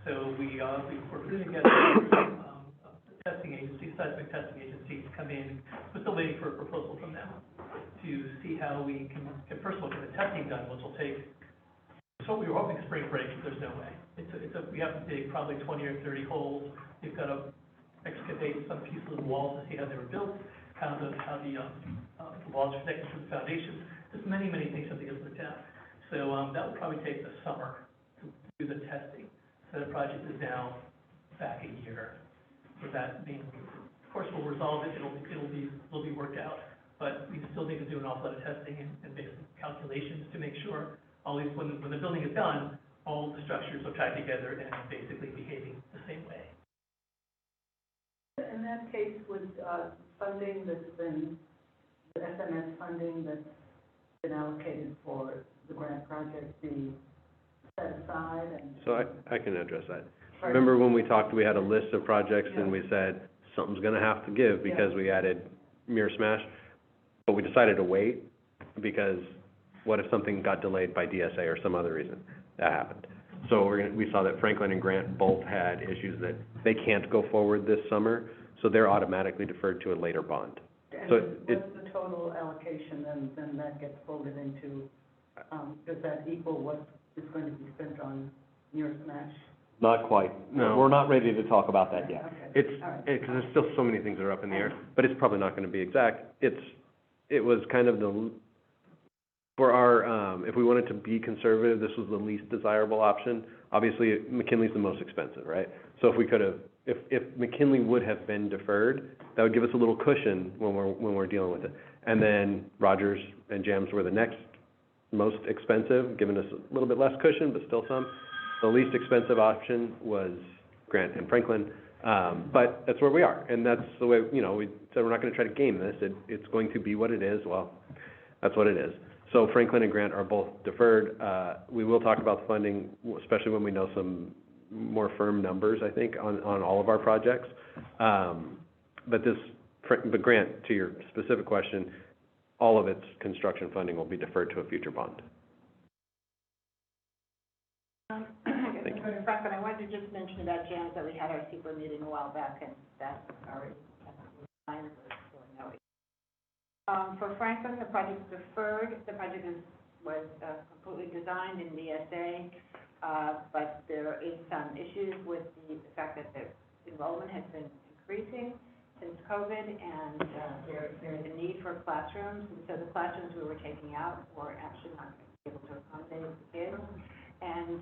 So we're putting together a testing agency, seismic testing agency, to come in. We're still waiting for a proposal from them to see how we can first of all, get the testing done, which will take, so we were hoping spring break, but there's no way. We have to dig probably 20 or 30 holes. We've got to excavate some pieces of the walls to see how they were built, how the walls are connected to the foundation. There's many things that have to get looked at. So that will probably take the summer to do the testing. So the project is now back a year for that being. Of course, we'll resolve it. It'll be worked out. But we still need to do an awful lot of testing and basic calculations to make sure, always when the building is done, all the structures are tied together and basically behaving the same way. In that case, with funding that's been, the SMS funding that's been allocated for the grant project be set aside and? So I can address that. Remember when we talked, we had a list of projects and we said, something's gonna have to give because we added Mirror Smash, but we decided to wait because what if something got delayed by DSA or some other reason? That happened. So we saw that Franklin and Grant both had issues that they can't go forward this summer, so they're automatically deferred to a later bond. And So what's the total allocation, then that gets folded into, does that equal what is going to be spent on Mirror Smash? Not quite. No. We're not ready to talk about that yet. Okay. It's, All right. because there's still so many things that are up in the air, but it's probably not gonna be exact. It was kind of for our, if we wanted to be conservative, this was the least desirable option. Obviously, McKinley's the most expensive, right? So if we could have, if McKinley would have been deferred, that would give us a little cushion when we're dealing with it. And then Rogers and Jams were the next most expensive, giving us a little bit less cushion, but still some. The least expensive option was Grant and Franklin. But that's where we are, and that's the way, you know, we said we're not gonna try to game this. It's going to be what it is. Well, that's what it is. So Franklin and Grant are both deferred. We will talk about the funding, especially when we know some more firm numbers, I think, on all of our projects. But Grant, to your specific question, all of its construction funding will be deferred to a future bond. Thank you. Franklin, I wanted to just mention about JAMS, that we had our super meeting a while back, and that's already, for Franklin, the project's deferred. The project was completely designed in DSA, but there is some issues with the fact that the enrollment has been increasing since COVID, and there is a need for classrooms, and so the classrooms we were taking out were actually not able to accommodate the kids. And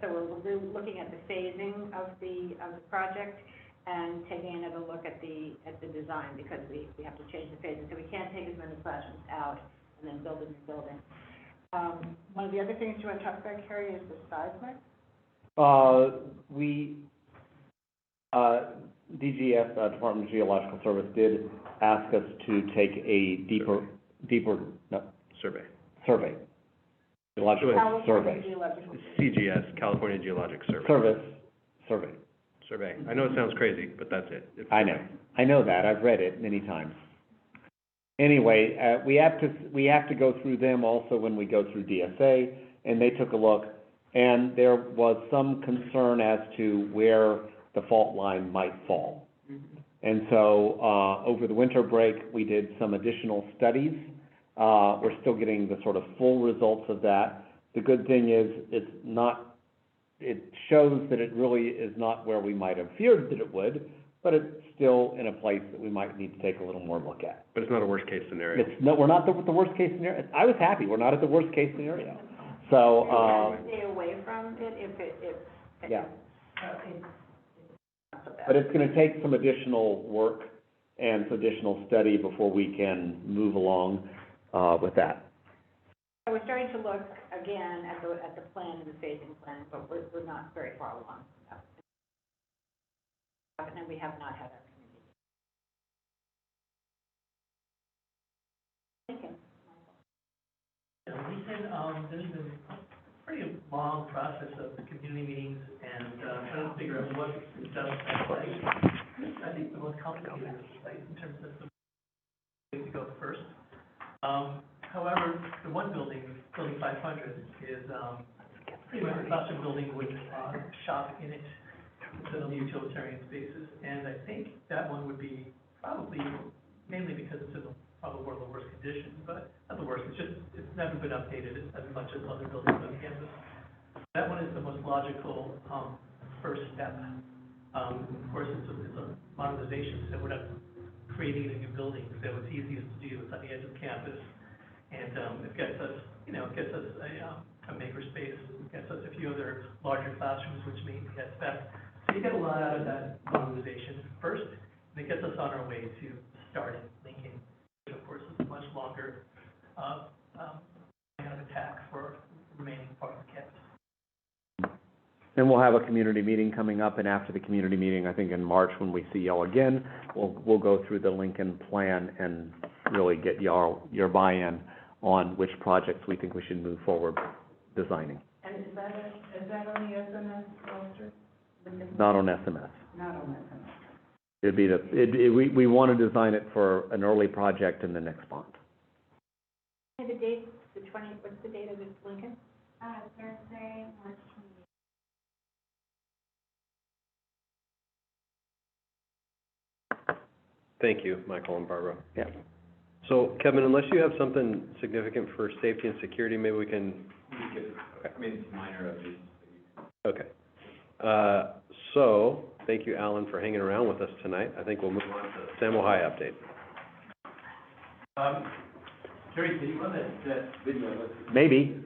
so we're looking at the phasing of the project and taking another look at the design, because we have to change the phasing. So we can't take as many classrooms out and then build a new building. One of the other things you want to talk about, Carrie, is the seismic. DGS, Department of Geological Service, did ask us to take a deeper Survey. Geological California survey. Geological. CGS, California Geologic Survey. Survey. I know it sounds crazy, but that's it. It's I know that. I've read it many times. Anyway, we have to go through them also when we go through DSA, and they took a look, and there was some concern as to where the fault line might fall. And so, over the winter break, we did some additional studies. We're still getting the sort of full results of that. The good thing is, it shows that it really is not where we might have feared that it would, but it's still in a place that we might need to take a little more look at. But it's not a worst-case scenario. We're not the worst-case scenario. I was happy, we're not at the worst-case scenario. So, Stay away from it if yeah. it's not so bad. But it's gonna take some additional work and some additional study before we can move along, with that. So we're starting to look again at the plan and the phasing plan, but we're not very far along. And we have not had our community. There's been a pretty long process of the community meetings and trying to figure out what it does. I think the most complicated is like, in terms of the way to go first. However, the one building 500, is pretty much a classroom building with a shop in it, instead of utilitarian spaces. And I think that one would be probably, mainly because it's in probably one of the worst conditions, but not the worst, it's never been updated as much as other buildings on campus. That one is the most logical first step. Of course, it's a modernization, so we're not creating a new building, so it's easiest to do. It's on the edge of campus, and it gets us, a makerspace. It gets us a few other larger classrooms, which means get spec. So you get a lot out of that modernization first, and it gets us on our way to starting Lincoln, which of course is a much longer plan of attack for the remaining part of the campus. And we'll have a community meeting coming up, and after the community meeting, I think in March, when we see y'all again, we'll go through the Lincoln plan and really get your buy-in on which projects we think we should move forward designing. And is that on the SMS roster? Not on SMS. Not on SMS. It'd be we want to design it for an early project in the next bond. And the date, what's the date of this Lincoln? Thursday, March 28th. Thank you, Michael and Barbara. Yeah. So, Kevin, unless you have something significant for safety and security, maybe we can. I mean, it's minor of these. Okay. So, thank you, Alan, for hanging around with us tonight. I think we'll move on to Samuel High update. Carrie, can you run that video? Maybe.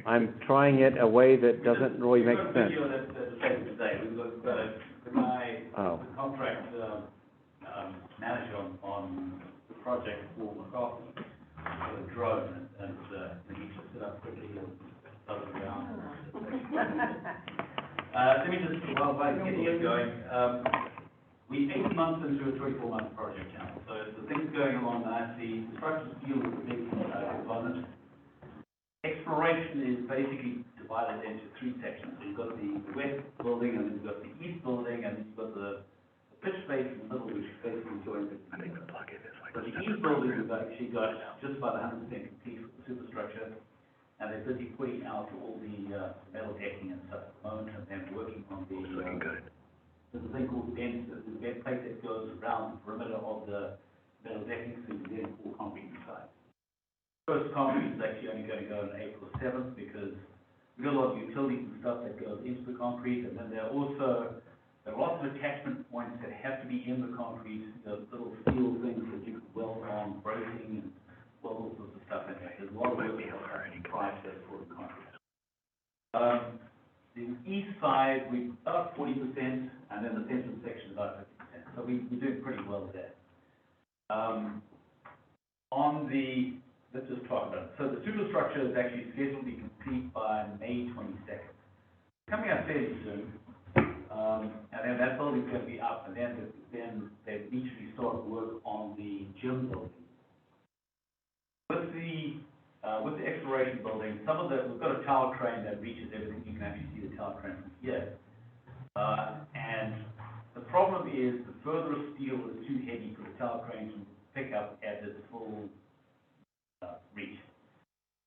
I'm trying it a way that doesn't really make sense. Video that's affected today. We've got my contract manager on the project for McCarthy, with a drone, and he just set up quickly and does it down. Let me just, while getting it going, We're 18 months into a 24-month project now, so the things going along nicely. Structural steel is a big component. Exploration is basically divided into three sections. So you've got the west building, and then you've got the east building, and then you've got the pitch space in the middle, which basically joins it. I think the plug-in is like. So the east building, we've actually got just about 100% complete with the superstructure, and they're busy putting out all the metal decking and stuff at the moment, and then working on the. Looking good. There's a thing called vent, the vent plate that goes around the perimeter of the metal decking, so you get full concrete inside. First concrete is actually only going to go on April 7th, because we've got a lot of utilities and stuff that goes into the concrete, and then there are lots of attachment points that have to be in the concrete, the little steel things that you can weld on, bracing, and all sorts of stuff in there. There's a lot of work prior to that for the concrete. The east side, we're about 40%, and then the central section is about 50%. So we're doing pretty well there. Let's just talk about it. So the superstructure is actually scheduled to be complete by May 22nd. Coming up fairly soon, and then that building's going to be up, and then they immediately start work on the gym building. With the exploration building, we've got a tower crane that reaches everything. You can actually see the tower crane from here. And the problem is the further steel is too heavy for the tower crane to pick up at its full reach.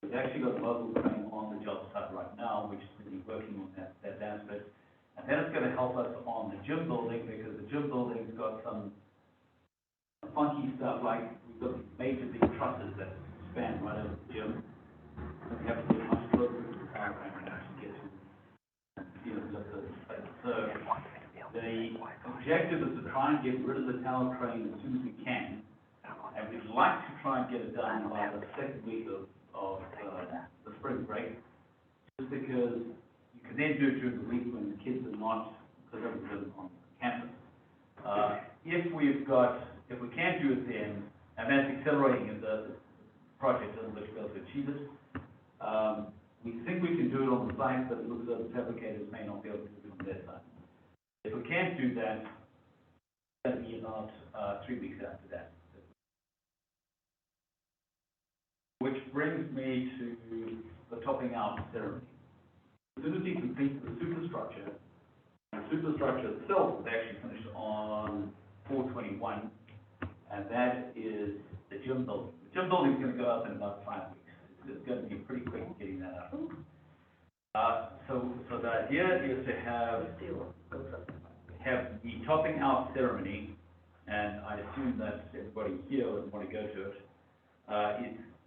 We've actually got a mobile crane on the job site right now, which is really working on that aspect. And then it's going to help us on the gym building, because the gym building's got some funky stuff, like we've got these major big trusses that span right over the gym. We have to get much closer to the tower crane to actually get to lift those plates. So the objective is to try and get rid of the tower crane as soon as we can, and we'd like to try and get it done by the second week of the spring break, just because you can then do it during the week when the kids are not, because everyone's on campus. If we can't do it then, and that's accelerating the project a little bit to be able to achieve it. We think we can do it on the site, but it looks like the fabricators may not be able to do it on their side. If we can't do that, that'll be about 3 weeks after that. Which brings me to the topping out ceremony. As soon as you complete the superstructure itself is actually finished on 4/21, and that is the gym building. The gym building is going to go up in about 5 weeks. It's going to be pretty quick getting that up. So the idea is to have the topping out ceremony, and I assume that everybody here would want to go to it.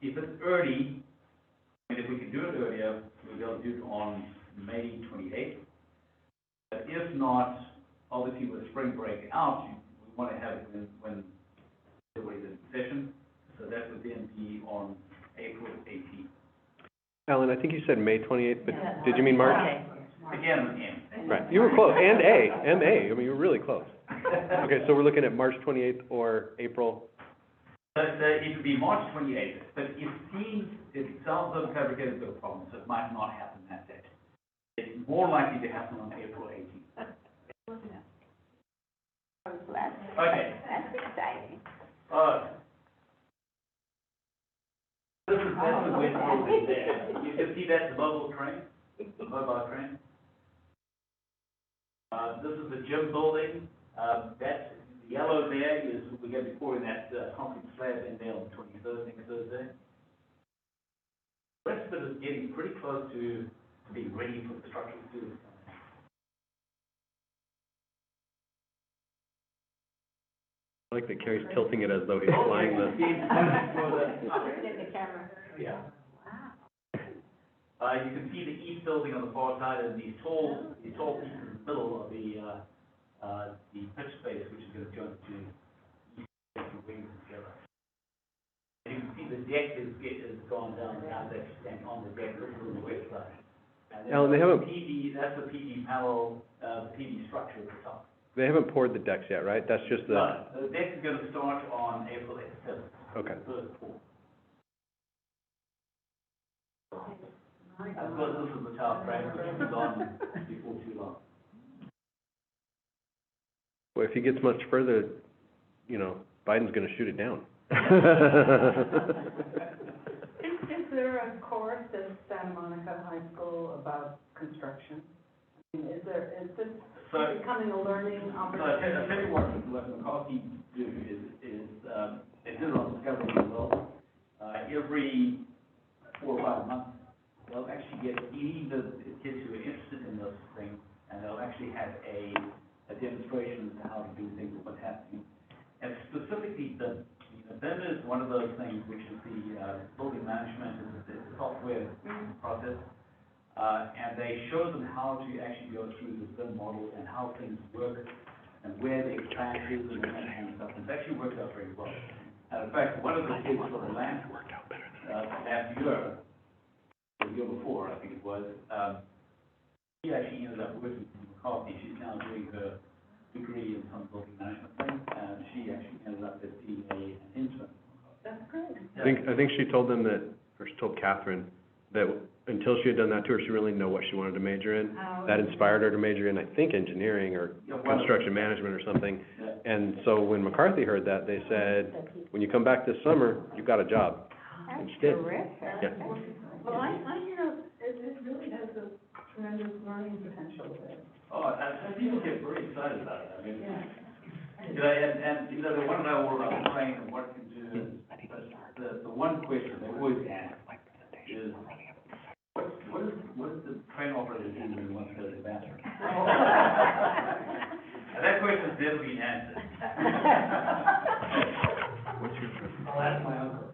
If it's early, and if we can do it earlier, we'll be able to do it on May 28th. But if not, obviously with spring break out, we want to have it when everybody's in session. So that would then be on April 18th. Alan, I think you said May 28th, but did you mean March? Again, with M. Right, you were close, and A, I mean, you were really close. Okay, so we're looking at March 28th or April? It would be March 28th, but it sounds like the fabricator's got a problem, so it might not happen that day. It's more likely to happen on April 18th. Okay. That's exciting. This is the west building there. You can see that's the mobile crane. This is the gym building. That yellow there is, we're going to be pouring that concrete slab in there on the 23rd, next Thursday. The rest of it is getting pretty close to being ready for the structural steel. I like that Kerry's tilting it as though he's flying the. Yeah. You can see the east building on the far side, and these tall pieces in the middle of the pitch space, which is going to join the east wings together. And you can see the deck is gone down now, that's on the deck on the west side. And Alan, they haven't. That's the PD panel, PD structure at the top. They haven't poured the decks yet, right? That's just the. No, the deck is going to start on April 7th. Okay. First pour. Of course, this is the tower crane, which was on before too long. Well, if he gets much further, you know, Biden's gonna shoot it down. Is there a course at Santa Monica High School about construction? I mean, is this becoming a learning So opportunity? I tell you what McCarthy do is, they did it on Discovery as well. Every 4 or 5 months, they'll actually get any of the kids who are interested in those things, and they'll actually have a demonstration as to how to do things and what's happening. And specifically, the BIM is one of those things which is the building management, is the software process. And they show them how to actually go through the BIM model and how things work and where the expansion is and that kind of stuff. It's actually worked out very well. And in fact, one of the kids from the last year, the year before, I think it was, she actually ended up working for McCarthy. She's now doing her degree in some building management thing, and she actually ended up as being an intern. That's great. I think she told them that, or she told Catherine, that until she had done that tour, she really didn't know what she wanted to major in. That inspired her to major in, I think, engineering or construction management or something. And so when McCarthy heard that, they said, when you come back this summer, you've got a job. And she did. Yeah. Well, I hear it really has a tremendous learning potential there. Oh, and people get very excited about it. I mean, you know, and you know, they want to know all about the train and what it can do. But the one question they always ask is, what is the train operator doing when he wants to go to the bathroom? And that question's never been answered. What's your first? I'll ask my uncle.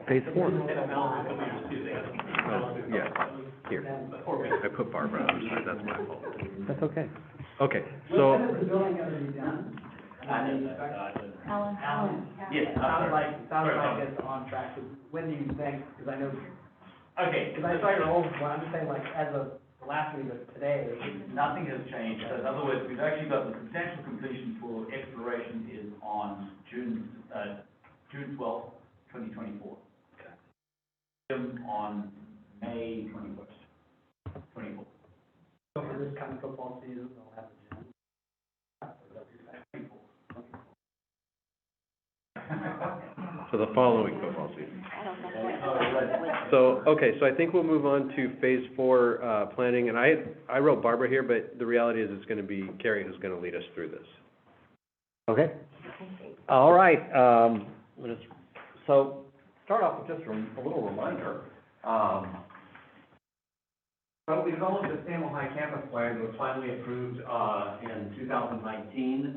Phase 4. And I'm not going to do that. Oh, yeah, here. I put Barbara on the side, that's my fault. That's okay. Okay, so, When is the building gonna be done? Alan. Yes, Sounds like it's on track. When do you think, because I know, okay, because I saw your old one, I'm just saying like as of last week or today, nothing has changed. So in other words, we've actually got the substantial completion for exploration is on June 12th, 2024. On May 21st, 24th. so for this coming football season, they'll have the gym. so the following football season. So, okay, so I think we'll move on to phase 4, planning, and I wrote Barbara here, but the reality is it's gonna be Carrie who's gonna lead us through this. Okay. All right, so, start off with just a little reminder. So we developed the Samuel High Campus Plan that was finally approved, in 2019,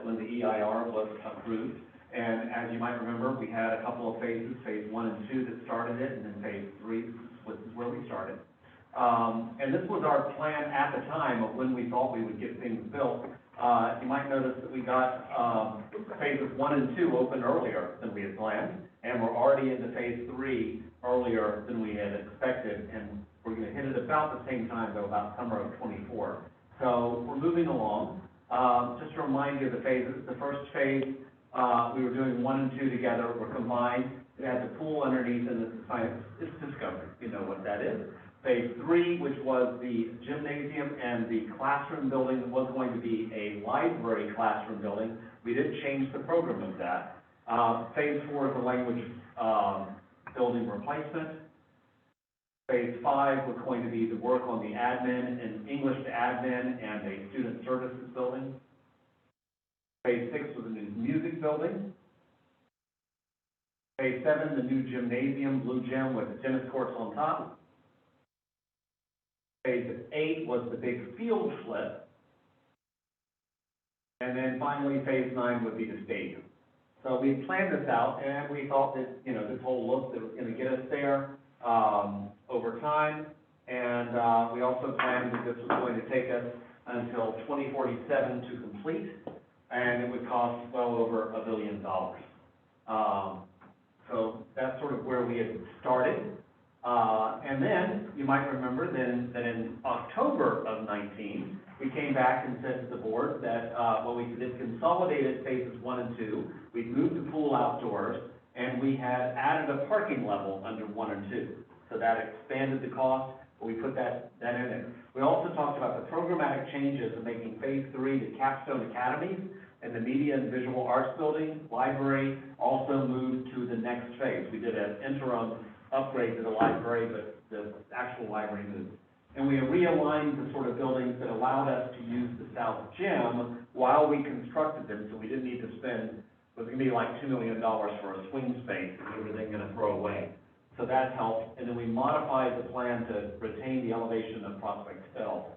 when the EIR was approved. And as you might remember, we had a couple of phases, phase 1 and 2 that started it, and then phase 3 was where we started. And this was our plan at the time of when we thought we would get things built. You might notice that we got, phases 1 and 2 open earlier than we had planned, and we're already into phase 3 earlier than we had expected, and we're gonna hit it about the same time, though, about summer of '24. So we're moving along. Just to remind you of the phases, the first phase, we were doing 1 and 2 together, were combined. It had the pool underneath and the science, it's discovery, you know what that is. Phase 3, which was the gymnasium and the classroom building, was going to be a library classroom building. We did change the program of that. Phase 4 is the language building replacement. Phase 5 was going to be the work on the admin and English to admin and a student services building. Phase 6 was a new music building. Phase 7, the new gymnasium, blue gym with the tennis courts on top. Phase 8 was the big field flip. And then finally, phase 9 would be the stadium. So we planned this out, and we thought that, you know, this whole look that was gonna get us there, over time. And, we also planned that this was going to take us until 2047 to complete, and it would cost well over $1 billion. So that's sort of where we had started. And then, you might remember that in October of 19, we came back and said to the board that, we did consolidated phases 1 and 2, we'd moved the pool outdoors, and we had added a parking level under 1 and 2. So that expanded the cost, but we put that in, it We also talked about the programmatic changes of making phase 3 the capstone academies and the media and visual arts building, library also moved to the next phase. We did an interim upgrade to the library, but the actual library moved. And we realigned the sort of buildings that allowed us to use the South Gym while we constructed them, so we didn't need to spend, it was gonna be like $2 million for a swing space that we were then gonna throw away. So that helped, and then we modified the plan to retain the elevation of Prospect Hill.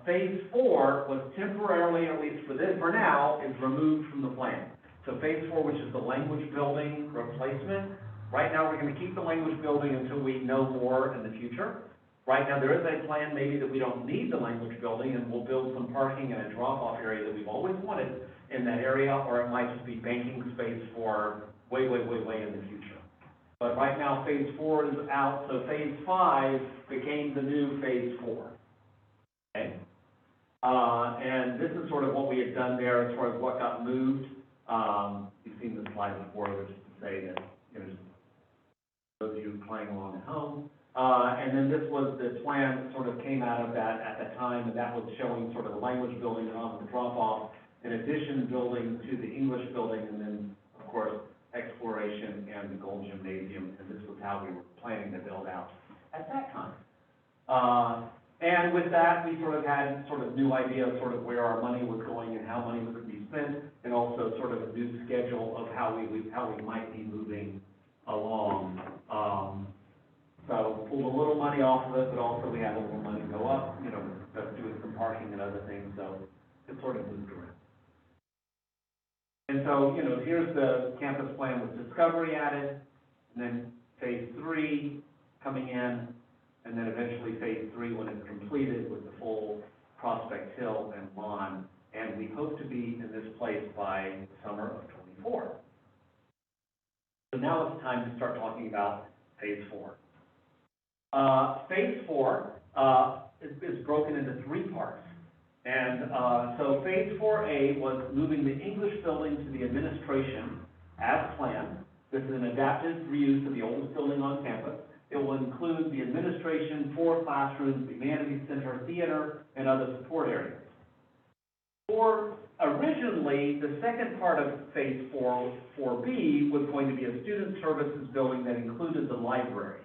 Phase 4 was temporarily, at least for now, is removed from the plan. So phase 4, which is the language building replacement, right now we're gonna keep the language building until we know more in the future. Right now, there is a plan maybe that we don't need the language building, and we'll build some parking and a drop-off area that we've always wanted in that area, or it might just be banking space for way in the future. But right now, phase 4 is out, so phase 5 became the new phase 4. Okay? And this is sort of what we had done there as far as what got moved. You've seen this slide before, which is to say that, you know, those of you playing along at home. And then this was the plan that sort of came out of that at the time, and that was showing sort of the language building on the drop-off, in addition building to the English building, and then, of course, exploration and the Gold Gymnasium, and this was how we were planning to build out at that time. And with that, we sort of had sort of new ideas, sort of where our money was going and how money was going to be spent, and also sort of a new schedule of how we might be moving along. So pulled a little money off of it, but also we had a little money go up, you know, doing some parking and other things, so it sort of moved around. And so, you know, here's the campus plan with Discovery added, and then phase 3 coming in, and then eventually phase 3 when it's completed with the full Prospect Hill and lawn, and we hope to be in this place by summer of '24. So now it's time to start talking about phase 4. Phase 4 is broken into 3 parts. And so phase 4A was moving the English building to the administration as planned. This is an adapted reuse of the oldest building on campus. It will include the administration, 4 classrooms, the humanities center, theater, and other support areas. Originally, the second part of phase 4B was going to be a student services building that included the library.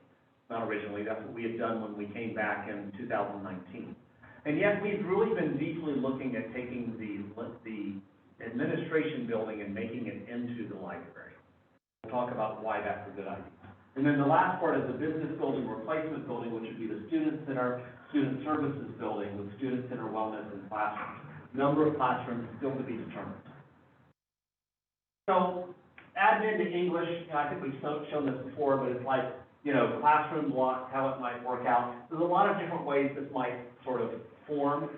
Not originally, that's what we had done when we came back in 2019. And yet, we've really been deeply looking at taking the administration building and making it into the library. We'll talk about why that's a good idea. And then the last part is the business building replacement building, which would be the student center, student services building with student center wellness and classrooms. Number of classrooms still to be determined. So, admin to English, you know, I think we've shown this before, but it's like, you know, classroom blocks, how it might work out. There's a lot of different ways this might sort of form.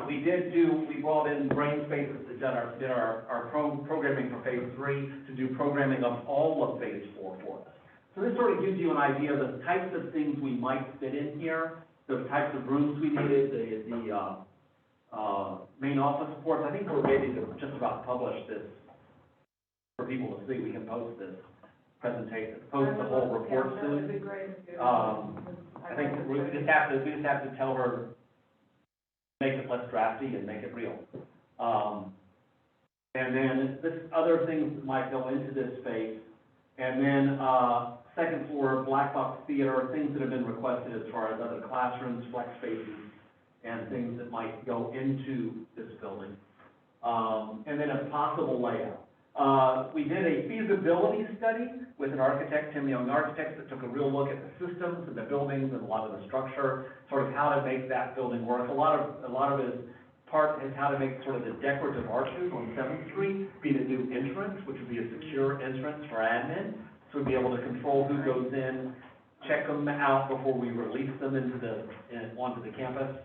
We brought in Brain Spaces that did our programming for phase 3 to do programming of all of phase 4 for us. So this sort of gives you an idea of the types of things we might fit in here, the types of rooms we needed, the main office supports. I think we're ready to just about publish this for people to see. We can post this presentation, post the whole report soon. That would be great. I think we just have to tell her, make it less drafty and make it real. And then this other things might go into this space. And then second floor, black box theater, things that have been requested as far as other classrooms, flex spaces, and things that might go into this building. And then a possible layout. We did a feasibility study with an architect, Tim Young Architects, that took a real look at the systems and the buildings and a lot of the structure, sort of how to make that building work. A lot of his part is how to make sort of the decorative arches on 7th Street be the new entrance, which would be a secure entrance for admin. So we'd be able to control who goes in, check them out before we release them onto the campus.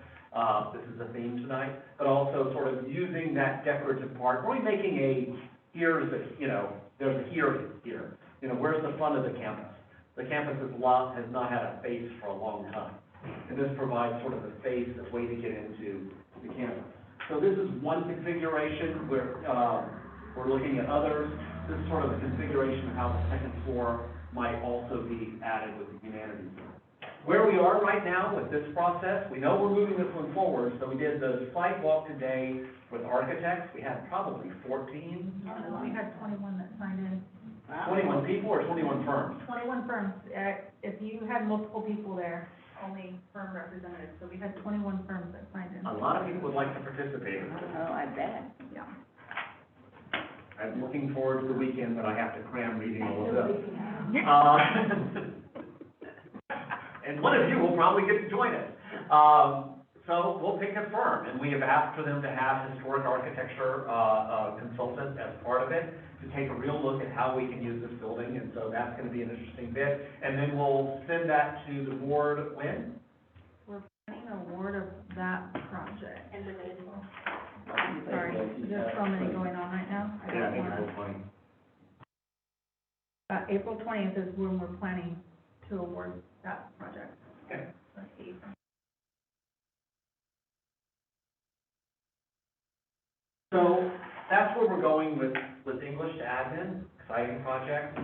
This is a theme tonight, but also sort of using that decorative part, really making there's a here. You know, where's the fun of the campus? The campus has not had a face for a long time. And this provides sort of a face, a way to get into the campus. So this is one configuration where we're looking at others. This is sort of a configuration of how the second floor might also be added with the humanities center. where we are right now with this process, we know we're moving this one forward, so we did the site walk today with architects. We had probably 14, We had 21 that signed in. 21 people or 21 firms? 21 firms. If you had multiple people there, only firm representatives. So we had 21 firms that signed in. A lot of people would like to participate in this. Oh, I bet. Yeah. I'm looking forward to the weekend, but I have to cram reading all of this. And one of you will probably get to join us. So we'll pick a firm, and we have asked for them to have historic architecture consultants as part of it, to take a real look at how we can use this building, and so that's gonna be an interesting bit. And then we'll send that to the board when? We're planning an award of that project. End of April. Sorry, there's so many going on right now. I don't wanna- April 20th is when we're planning to award that project. Okay. Let's see. So that's where we're going with English to admin, exciting project.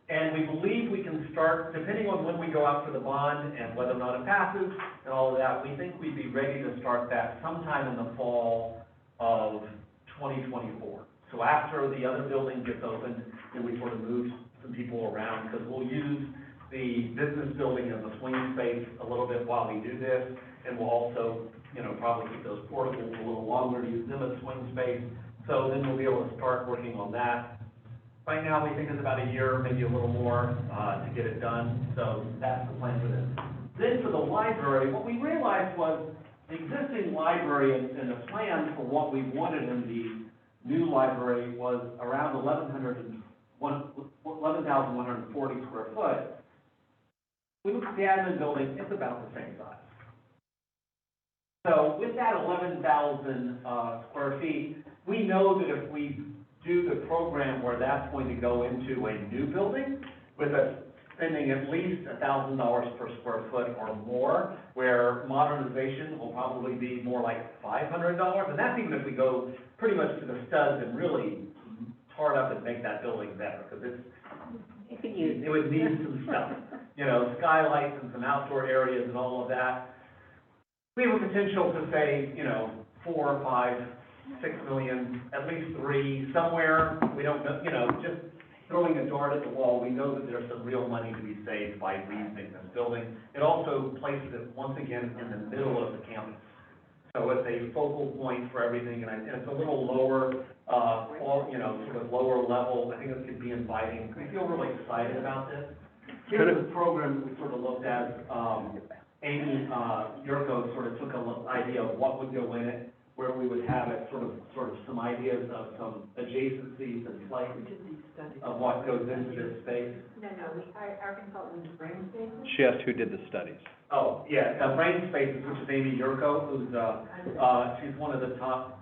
And we believe we can start, depending on when we go out for the bond and whether or not it passes and all of that, we think we'd be ready to start that sometime in the fall of 2024. So after the other building gets opened, then we sort of move some people around, because we'll use the business building as a swing space a little bit while we do this, and we'll also, probably keep those portables a little longer, use them as swing space. So then we'll be able to start working on that. Right now, we think it's about a year, maybe a little more, to get it done, so that's the plan for this. Then for the library, what we realized was the existing library and the plan for what we wanted in the new library was around 11,140 square foot. We look at the admin building, it's about the same size. So with that 11,000 square feet, we know that if we do the program where that's going to go into a new building, with us spending at least $1,000 per square foot or more, where modernization will probably be more like $500, and that's even if we go pretty much to the studs and really tar it up and make that building better, because it would need some stuff, skylights and some outdoor areas and all of that. We have a potential to say, 4, 5, 6 million, at least 3, somewhere, we don't know, just throwing a dart at the wall, we know that there's some real money to be saved by reusing this building. It also places it, once again, in the middle of the campus. So it's a focal point for everything, and it's a little lower, sort of lower level. I think it could be inviting. We feel really excited about this. Here's the program we sort of looked at. Amy Yurko sort of took an idea of what would go in it, where we would have it, sort of some ideas of some adjacencies and like of what goes into this space. No, our consultant is Brain Spaces. She asked who did the studies. Oh, yeah, Brain Spaces, which is Amy Yurko, who's, she's one of the top,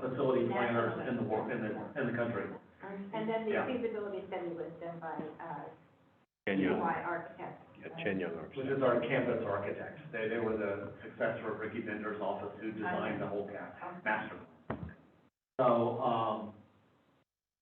facility planners in the world, in the country. And then the Yeah. feasibility study was done by, Chen Young. UI Architects. Yeah, Chen Young. Which is our campus architects. They were the successor of Ricky Bender's office, who designed the whole master plan. So,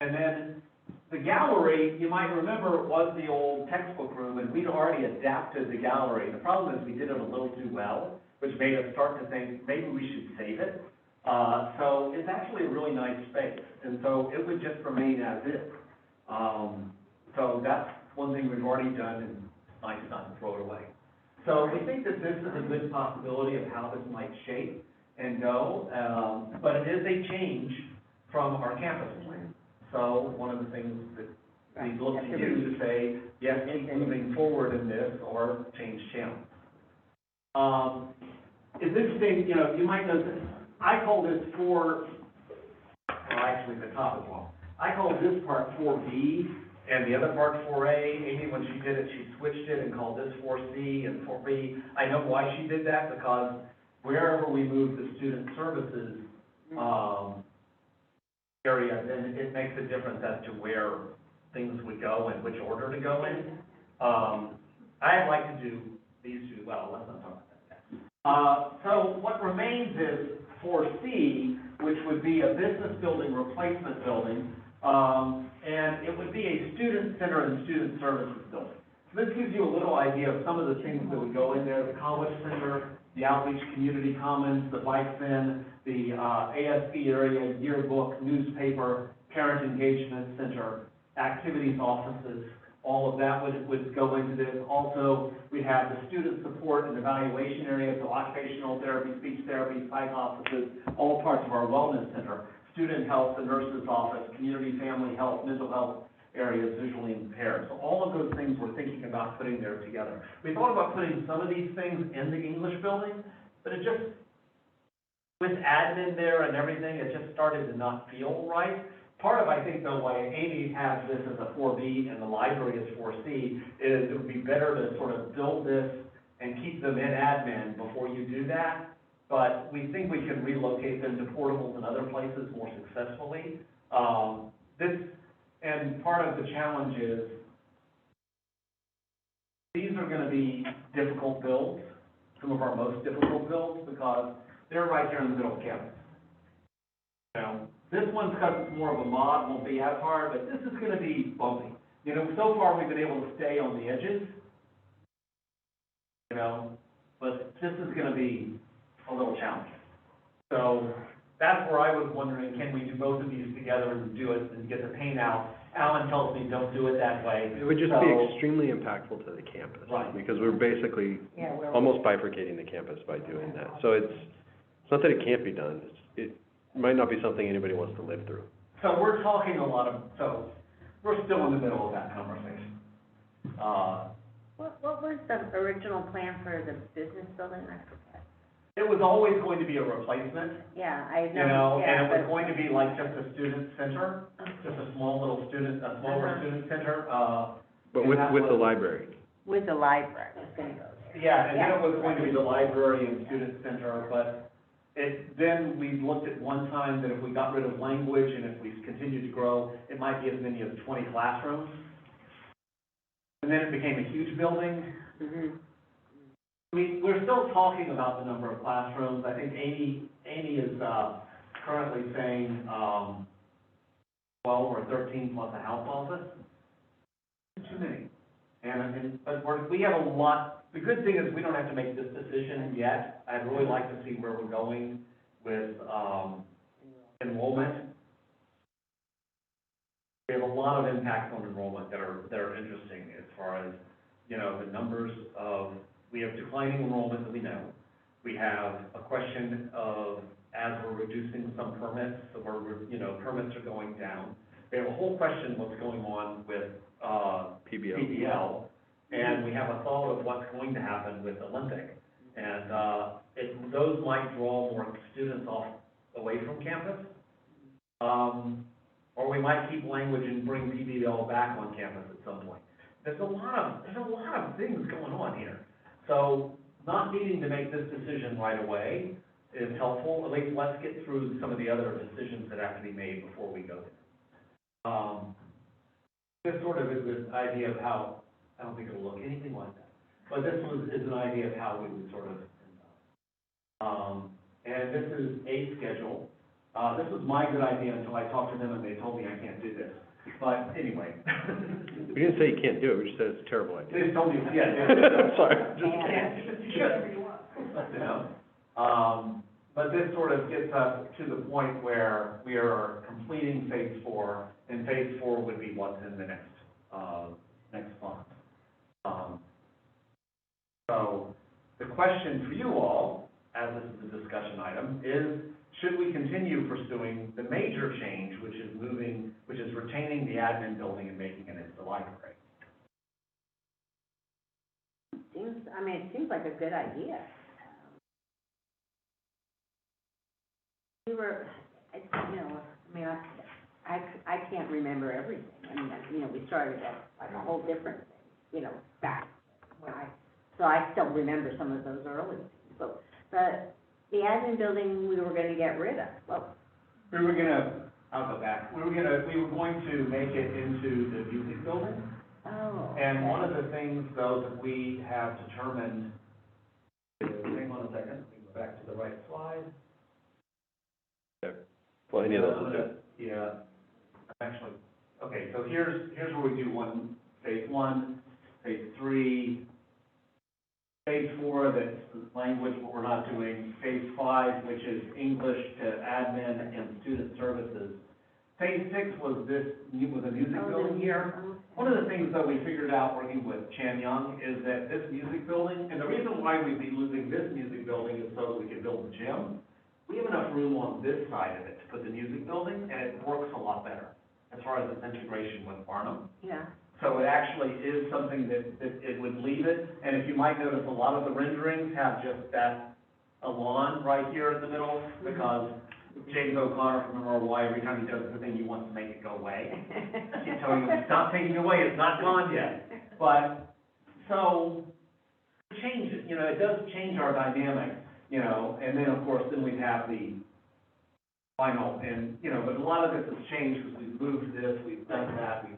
and then the gallery, you might remember, was the old textbook room, and we'd already adapted the gallery. The problem is we did it a little too well, which made us start to think maybe we should save it. So it's actually a really nice space, and so it would just remain as is. So that's one thing we've already done, and it's nice not to throw it away. So we think that this is a good possibility of how this might shape and go, but it is a change from our campus plan. So one of the things that we look to you to say, yes, keep moving forward in this, or change channel. It's interesting, you might know this, I call this actually the top is wrong. I call this part 4B, and the other part 4A. Amy, when she did it, she switched it and called this 4C and 4B. I know why she did that, because wherever we move the student services area, then it makes a difference as to where things would go and which order to go in. I'd like to do these two, well, let's not talk about that. So what remains is 4C, which would be a business building replacement building, and it would be a student center and student services building. This gives you a little idea of some of the things that would go in there, the college center, the outreach community commons, the bike fin, the ASB area, yearbook, newspaper, parent engagement center, activities offices, all of that would go into this. Also, we have the student support and evaluation area, so occupational therapy, speech therapy, psych offices, all parts of our wellness center, student health, the nurse's office, community family health, mental health areas, visually impaired. So all of those things we're thinking about putting there together. We thought about putting some of these things in the English building, but it just, with admin there and everything, it just started to not feel right. Part of, I think, though, why Amy has this as a 4B and the library is 4C, is it would be better to sort of build this and keep them in admin before you do that. But we think we can relocate them to portables in other places more successfully. And part of the challenge is, these are gonna be difficult builds, some of our most difficult builds, because they're right there in the middle of campus. You know, this one's, because it's more of a mod, won't be as hard, but this is gonna be bumpy. You know, so far we've been able to stay on the edges, you know, but this is gonna be a little challenging. So that's where I was wondering, can we do both of these together and do it and get the paint out? Alan tells me don't do it that way. It would just So- be extremely impactful to the campus. Right. Because we're basically Yeah, we're. almost bifurcating the campus by doing that. So it's not that it can't be done, it might not be something anybody wants to live through. So we're talking a lot of, so we're still in the middle of that conversation. What was the original plan for the business building? I forget. It was always going to be a replacement, Yeah, I you know, yeah, and it was but- going to be like just a student center, just a small little student, a smaller Uh-huh. student center, But and with that the was- library. With the library, it's gonna go there. Yeah, and then it Yeah. was going to be the library and student center, but then we looked at one time that if we got rid of language and if we continued to grow, it might be as many as 20 classrooms. And then it became a huge building. Mhm. We're still talking about the number of classrooms. I think Amy is, currently saying, 12 or 13 plus a house office. Too many. But we have a lot, the good thing is we don't have to make this decision yet. I'd really like to see where we're going with, enrollment. We have a lot of impacts on enrollment that are interesting as far as, you know, the numbers of, we have declining enrollment that we know. We have a question of, as we're reducing some permits, so permits are going down. We have a whole question what's going on with, PBL. And we have a thought of what's going to happen with Olympic. And, those might draw more students away from campus. Or we might keep language and bring PBL back on campus at some point. There's a lot of things going on here. So not needing to make this decision right away is helpful. At least let's get through some of the other decisions that have to be made before we go there. This sort of is an idea of how, I don't think it'll look anything like that, but this is an idea of how we would sort of, and this is a schedule. This was my good idea until I talked to them and they told me I can't do this. But anyway. We didn't say you can't do it, we just said it's a terrible idea. They told me, yeah. Sorry. Just can't. You know? But this sort of gets us to the point where we are completing phase 4, and phase 4 would be what's in the next month. So the question for you all, as this is a discussion item, is should we continue pursuing the major change, which is retaining the admin building and making it into the library? It seems like a good idea. I can't remember everything. We started at like a whole different thing, back when so I still remember some of those early things. But the admin building we were gonna get rid of. Well, I'll go back. We were going to make it into the music building. oh. And one of the things, though, that we have determined, hang on a second, let me go back to the right slide. Okay. Well, any of those will do. Yeah, actually, okay, so here's where we do phase 1, phase 3, phase 4, that's language, what we're not doing, phase 5, which is English to admin and student services. Phase 6 was a music building here. One of the things that we figured out working with Chan Young is that this music building, and the reason why we'd be losing this music building is so that we could build the gym. We have enough room on this side of it to put the music building, and it works a lot better as far as its integration with Barnum. Yeah. So it actually is something that it would leave it, and if you might notice, a lot of the renderings have just that, a lawn right here in the middle, because James O'Connor from MRY, every time he does the thing, he wants to make it go away. I keep telling him, stop taking it away, it's not gone yet. But, so, change it, it does change our dynamic, and then, of course, then we have the final, and, but a lot of this has changed, because we've moved this, we've done that, we've,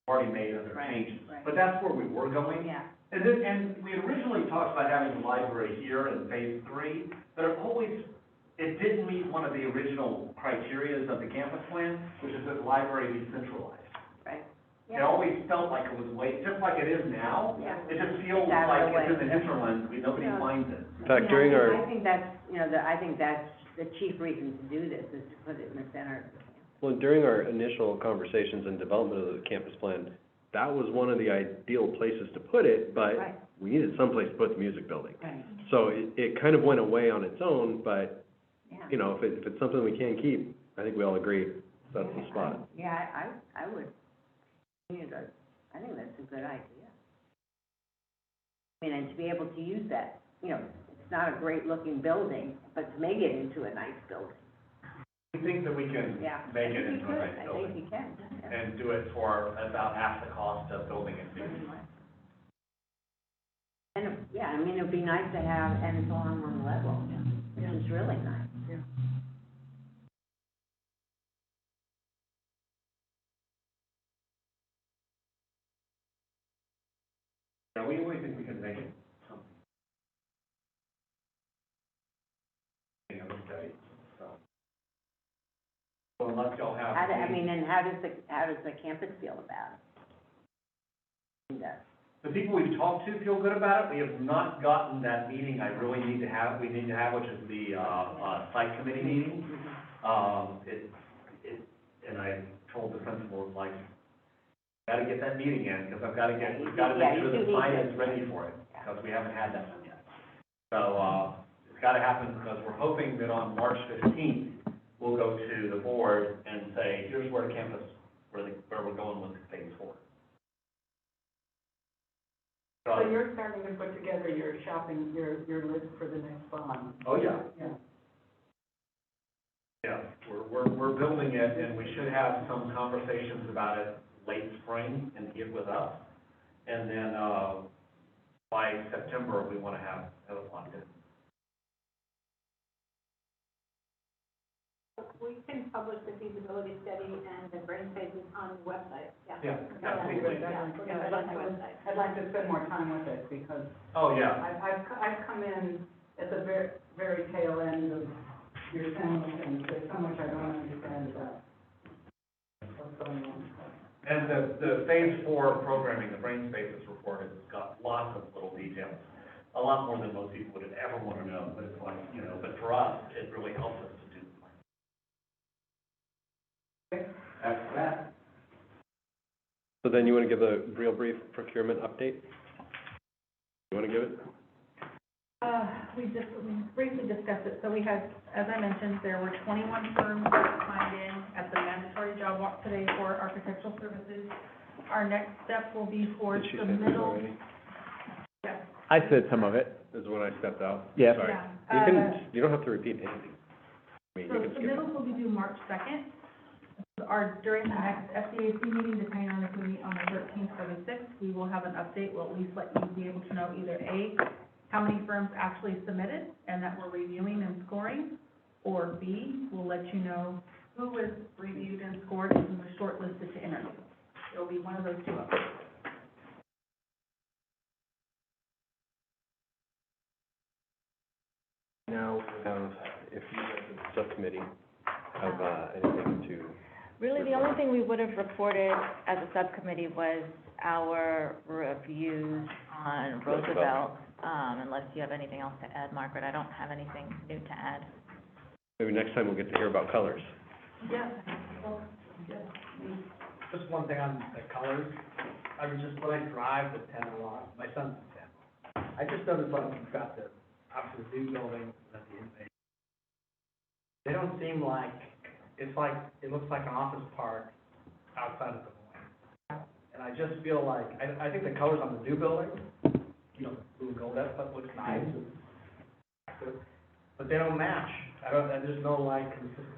already made other changes. Right. But that's where we were going. Yeah. And we had originally talked about having the library here in phase 3, but it didn't meet one of the original criteria of the campus plan, which is that the library be centralized. Right. It always felt like it was just like it is now. Yeah. It just feels like it's in the hinterlands, nobody finds it. In fact, during our, I think that's, I think that's the chief reason to do this, is to put it in the center of the campus. well, during our initial conversations and development of the campus plan, that was one of the ideal places to put it, but Right. we needed someplace to put the music building. Right. So it kind of went away on its own, but, Yeah. if it's something we can't keep, I think we all agree that's the spot. Yeah, I would, I think that's a good idea. I mean, and to be able to use that, it's not a great looking building, but to make it into a nice building. We think that we can Yeah. make it into a nice I building. think you can, yeah. And do it for about half the cost of building it. And, yeah, I mean, it'd be nice to have, and it's all on one level, which is really nice. Yeah. Yeah, we think we can make it something. Study, so. Well, unless y'all have. And how does the campus feel about it? The people we've talked to feel good about it. We have not gotten that meeting we need to have, which is the, site committee meeting. And I told the principal, like, gotta get that meeting in, because we've gotta make sure the sign is ready for it, because we haven't had that one yet. So, it's gotta happen, because we're hoping that on March 15th, we'll go to the board and say, here's where the campus, where we're going with phase 4. So you're starting to put together your shopping, your list for the next bond? Oh, yeah. Yeah. Yeah, we're building it, and we should have some conversations about it late spring and get with us. And then, by September, we want to have it locked in. We can publish the feasibility study and the brain phases on the website, Yeah, absolutely. I'd like to spend more time with it, because Oh, yeah. I've come in at the very, very tail end of your sandwich, and there's so much I don't understand about what's going on. And the phase 4 programming, the brain spaces report, has got lots of little details. A lot more than most people would ever want to know, but it's like, but for us, it really helps us to do the plan. After that. So then you want to give a real brief procurement update? You want to give it? We briefly discussed it, so we had, as I mentioned, there were 21 firms that signed in at the mandatory job walk today for architectural services. Our next step will be towards Did she the say this middle. already? Yes. I said some of it. This is when I stepped out. Yes. Sorry. Yeah. You don't have to repeat anything. I mean, So you can skip it. submittals will be due March 2nd. During the next FDAC meeting, depending on if we meet on the 13th or the 6th, we will have an update. We'll at least let you be able to know either A, how many firms actually submitted and that we're reviewing and scoring, or B, we'll let you know who was reviewed and scored and who was shortlisted to interview. It will be one of those two updates. Now, if you guys as a subcommittee have anything to, Really, the only thing we would have reported as a subcommittee was our reviews on Roosevelt, unless you have anything else to add, Margaret. I don't have anything new to add. Maybe next time we'll get to hear about colors. Yeah. Just one thing on the colors, I mean, just when I drive the 10 a lot, my son's in 10. I just noticed like you've got the, obviously the new building, at the innovation. They don't seem like, it's like, it looks like an office park outside of the Moines. And I just feel like, I think the colors on the new building, you know, blue and gold, that stuff looks nice. But they don't match. There's no like consistency.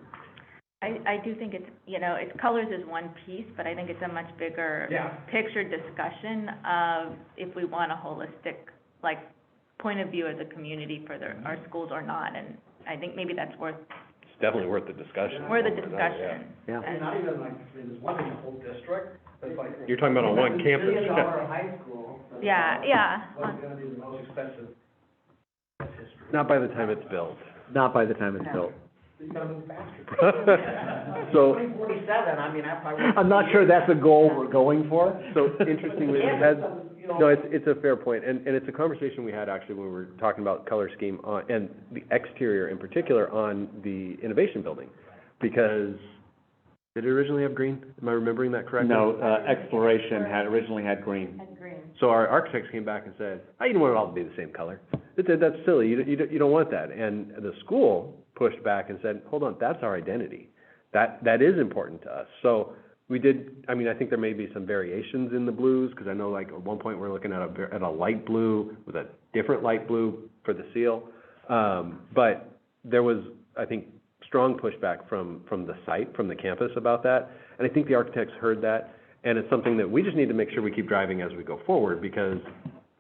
I do think it's, it's colors is one piece, but I think it's a much bigger picture discussion of if we want a holistic, like, point of view as a community for our schools or not, and I think maybe that's worth. It's definitely worth the discussion. Worth the discussion. Yeah. And not even like, I mean, there's one in the whole district, but it's like. You're talking about on one campus. $1 million high school. Yeah. What's gonna be the most expensive history? Not by the time it's built. Not by the time it's built. You gotta move faster. So, 2047, I mean, that's probably. I'm not sure that's a goal we're going for. So interestingly, it has, no, it's a fair point, and it's a conversation we had actually when we were talking about color scheme on, and the exterior in particular on the innovation building, because did it originally have green? Am I remembering that correctly? No, Exploration originally had green. So our architects came back and said, oh, you don't want it all to be the same color. That's silly, you don't want that. And the school pushed back and said, hold on, that's our identity. That is important to us. So we did, I mean, I think there may be some variations in the blues, because I know like at one point we're looking at a light blue with a different light blue for the seal. But there was, I think, strong pushback from the site, from the campus about that. And I think the architects heard that. And it's something that we just need to make sure we keep driving as we go forward, because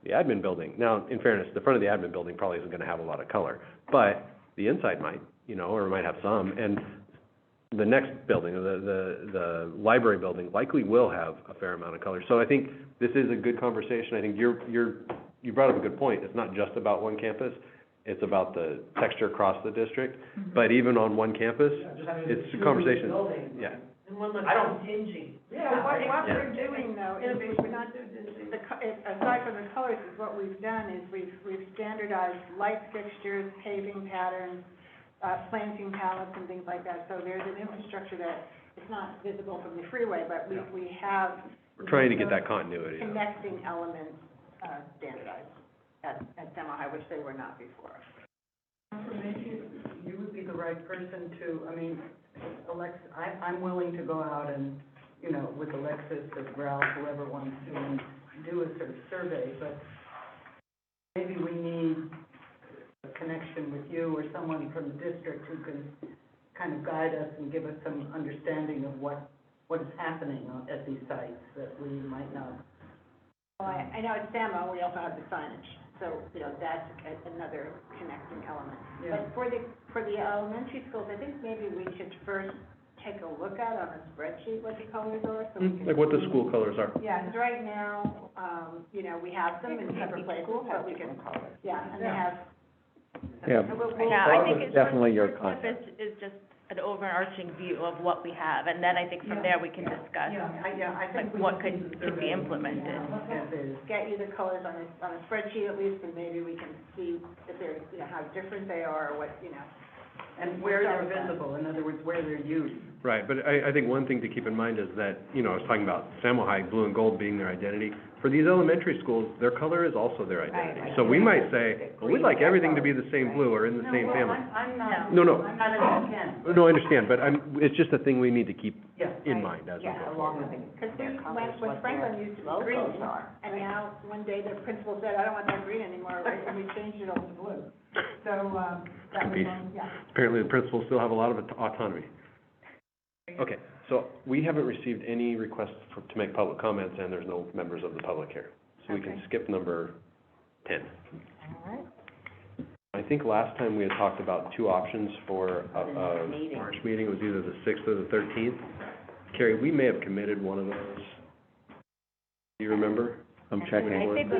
the admin building, now, in fairness, the front of the admin building probably isn't gonna have a lot of color, but the inside might, or it might have some, and the next building, the library building likely will have a fair amount of color. So I think this is a good conversation. I think you brought up a good point. It's not just about one campus, it's about the texture across the district, but even on one campus, it's a conversation, yeah. I don't. Dingy. Yeah, what we're doing though, is we're not, aside from the colors, is what we've done is we've standardized light fixtures, paving patterns, planting pallets and things like that. So there's an infrastructure that it's not visible from the freeway, but we have. We're trying to get that continuity. Connecting elements, standardized at Demo High, which they were not before. Maybe you would be the right person to, I mean, I'm willing to go out and, with Alexis or Ralph, whoever wants to, and do a sort of survey, but maybe we need a connection with you or someone from the district who can kind of guide us and give us some understanding of what is happening at these sites that we might not. Well, I know at Samo, we also have the signage, so, that's another connecting element. Yeah. But for the elementary schools, I think maybe we should first take a look at on a spreadsheet what the colors are, so we can. Like what the school colors are. Yeah, because right now, we have them in separate places, but we can, and they have. Yeah. I think it's. Definitely your first step concept. is just an overarching view of what we have, and then I think from there we can discuss, I think what could be implemented. Get you the colors on a spreadsheet at least, and maybe we can see if they're, how different they are, or what, And where they're visible, in other words, where they're used. Right, but I think one thing to keep in mind is that, I was talking about Samo High, blue and gold being their identity. For these elementary schools, their color is also their identity. So we might say, well, we'd like everything to be the same blue or in the same family. I'm not. No. I'm not in intent. No, I understand, but it's just a thing we need to keep in mind as we go forward. Because when Franklin used to be green, and now one day the principal said, I don't want that green anymore, right, and we changed it over to blue. So, that was, Apparently, the principals still have a lot of autonomy. Okay, so we haven't received any requests to make public comments, and there's no members of the public here. So we can skip number 10. All right. I think last time we had talked about two options for a March meeting. It was either the 6th or the 13th. Carrie, we may have committed one of those. Do you remember? I'm checking. I think we did the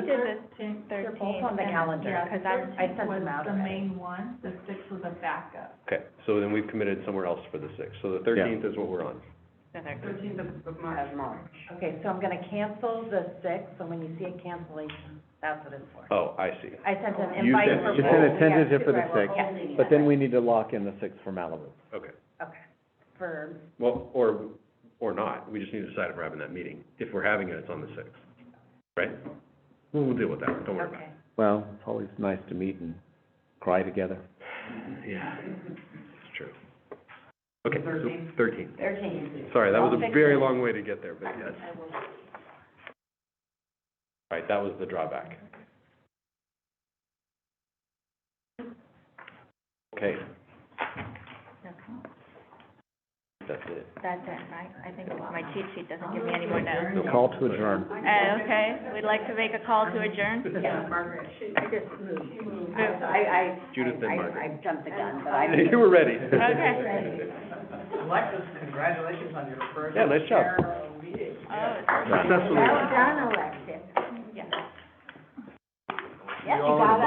13th. They're both on the calendar, because I sent them out already. The main one, the 6th was a backup. Okay, so then we've committed somewhere else for the 6th. So the 13th is what we're on. The 13th. 13th of March. of March. Okay, so I'm gonna cancel the sixth, and when you see a cancellation, that's what it's for. Oh, I see. I sent an You invite sent- for you both. sent a tentative We for the have two, right, 6th, we're holding But it. then we need to lock in the 6th for Malibu. Okay. Okay, for, Well, or not. We just need to decide if we're having that meeting. If we're having it, it's on the 6th, right? We'll deal with that. Don't worry about okay. Well, it's always nice to meet and cry together. it. Yeah, it's true. Okay, so 13th? 13th. 13. Sorry, that was I'll a fix very it. long way to get there, but yes. I will. Right, that was the drawback. Okay, that's it. That's it, right? I think my cheat sheet doesn't give me any more notes. The call to adjourn. Okay, we'd like to make a call to adjourn. Yeah, Margaret, I just moved. Moved. Judith, then Margaret. I jumped the gun, but I. You were ready. Okay. Alexis, congratulations on your first. Yeah, nice job. chair meeting. Oh, it's Done. Successfully. Well done, Alexis. yeah. Yes, all you in a got month.